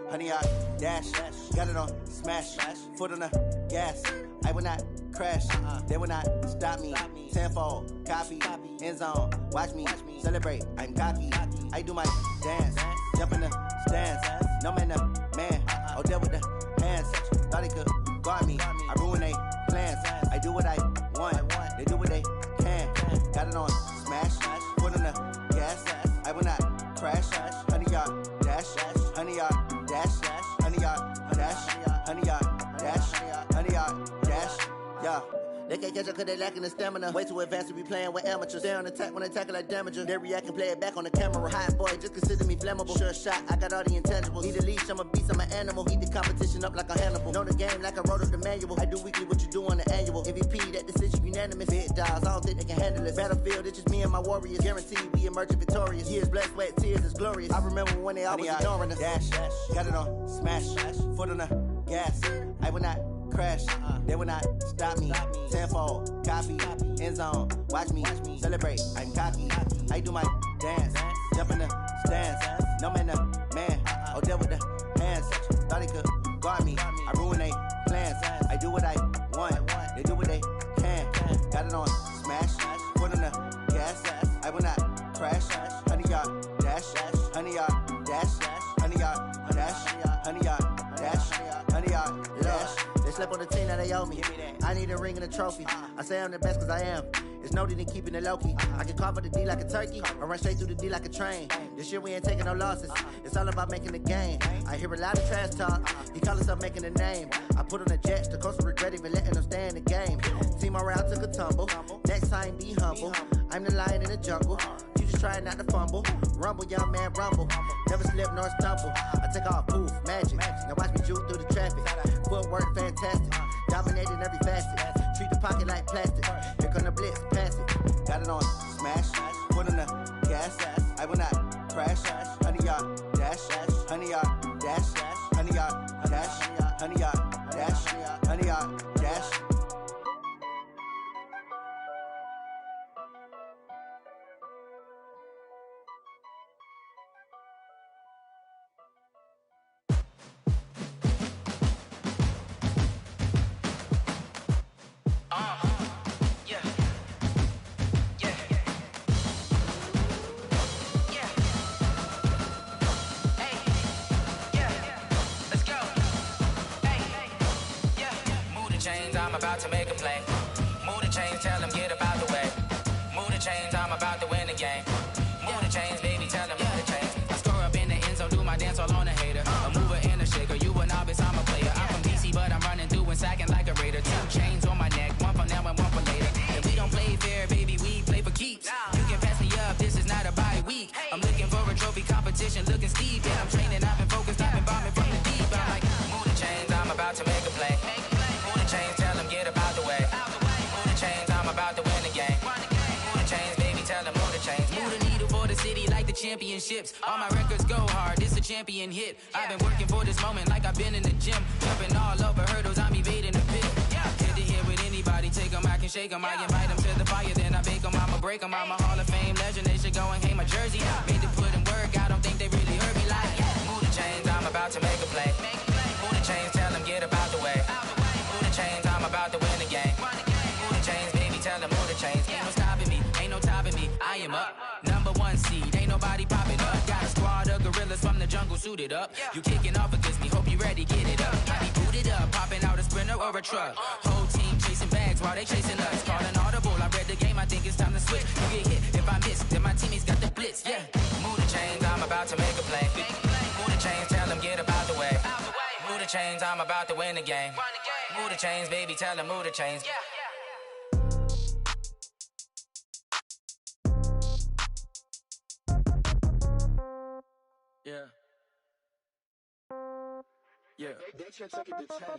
Honey, I dash, got it on smash, foot on the gas. I will not crash, they will not stop me. Tenfold, copy, end zone, watch me celebrate. I'm cocky, I do my dance, jump in the stands. No man, the man, oh there with the hands. Thought he could guard me, I ruin they plans. I do what I want, they do what they can. Got it on smash, foot on the gas. I will not crash, honey, y'all dash, honey, y'all dash, honey, y'all dash, honey, y'all dash, honey, y'all dash, yeah. They can't catch up cause they lacking the stamina. Way too advanced to be playing with amateurs. Stay on attack when they tackle like damager. They react and play it back on the camera. Hot boy, just consider me flammable. Sure shot, I got all the intangibles. Need a leash, I'm a beast, I'm an animal. Eat the competition up like a Hannibal. Know the game like I wrote up the manual. I do weekly what you do on the annual. MVP, that decision unanimous. Big dogs, I don't think they can handle it. Battlefield, it's just me and my warriors. Guaranteed we emerge victorious. Years, blood, sweat, tears, it's glorious. I remember when they always ignoring us. Dash, got it on smash, foot on the gas. I will not crash, they will not stop me. Tenfold, copy, end zone, watch me celebrate. I'm cocky, I do my dance, jump in the stands. No man, the man, oh there with the hands. Thought he could guard me, I ruin they plans. I do what I want, they do what they can. Got it on smash, foot on the gas. I will not crash, honey, y'all dash, honey, y'all dash, honey, y'all dash, honey, y'all dash, honey, y'all dash. They slept on the team that they owe me. I need a ring and a trophy. I say I'm the best cause I am. It's no need in keeping it low-key. I can carve up the D like a turkey or run straight through the D like a train. This year we ain't taking no losses. It's all about making the game. I hear a lot of trash talk. He call himself making a name. I put on the jets. The coach will regret even letting them stay in the game. Team morale took a tumble. Next time be humble. I'm the lion in the jungle. You just trying not to fumble. Rumble, young man, rumble. Never slip nor stumble. I take off, poof, magic. Now watch me juke through the traffic. Footwork fantastic. Dominating every facet. Treat the pocket like plastic. Here come the blitz, pass it. Got it on smash, foot on the gas. I will not crash. Honey, y'all dash, honey, y'all dash, honey, y'all dash, honey, y'all dash, honey, y'all dash. I'm about to make a play. Move the chains, tell them get up out the way. Move the chains, I'm about to win the game. championships. All my records go hard, this a champion hit. I've been working for this moment like I've been in the gym. Jumping all over hurdles, I'm evading the pit. Head to head with anybody, take them, I can shake them. I invite them to the fire, then I bake them, I'ma break them. I'm a Hall of Fame legend, they should go and hang my jersey. Made to put in work, I don't think they really heard me like, move the chains, I'm about to make a play. Move the chains, tell them get up out the way. Move the chains, I'm about to win the game. Move the chains, baby, tell them move the chains. Ain't no stopping me, ain't no topping me, I am up. Number one seed, ain't nobody popping up. Got a squad of gorillas from the jungle suited up. You kicking off against me, hope you ready, get it up. I be booted up, popping out a Sprinter or a truck. Whole team chasing bags while they chasing us. Calling audible, I read the game, I think it's time to switch. You get hit, if I miss, then my teammates got the blitz, yeah. Move the chains, I'm about to make a play. Move the chains, tell them get up out the way. Move the chains, I'm about to win the game. Move the chains, baby, tell them move the chains. Yeah. Yeah.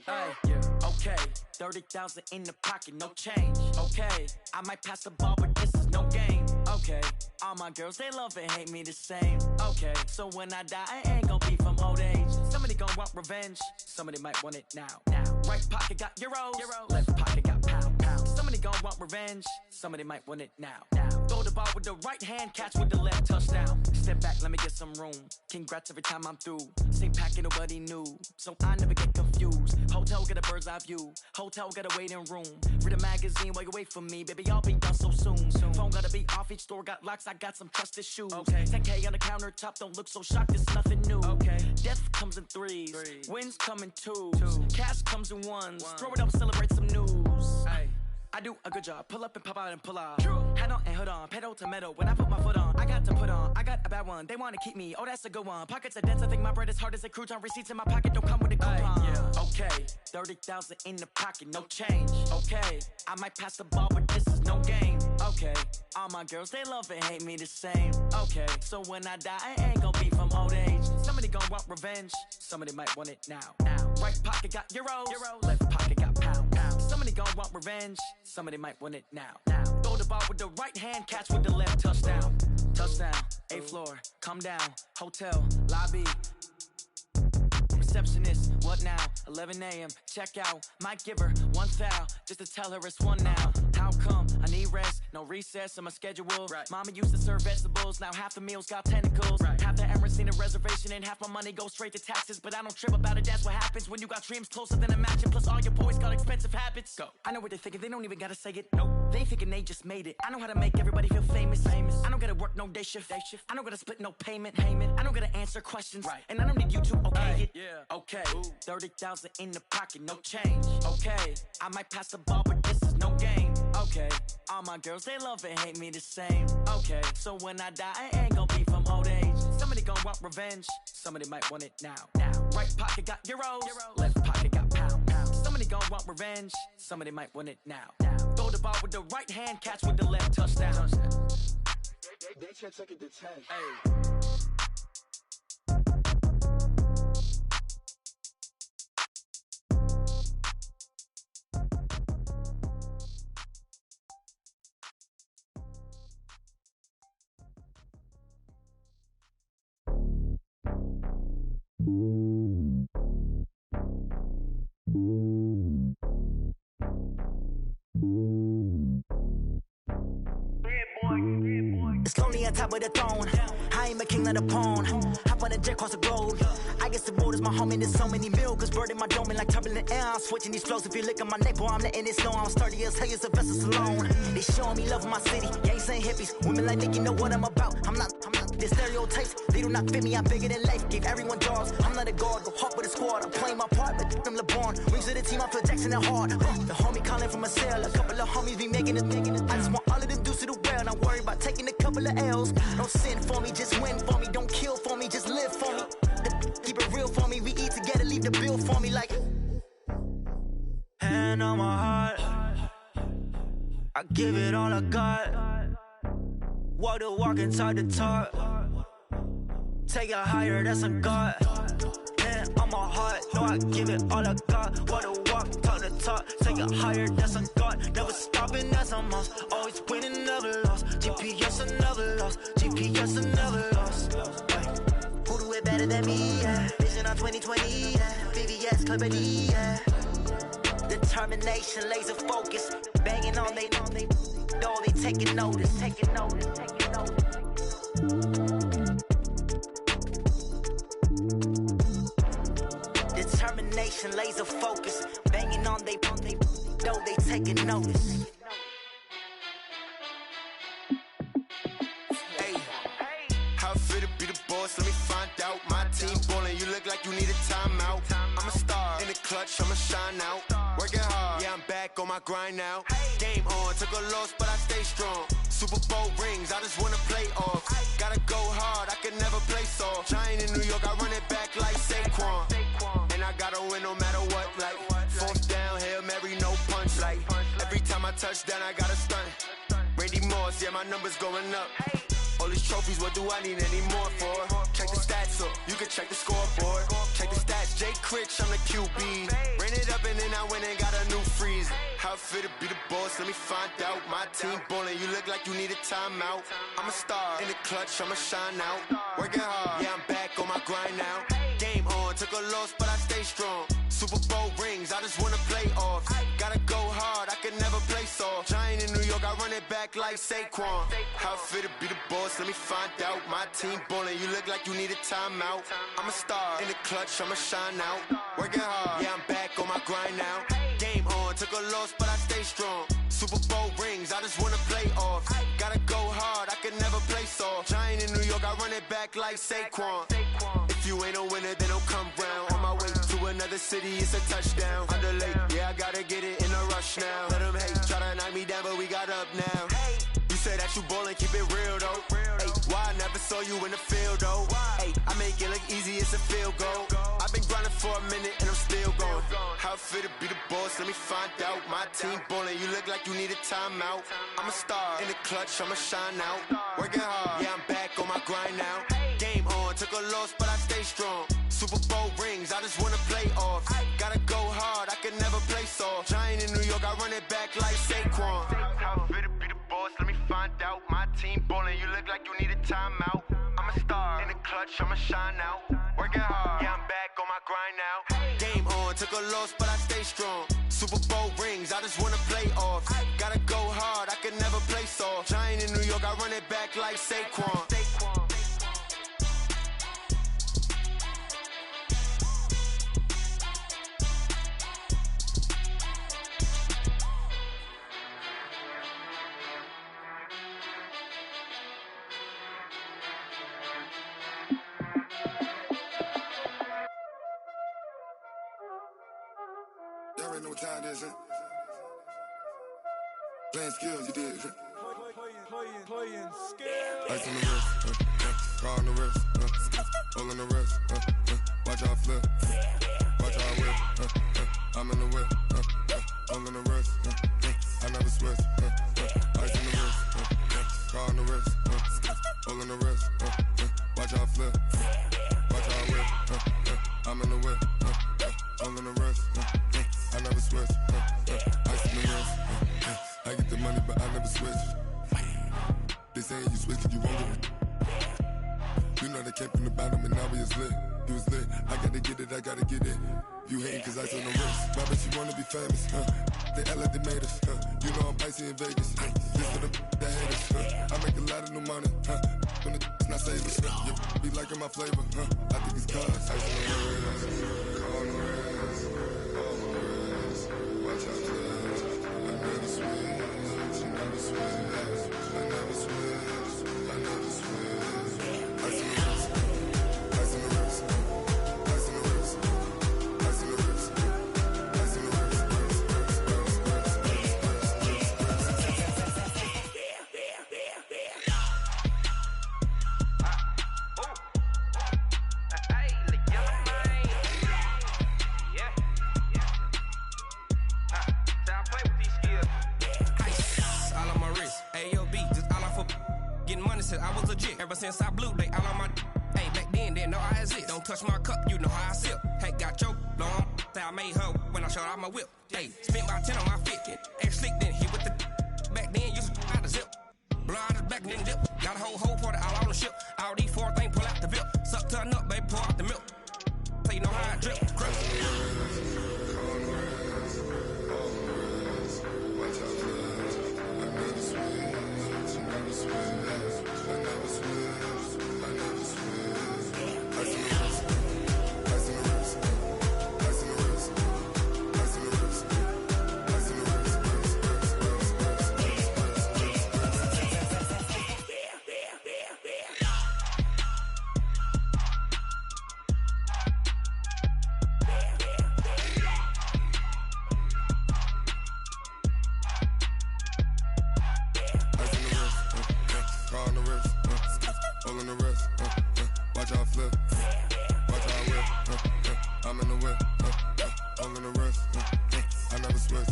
Hey, yeah. Okay. 30,000 in the pocket, no change. Okay. I might pass the ball, but this is no game. Okay. All my girls, they love and hate me the same. Okay. So when I die, I ain't gonna be from old age. Somebody gonna want revenge. Somebody might want it now. Right pocket got euros. Left pocket got pound. Somebody gonna want revenge. Somebody might want it now. Throw the ball with the right hand, catch with the left, touchdown. Step back, let me get some room. Congrats every time I'm through. Same packet, nobody knew. So I never get confused. Hotel get a bird's eye view. Hotel get a waiting room. Read a magazine while you wait for me. Baby, I'll be done so soon. Phone gotta be off, each store got locks. I got some trusted shoes. Okay. 10K on the countertop, don't look so shocked, it's nothing new. Okay. Death comes in threes. Wins come in twos. Cash comes in ones. Throw it up, celebrate some news. Hey. I do a good job, pull up and pop out and pull off. Head on and hood on, pedal to metal. When I put my foot on, I got to put on. I got a bad one, they wanna keep me, oh that's a good one. Pockets are dense, I think my bread is hard as a crouton. Receipts in my pocket don't come with a coupon. Yeah. Okay, 30,000 in the pocket, no change. Okay, I might pass the ball, but this is no game. Okay, all my girls, they love and hate me the same. Okay, so when I die, I ain't gonna be from old age. Somebody gonna want revenge, somebody might want it now. Right pocket got euros, left pocket got pound. Somebody gonna want revenge, somebody might want it now. Throw the ball with the right hand, catch with the left, touchdown. Touchdown, 8th floor, come down, hotel, lobby. Receptionist, what now? 11 a.m., check out. Might give her one foul, just to tell her it's one now. How come? I need rest, no recess in my schedule. Mama used to serve vegetables, now half the meals got tentacles. Half the Emirates need a reservation and half my money goes straight to taxes. But I don't trip about it, that's what happens when you got dreams closer than a mansion. Plus all your boys got expensive habits. Go. I know what they're thinking, they don't even gotta say it. Nope. They ain't thinking they just made it. I know how to make everybody feel famous. I don't gotta work no day shift. I don't gotta split no payment. I don't gotta answer questions. And I don't need you to okay it. Okay, 30,000 in the pocket, no change. Okay, I might pass the ball, but this is no game. Okay, all my girls, they love and hate me the same. Okay, so when I die, I ain't gonna be from old age. Somebody gonna want revenge, somebody might want it now. Right pocket got euros, left pocket got pound. Somebody gonna want revenge, somebody might want it now. Throw the ball with the right hand, catch with the left, touchdown. They can't take it to 10. Hey. It's lonely on top of the throne. I ain't a king of the pawn. Hop on a jet across the globe. I guess the borders my home and there's so many milkers. Bird in my dome and like turbulent air. I'm switching these flows. If you look at my neck, boy, I'm letting it snow. I'm sturdy as hell as a vessel alone. They showing me love in my city. Gangs ain't hippies. Women like Nick, you know what I'm about. I'm not. The stereotypes, they do not fit me. I'm bigger than life. Gave everyone jobs. I'm not a guard. Go hard with a squad. I'm playing my part, but I'm LeBron. Wings of the team, I feel Jackson and hard. The homie calling from a cell. A couple of homies be making it. I just want all of them dudes to do well. Not worry about taking a couple of L's. Don't sin for me, just win for me. Don't kill for me, just live for me. Keep it real for me. We eat together, leave the bill for me like. Hand on my heart, I give it all I got. Walk the walk and talk the talk. Take it higher, that's a God. Hand on my heart, no, I give it all I got. Walk the walk, talk the talk. Take it higher, that's a God. Never stopping, that's a must. Always winning, never lost. GPS, I never lost. GPS, I never lost. than me, yeah. Vision on 2020, yeah. VVS, Clarity, yeah. Determination, laser focus. Banging on they taking notice. Determination, laser focus. Banging on they taking notice. How fit to be the boss? Let me find out. My team ballin', you look like you need a timeout. I'm a star in the clutch, I'ma shine out. Working hard, yeah, I'm back on my grind now. Game on, took a loss, but I stay strong. Super Bowl rings, I just wanna play off. Gotta go hard, I can never play soft. Giant in New York, I run it back like Saquon. And I gotta win no matter what, like fourth down, Hail Mary, no punch. Like every time I touch down, I gotta stunt. Randy Moss, yeah, my numbers going up. All these trophies, what do I need any more for? Check the stats up, you can check the scoreboard. Check the stats, Jay Critch, I'm the QB. Ran it up and then I went and got a new freeze. How fit to be the boss, let me find out. My team ballin', you look like you need a timeout. I'm a star in the clutch, I'ma shine out. Working hard, yeah, I'm back on my grind now. Game on, took a loss, but I stay strong. Super Bowl rings, I just wanna play off. Gotta go hard, I can never play soft. Giant in New York, I run it back like Saquon. How fit to be the boss, let me find out. My team ballin', you look like you need a timeout. I'm a star in the clutch, I'ma shine out. Working hard, yeah, I'm back on my grind now. Game on, took a loss, but I stay strong. Super Bowl rings, I just wanna play off. Gotta go hard, I can never play soft. Giant in New York, I run it back like Saquon. If you ain't a winner, then don't come round. On my way to another city, it's a touchdown. Underlay, yeah, I gotta get it in a rush now. Let them hate, try to knock me down, but we got up now. You say that you ballin', keep it real though. Hey, why I never saw you in the field though? Hey, I make it look easy, it's a field goal. I've been grinding for a minute and I'm still going. How fit to be the boss, let me find out. My team ballin', you look like you need a timeout. I'm a star in the clutch, I'ma shine out. Working hard, yeah, I'm back on my grind now. Game on, took a loss, but I stay strong. Super Bowl rings, I just wanna play off. Gotta go hard, I can never play soft. Giant in New York, I run it back like Saquon. How fit to be the boss, let me find out. My team ballin', you look like you need a timeout. I'm a star in the clutch, I'ma shine out. Working hard, yeah, I'm back on my grind now. Game on, took a loss, but I stay strong. Super Bowl rings, I just wanna play off. Gotta go hard, I can never play soft. Giant in New York, I run it back like Saquon. Y'all already know what time it is, huh? Playing skills, you did. Playing skills. Ice on the wrist, car on the wrist, all on the wrist, watch out flip, watch out whip, I'm in the whip, all on the wrist, I never switch, ice on the wrist, car on the wrist, all on the wrist, watch out flip, watch out whip, I'm in the whip, all on the wrist, I never switch, ice on the wrist, I get the money but I never switch. They saying you switching, you won't get it. You know they came from the bottom and now we is lit. You was lit, I gotta get it, I gotta get it. You hating cause ice on the wrist. Why bet you wanna be famous, They act like they made us, You know I'm icy in Vegas, This for the haters, I make a lot of new money, When it's not savers, You be liking my flavor, I think it's cause ice on the wrist, car on the wrist, all on the wrist, watch out for this. I never switch, I never switch. I never switch, I never switch. Ice on the wrist, ice on the wrist, ice on the wrist, ice on the wrist, ice on the wrist, I was legit. Ever since I blew, they all on my hey, back then, didn't know I exist. Don't touch my cup, you know how I sip. Hey, got your long, say I made her when I showed out my whip. Hey, spent about 10 on my fit. Ex slick, then hit with the back then, used to out the zip. Blow out his back, then dip. Got a whole party all on the ship. All these four things pull out the VIP. Suck to a nut, baby, pour out the milk. slip. Watch how I whip. I'm in the whip. I'm in the wrist. I never switch.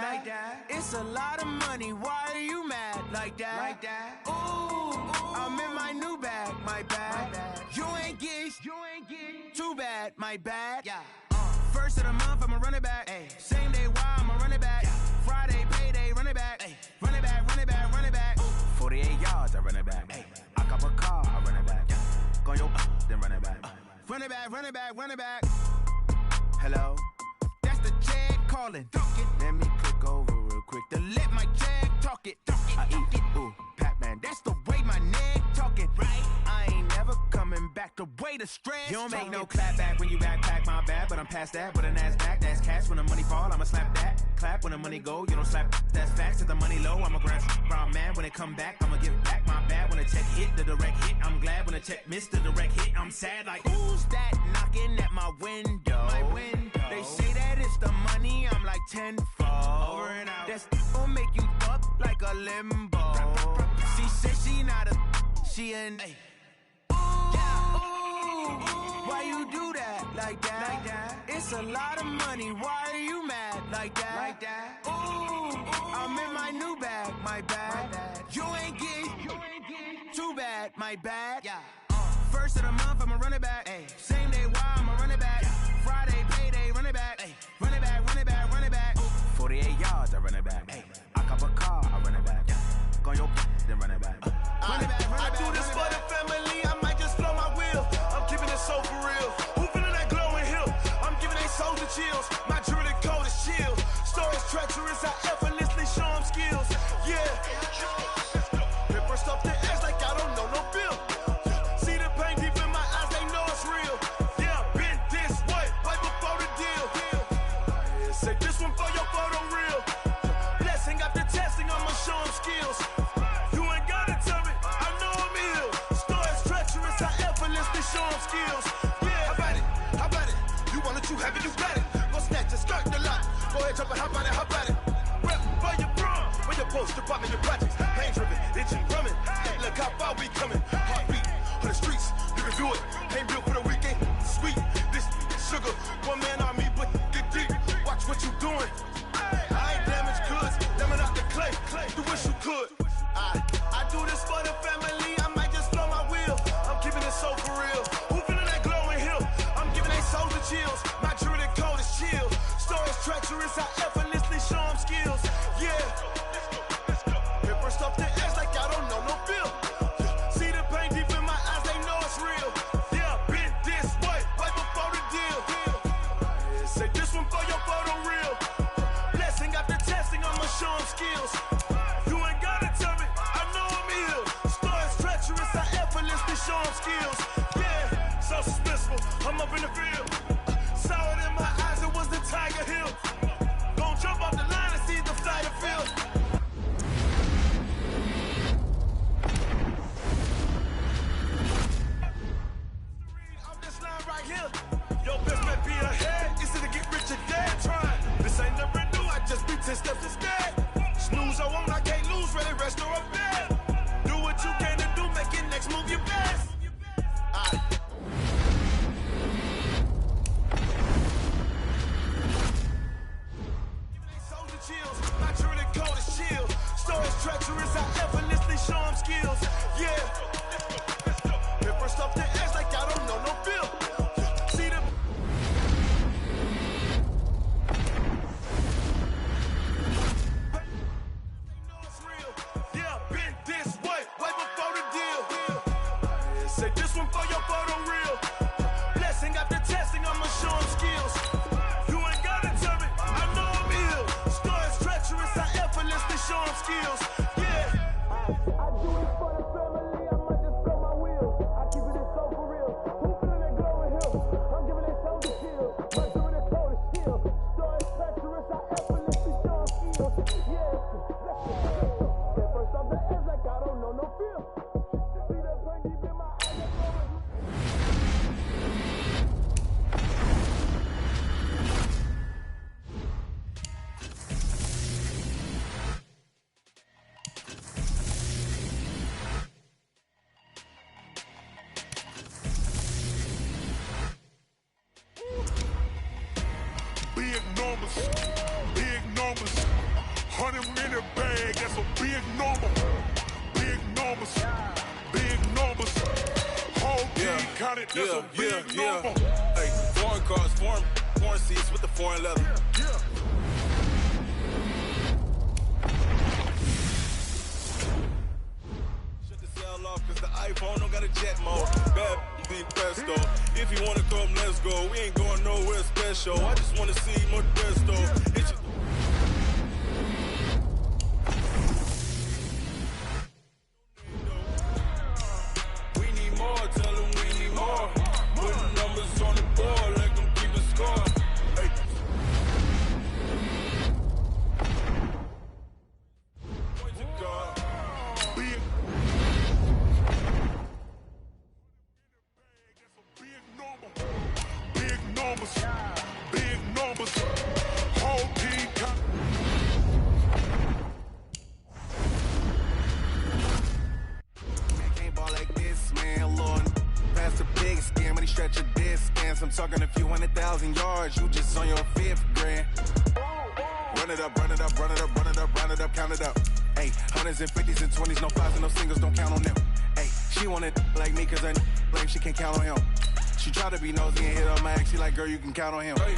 Like that. It's a lot of money. Why are you mad like that? Ooh, I'm in my new bag, my bag. You ain't get too bad, my bad. Yeah. First of the month, I'ma run it back. Ay. Same day, why I'ma run it back. Friday, payday, run it back. Ay. Run it back, run it back, run it back. 48 yards, I run it back. Ay. I cop a car, I run it back. Go your then run it back. Run it back, run it back, run it back. Hello? That's the jag calling. Let me click over real quick to let my jag talk it. I eat it. Ooh, Pac-Man, that's the way my neck talking. Right? I ain't never coming back the way the stress. You don't make no clap back when you backpack, my bad. But I'm past that with an ass back. That's cash when the money fall, I'ma slap that. Clap when the money go, you don't slap. That's facts. If the money low, I'ma grab brown man. When it come back, I'ma give back my bad. When the check hit, the direct hit. I'm glad when the check missed the direct hit. I'm sad like, who's that knocking at my window? My window. They say that it's the money, I'm like tenfold. Over and out. That's gon' make you up like a limbo. She said she not a, she an. Ay. Ooh, why you do that like that? It's a lot of money. Why are you mad like that? Ooh, I'm in my new bag, my bag. You ain't get too bad, my bad. Yeah. First of the month, I'ma run it back. Ay. Same day, why I'ma run it back. Friday, payday, run it back. Ay. Run it back, run it back, run it back. 48 yards, I run it back. Ay. I cop a car, I run it back. Go your then run it back. Run it back, run it back. I do this for the family, I might just blow my wheel. I'm keeping it so for real. Who feeling that glowing hill? I'm giving they souls the chills. My jewelry code is chill. Stories treacherous, I effortlessly show them skills. Yeah. Paper stuff the edge like I don't know no bill. See the pain deep in my eyes, they know it's real. Yeah, been this way, right before the deal. Say this one for your photo real. Blessing after testing, I'ma show them skills. You ain't gotta tell me, I know I'm ill. Stories treacherous, I effortlessly show them skills. Yeah, how about it? You want it, you have it, you got it. Go snatch it, skirt the lot. Go ahead, jump it, how about it? Rep for your bro, for your post, department, your projects. Pain driven, itching, drumming. Look how far we coming. Heartbeat on the streets, you can do it. Ain't built for the weekend, sweet. This sugar, one man army, but get deep. Watch what you doing. I ain't damaged goods, damn out the clay. You wish you could. I do this for the family, I might just blow my wheel. I'm keeping it so for real. Who feeling that glowing hill? I'm giving they souls the chills. My jewelry code is chill. Stories treacherous, I effortlessly show them skills. Yeah. Paper stuff the edge like I don't know no bill. See the pain deep in my eyes, they know it's real. Yeah, been this way, right before the deal. Say this one for your photo real. Blessing after testing, I'ma show them skills. You ain't gotta tell me, I know I'm ill. Stories treacherous, I effortlessly show them skills. Yeah, so suspenseful, I'm up in the field. Saw it in my eyes, it was the Tiger Hill. Gon' jump off the line and see the flight of field. Off this line right here. Your best bet be ahead. It's to get rich or dead trying. This ain't never new, I just be 10 steps instead. Snooze, I won't, I can't lose, ready, rest or up bed. Do what you can to do, make it next move your best. My jewelry code is chill. Stories treacherous, I effortlessly show them skills. Yeah. Paper stuff the edge like I don't know no bill. See the yeah, been this way, right before the deal. Say this one for your photo real. Blessing after testing, I'ma show them skills. You ain't gotta tell me, I know I'm ill. Stories treacherous, I effortlessly show them skills. Yeah. I do it for the family, I might numbers, big numbers. 100-minute bag, that's a big number. Big numbers, big numbers. Whole team counted, that's a big number. Hey, foreign cars, foreign seats with the foreign leather. Shut the cell off, cause the iPhone don't got a jet mode. Bad be presto. If you wanna come, let's go. We ain't going nowhere special. I just wanna see more Modesto. It's we need more, tell them we need more. Putting numbers on the board, let them keep a score. Hey. Point to God. Big. Big numbers, big numbers. Whole team count. Man, can't ball like this, man, Lord. Pass the big skin when he stretch a distance. I'm talking a few 100,000 yards, you just on your 5th grand. Run it up, run it up, run it up, run it up, run it up, count it up. Hey, hundreds and 50s and 20s, no 5s and no singles, don't count on them. Hey, she wanted like me cause her lame, she can't count on him. She tried to be nosy and hit on my ex, she like, girl, you can count on him. Hey,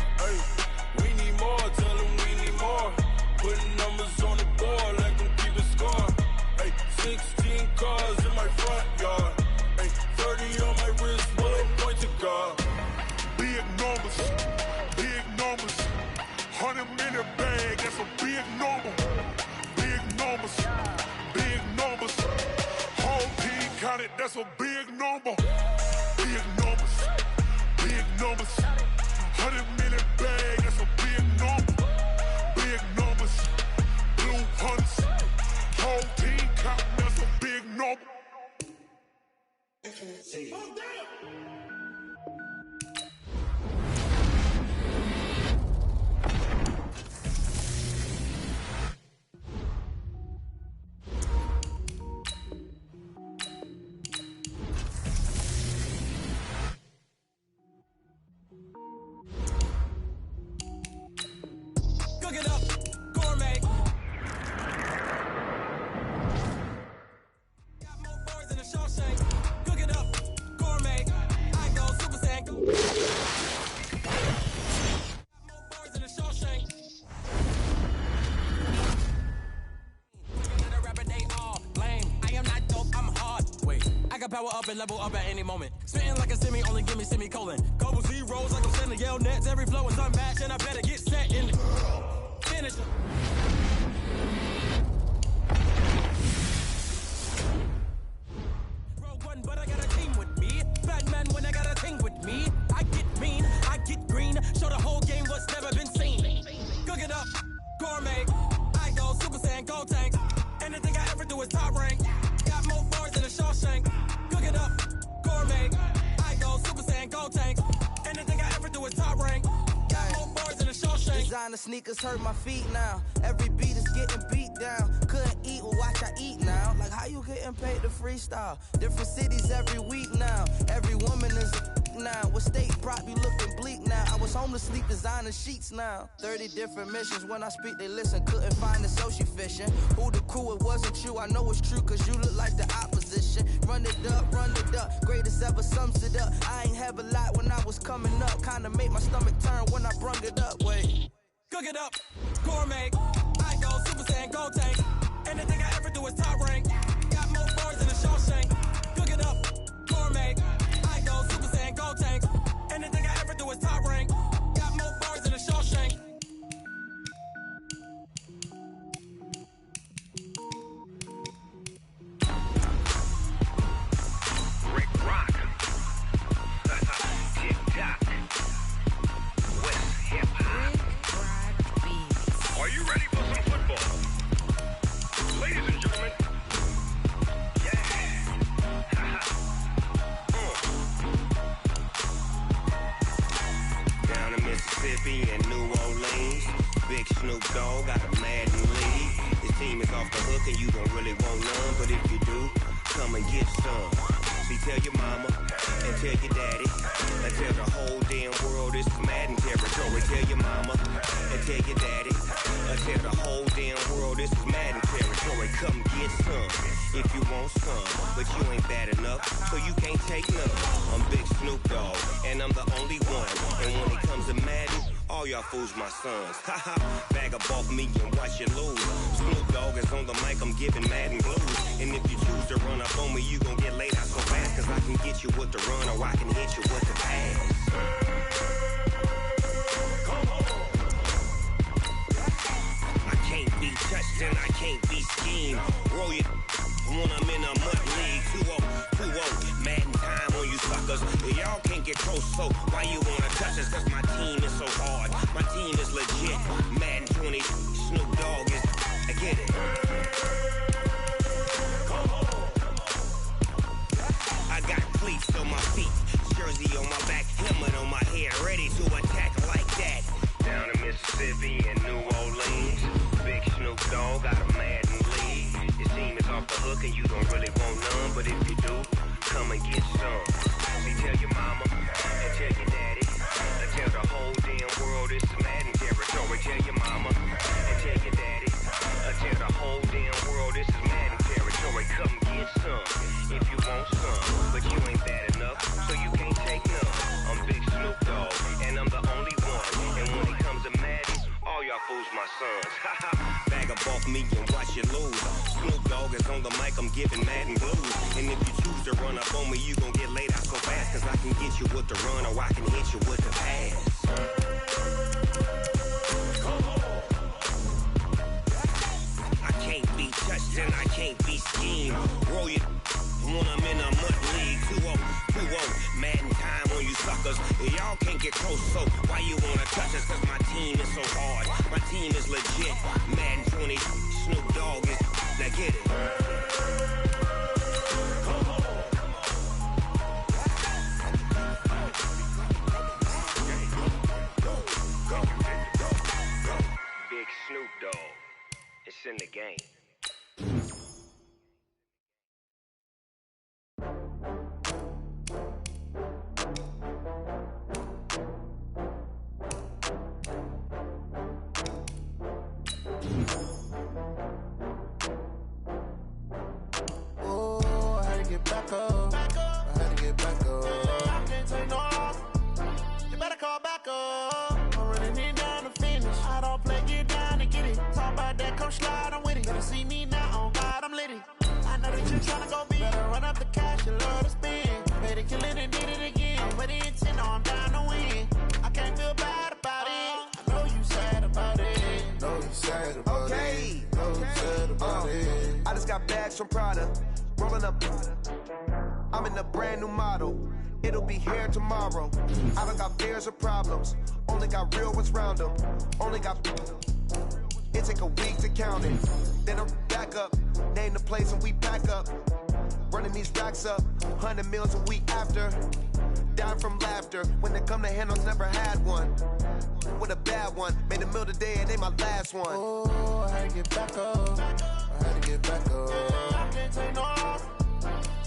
we need more, tell them we need more. Putting numbers on the board, let them keep a score. Hey, 16 cars in my front yard. Hey, 30 on my wrist, boy, point to God. Big numbers, big numbers. 100-minute bag, that's a big number. Big numbers, big numbers. Whole team counted, that's a big number. Big numbers, big numbers. 100-minute bag, that's a big number. Big numbers, blue hunts. Whole team counting, that's a big number. Cook it up, gourmet. Got more boys than a Shawshank. Cook it up, gourmet. I go Super Saiyan. Got more boys than a Shawshank. The rapper, they all lame. I am not dope, I'm hard. Wait, I got power up and level up at any moment. Spitting like a semi, only give me semicolon. Couple zeros like I'm sending yell nets. Every flow is unmatched, and I better get set in. Finish it. Rogue One, but I got a team with me. Batman when I got a thing with me. I get mean, I get green. Show the whole game what's never been seen. Cook it up, gourmet. I go Super Saiyan, go tank. Anything I ever do is top rank. Got more bars than a Shawshank. Cook it up, gourmet. I go Super Saiyan, go tank. Anything I ever do is top rank. Got more bars than a Shawshank. Designer sneakers hurt my feet now. Every beat is getting beat down. Couldn't eat, well watch I eat now. Like how you getting paid to freestyle? Different cities every week now. Every woman is a now. What state prop you looking bleak now? I was home to sleep designer sheets now. 30 different missions. When I speak they listen. Couldn't find it so she fishing. Who the crew, it wasn't you. I know it's true cause you look like the opposition. Run it up, run it up. Greatest ever sums it up. I ain't have a lot when I was coming up. Kinda made my stomach turn when I brung it up. Wait. Cook it up, gourmet. I go Super Saiyan, go tank. Anything I ever do is top rank. Got more bars than a Shawshank. Cook it up, gourmet. I go Super Saiyan, go tank. Anything I ever do is top rank. Got more bars than a Shawshank. Rick Rock. Tick-tock. West hip-hop. Are you ready for some football? Ladies and gentlemen. Down in Mississippi and New Orleans, Big Snoop Dogg got a Madden lead. His team is off the hook and you don't really want none, but if you do, come and get some. See, tell your mama and tell your daddy and tell the whole damn world this is Madden territory. Tell your mama and tell your daddy and tell the whole damn world this is Madden territory. Come get some if you want some, but you ain't bad enough, so you can't take none. I'm Big Snoop Dogg, and I'm the only one. And when it comes to Madden, all y'all fools my sons. Haha, bag up off me and watch you lose. Snoop Dogg is on the mic, I'm giving Madden blues. And if you choose to run up on me, you gon' get laid out so fast, cause I can get you with the run or I can hit you with the pass. I can't be touched and I can't be schemed. Roll you when I'm in a mud league. 2-0, Madden time on you suckers. Y'all can't get close, so why you wanna touch us? Cause my team is so hard, my team is legit. Madden 20, Snoop Dogg is, I get it. I got cleats on my feet, jersey on my back, helmet on my head, ready to attack like that. Down in Mississippi and New Orleans, Big Snoop Dogg got a Madden league. Your team is off the hook and you don't really want none, but if you do, come and get some. See, tell your mama and tell your daddy and tell the whole damn world this is Madden territory. Tell your mama and tell your daddy and tell the whole damn world this is Madden territory. Come get some if you want some, but you ain't bad enough, so you can't take none. I'm Big Snoop Dogg, and I'm the only one. And when it comes to Madden, all y'all fools my sons. Haha, bag up off me and watch you lose. Snoop Dogg is on the mic, I'm giving Madden blues. And if you choose to run up on me, you gon' get laid out so fast, cause I can get you with the run or I can hit you with the pass. I can't be touched and I can't be schemed. Roll you when I'm in a mud league. 2-0, Madden time on you suckers. Y'all can't get close, so why you wanna touch us? Cause my team is so hard, my team is legit. Madden 20, Snoop Dogg is, now get it. Big Snoop Dogg, it's in the game. Oh, I had to get back up. I had to get back up. I can't take no loss. You better call back up. I'm running it down to finish. I don't play, get down and get it. Talk about that, come slide, I'm with it. Better see me now, on God, I'm litty. I know that you tryna go big. Better run up the cash, you love to spend. Better kill it and did it again. I'm with the intent, no, I'm down to win. I can't feel bad about it. I know you sad about it. Know you sad about it. Know you sad about it. I just got bags from Prada. Rolling up. I'm in a brand new model. It'll be here tomorrow. I don't got fears or problems. Only got real ones round them. Only got. It take a week to count it. Then I'm back up. Name the place and we pack up. Running these racks up. 100 meals a week after. Down from laughter. When they come to handles, never had one. With a bad one. Made a meal today and ain't my last one. Oh, I had to get back up. I had to get back up. I can't take no loss.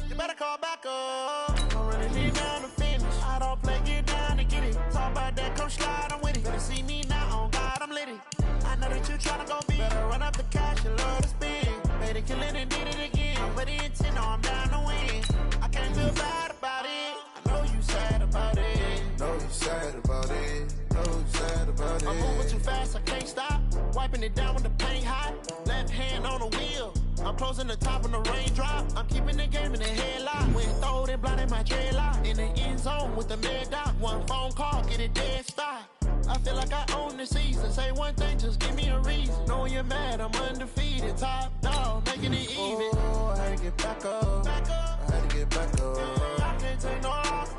You better call back up. I'm running it down to finish. I don't play, get down and get it. Talk about that, come slide, I'm with it. Better see me now, on God, I'm litty. I know that you tryna go big. Better run up the cash, you love to spend. Better kill it and did it again. I'm with the intent, no, I'm down to win. I can't feel bad about it. I know you sad about it. Know you sad about it. Know you sad about it. I'm moving too fast, I can't stop. Wiping it down when the paint hot. Left hand on the wheel. I'm closing the top when the raindrop. I'm keeping the game in the headlock. When throwed and blinded my dreadlock. In the end zone with the mad dot. One phone call, get it dead stop. I feel like I own the season. Say one thing, just give me a reason. Knowing you're mad, I'm undefeated. Top dog, making it even. Oh, I had to get back up. I had to get back up. I can't take no loss.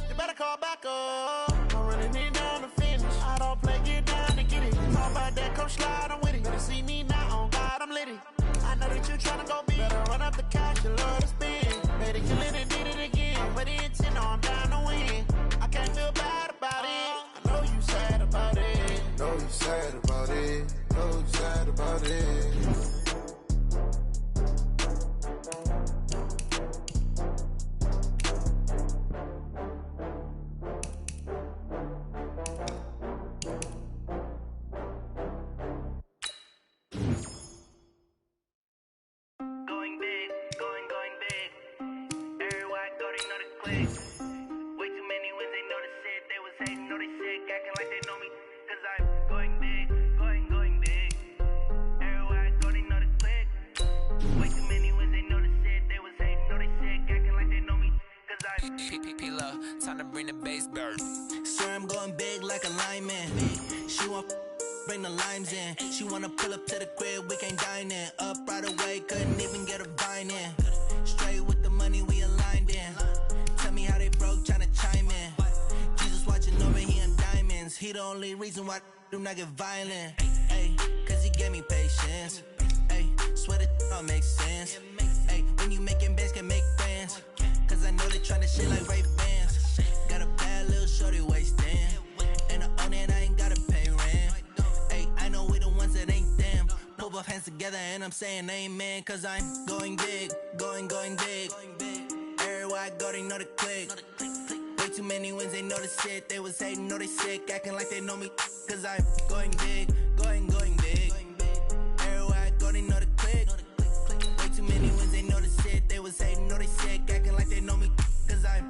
You better call back up. I'm running it down to finish. I don't play, get down and get it. Talk about that, come slide, I'm with it. Better see me now, on God, I'm litty. I know that you tryna go big. Better run up the cash, you love to spend. Better kill it and did it again. I'm with the intent, no, I'm down to win. I can't feel bad about it. I know you sad about it. Know you sad about it. so sad about it. Time to bring the bass bird. Sir, I'm going big like a lineman. She want bring the limes in. She wanna pull up to the crib, we can't dine in. Up right away, couldn't even get a vine in. Straight with the money we aligned in. Tell me how they broke, tryna chime in. Jesus watching over here in diamonds. He the only reason why I do not get violent. Ay, cause he gave me patience. Ay, swear that all makes sense. Ay, when you making bands, can make friends. Cause I know they tryna shit like Ray Bans. Got a bad little shorty wasting. And I own it, I ain't gotta pay rent. Ay, I know we the ones that ain't them. Pull both hands together and I'm saying amen. Cause I'm going big, going big. Everywhere I go, they know the click. Way too many wins, they know the shit. They was hating, know they sick, acting like they know me. Cause I'm going big, going big. Everywhere I go, they know the click. Way too many wins, they know the shit. They was hating, know they sick, acting like they know me. Cause I'm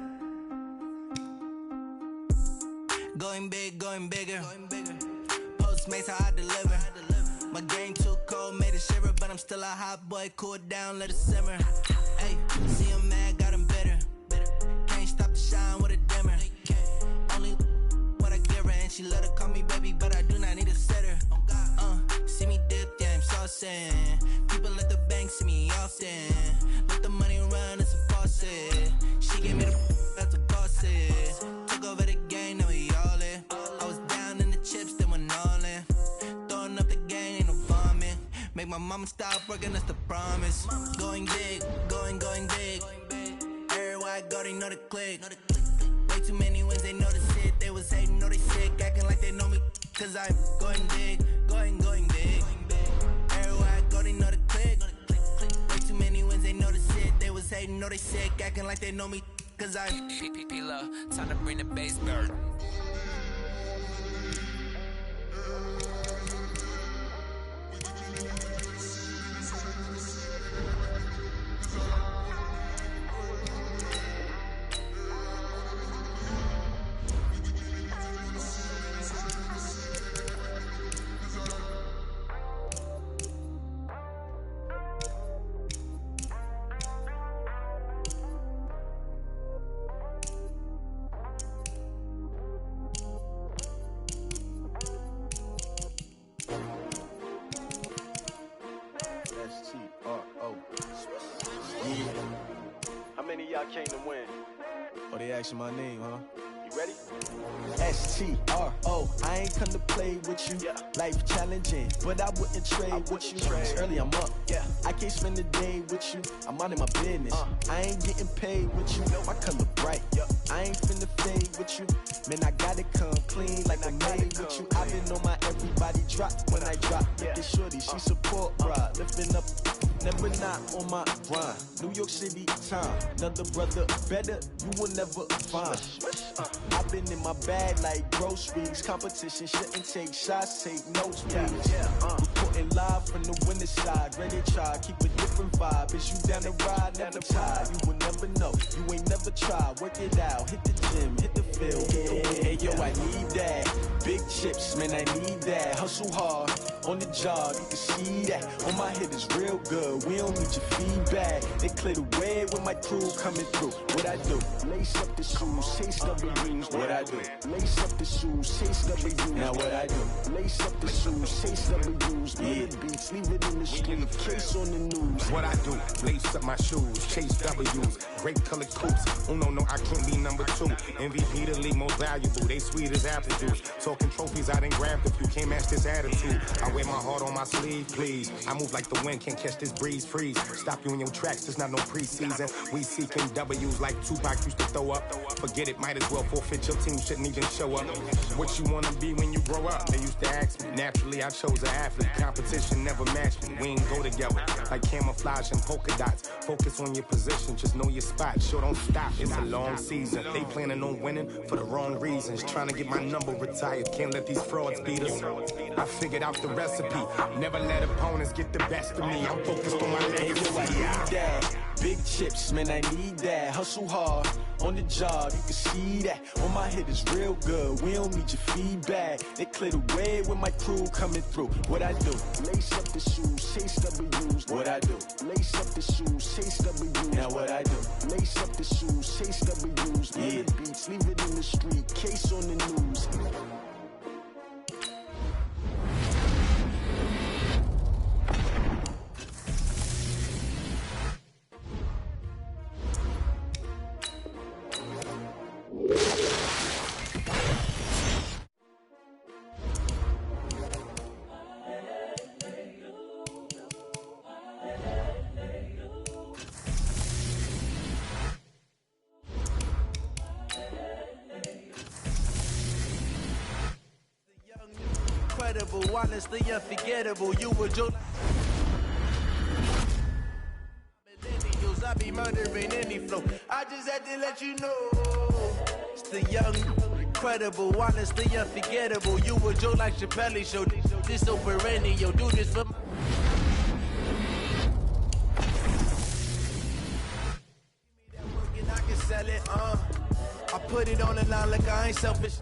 going big, going bigger. Postmates how I deliver. My game too cold, made it shiver. But I'm still a hot boy, cool it down, let it simmer. Hey, see him mad, got him bitter. Can't stop the shine with a dimmer. Only what I give her, and she let her call me baby, but I do not need a sitter. See me dip, yeah, I'm saucing. People at the bank see me often. Let the money run, it's a faucet. She gave me the that's a faucet. Took over the game, now we all in. I was down in the chips, then went all in. Throwing up the game, ain't no vomit. Make my mama stop working, that's the promise. Going big, going big. Everywhere I go, they know the click. Way too many wins, they know the shit. They was hating, know they sick, acting like they know me. Cause I'm going big, going big. Everywhere I go, they know the click. Way too many wins, they know the shit. They was hating, know they sick, acting like they know me. Cause I'm P-P-P-Love, time to bring the bass bird. Y'all came to win. Oh, they asking my name, huh? You ready? S-T-R-O. I ain't come to play with you. Yeah. Life challenging, but I wouldn't trade with you. It's early, I'm up. Yeah. I can't spend the day with you. I'm out in my business. I ain't getting paid with you. My color bright. I ain't finna fade with you. Man, I gotta come clean like I made with you. I've been on my everybody drop when I drop. Look at shorty, she support, bruh. Lifting up, never not on my grind. New York City time. Another brother better, you will never find. I've been in my bag like groceries. Competition shouldn't take shots, take notes, please. Reporting live from the winter side. Ready to try, keep a different vibe. Is you down the ride, never tired. You will never know, you ain't never tried. Work it out, hit the gym, hit the field. Hey yo, I need that. Big chips, man, I need that. Hustle hard, on the job, you can see that. On my head is real good, we don't need your feedback. They clear the way when my crew coming through. What I do? Lace up the shoes, chase the rings. What I do? Lace up the shoes, chase the rings. Now what I do? Lace up the shoes, chase the rings. Yeah, beats beats, leave it in the street, case on the news. What I do, lace up my shoes, chase W's, great colored coops. Oh no, I can't be number 2. MVP the league most valuable, they sweet as apple juice. Talking trophies, I done grabbed a few, can't match this attitude. I wear my heart on my sleeve, please. I move like the wind, can't catch this breeze, freeze. Stop you in your tracks, there's not no preseason. We seeking W's like Tupac used to throw up. Forget it, might as well forfeit, your team shouldn't even show up. What you wanna be when you grow up? They used to ask me. Naturally, I chose an athlete. Competition never matched me. We ain't go together like camouflage and polka dots. Focus on your position, just know your spot. Sure, don't stop, it's a long season. They planning on winning for the wrong reasons. Trying to get my number retired, can't let these frauds beat us. I figured out the recipe. Never let opponents get the best of me. I'm focused on my legacy. Big chips, man, I need that. Hustle hard on the job, you can see that. On my head is real good, we don't need your feedback. They clear the way with my crew coming through. What I do? Lace up the shoes, chase W's. What I do? Lace up the shoes, chase W's. Now what I do? Lace up the shoes, chase W's. Yeah. The beats, leave it in the street, case on the news. Honestly unforgettable, you were Joe. Millennials, I be murdering any flow. I just had to let you know. It's the young, incredible, honestly unforgettable. You were Joe like Chappelle show. This so perennial, do this for my. Give me that work and I can sell it. I put it on the line like I ain't selfish.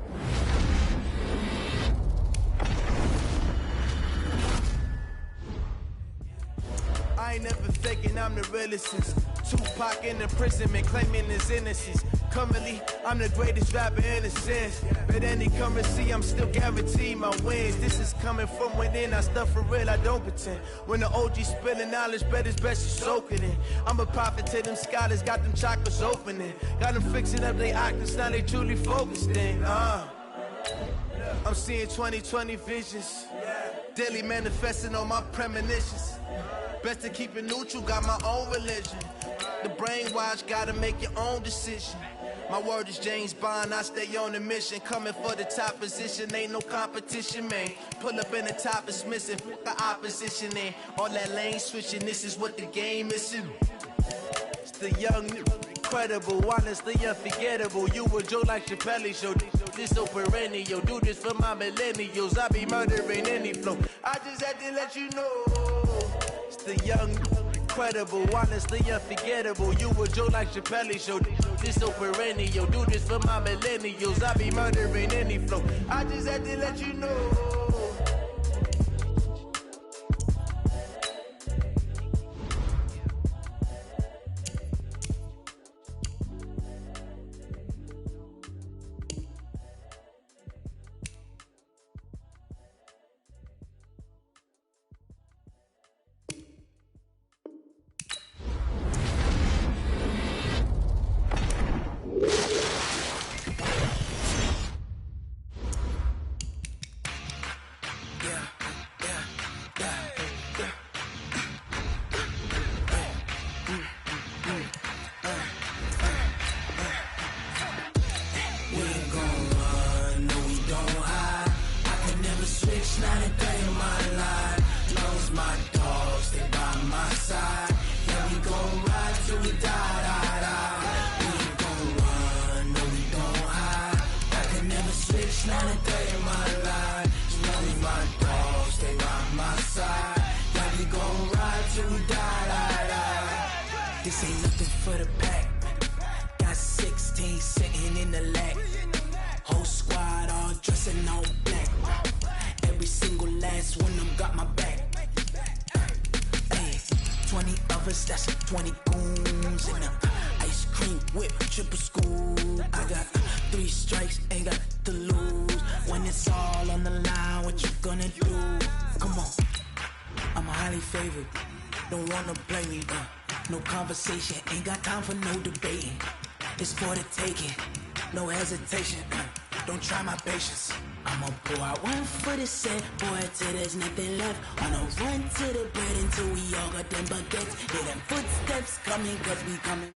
I ain't never faking, I'm the realest since Tupac in imprisonment, claiming his innocence. Currently, I'm the greatest rapper in a sense. But any currency, I'm still guaranteed my wins. This is coming from within, I stuff for real, I don't pretend. When the OG spilling knowledge, bet it's best you soak it in. I'm a prophet to them scholars, got them chakras opening. Got them fixing up they octaves, now they truly focused in. I'm seeing 2020 visions, daily manifesting on my premonitions. Best to keep it neutral, got my own religion. The brainwash, gotta make your own decision. My word is James Bond, I stay on a mission. Coming for the top position, ain't no competition, man. Pull up in the top, it's missing, fuck the opposition, and all that lane switching, this is what the game is. It's the young, incredible, honestly unforgettable. You were Joe like Chappelle show. This so perennial, do this for my millennials. I be murdering any flow. I just had to let you know. It's the young, incredible, honestly unforgettable. You were Joe like Chappelle show. This so perennial, do this for my millennials. I be murdering any flow. I just had to let you know. This ain't nothing for the pack. Got 16 sitting in the lag. Whole squad all dressing all black. Every single last one of them got my back. Hey, 20 of us, that's 20 goons. And ice cream whip, triple scoop. I got 3 strikes, ain't got to lose. When it's all on the line, what you gonna do? Come on, I'ma highly favored. Don't wanna blame me, no conversation, ain't got time for no debating. It's for the taking, no hesitation, don't try my patience. I'ma pour out one for the set, boy, till there's nothing left. On a run to the bread until we all got them baguettes. Hear them footsteps coming, cause we coming.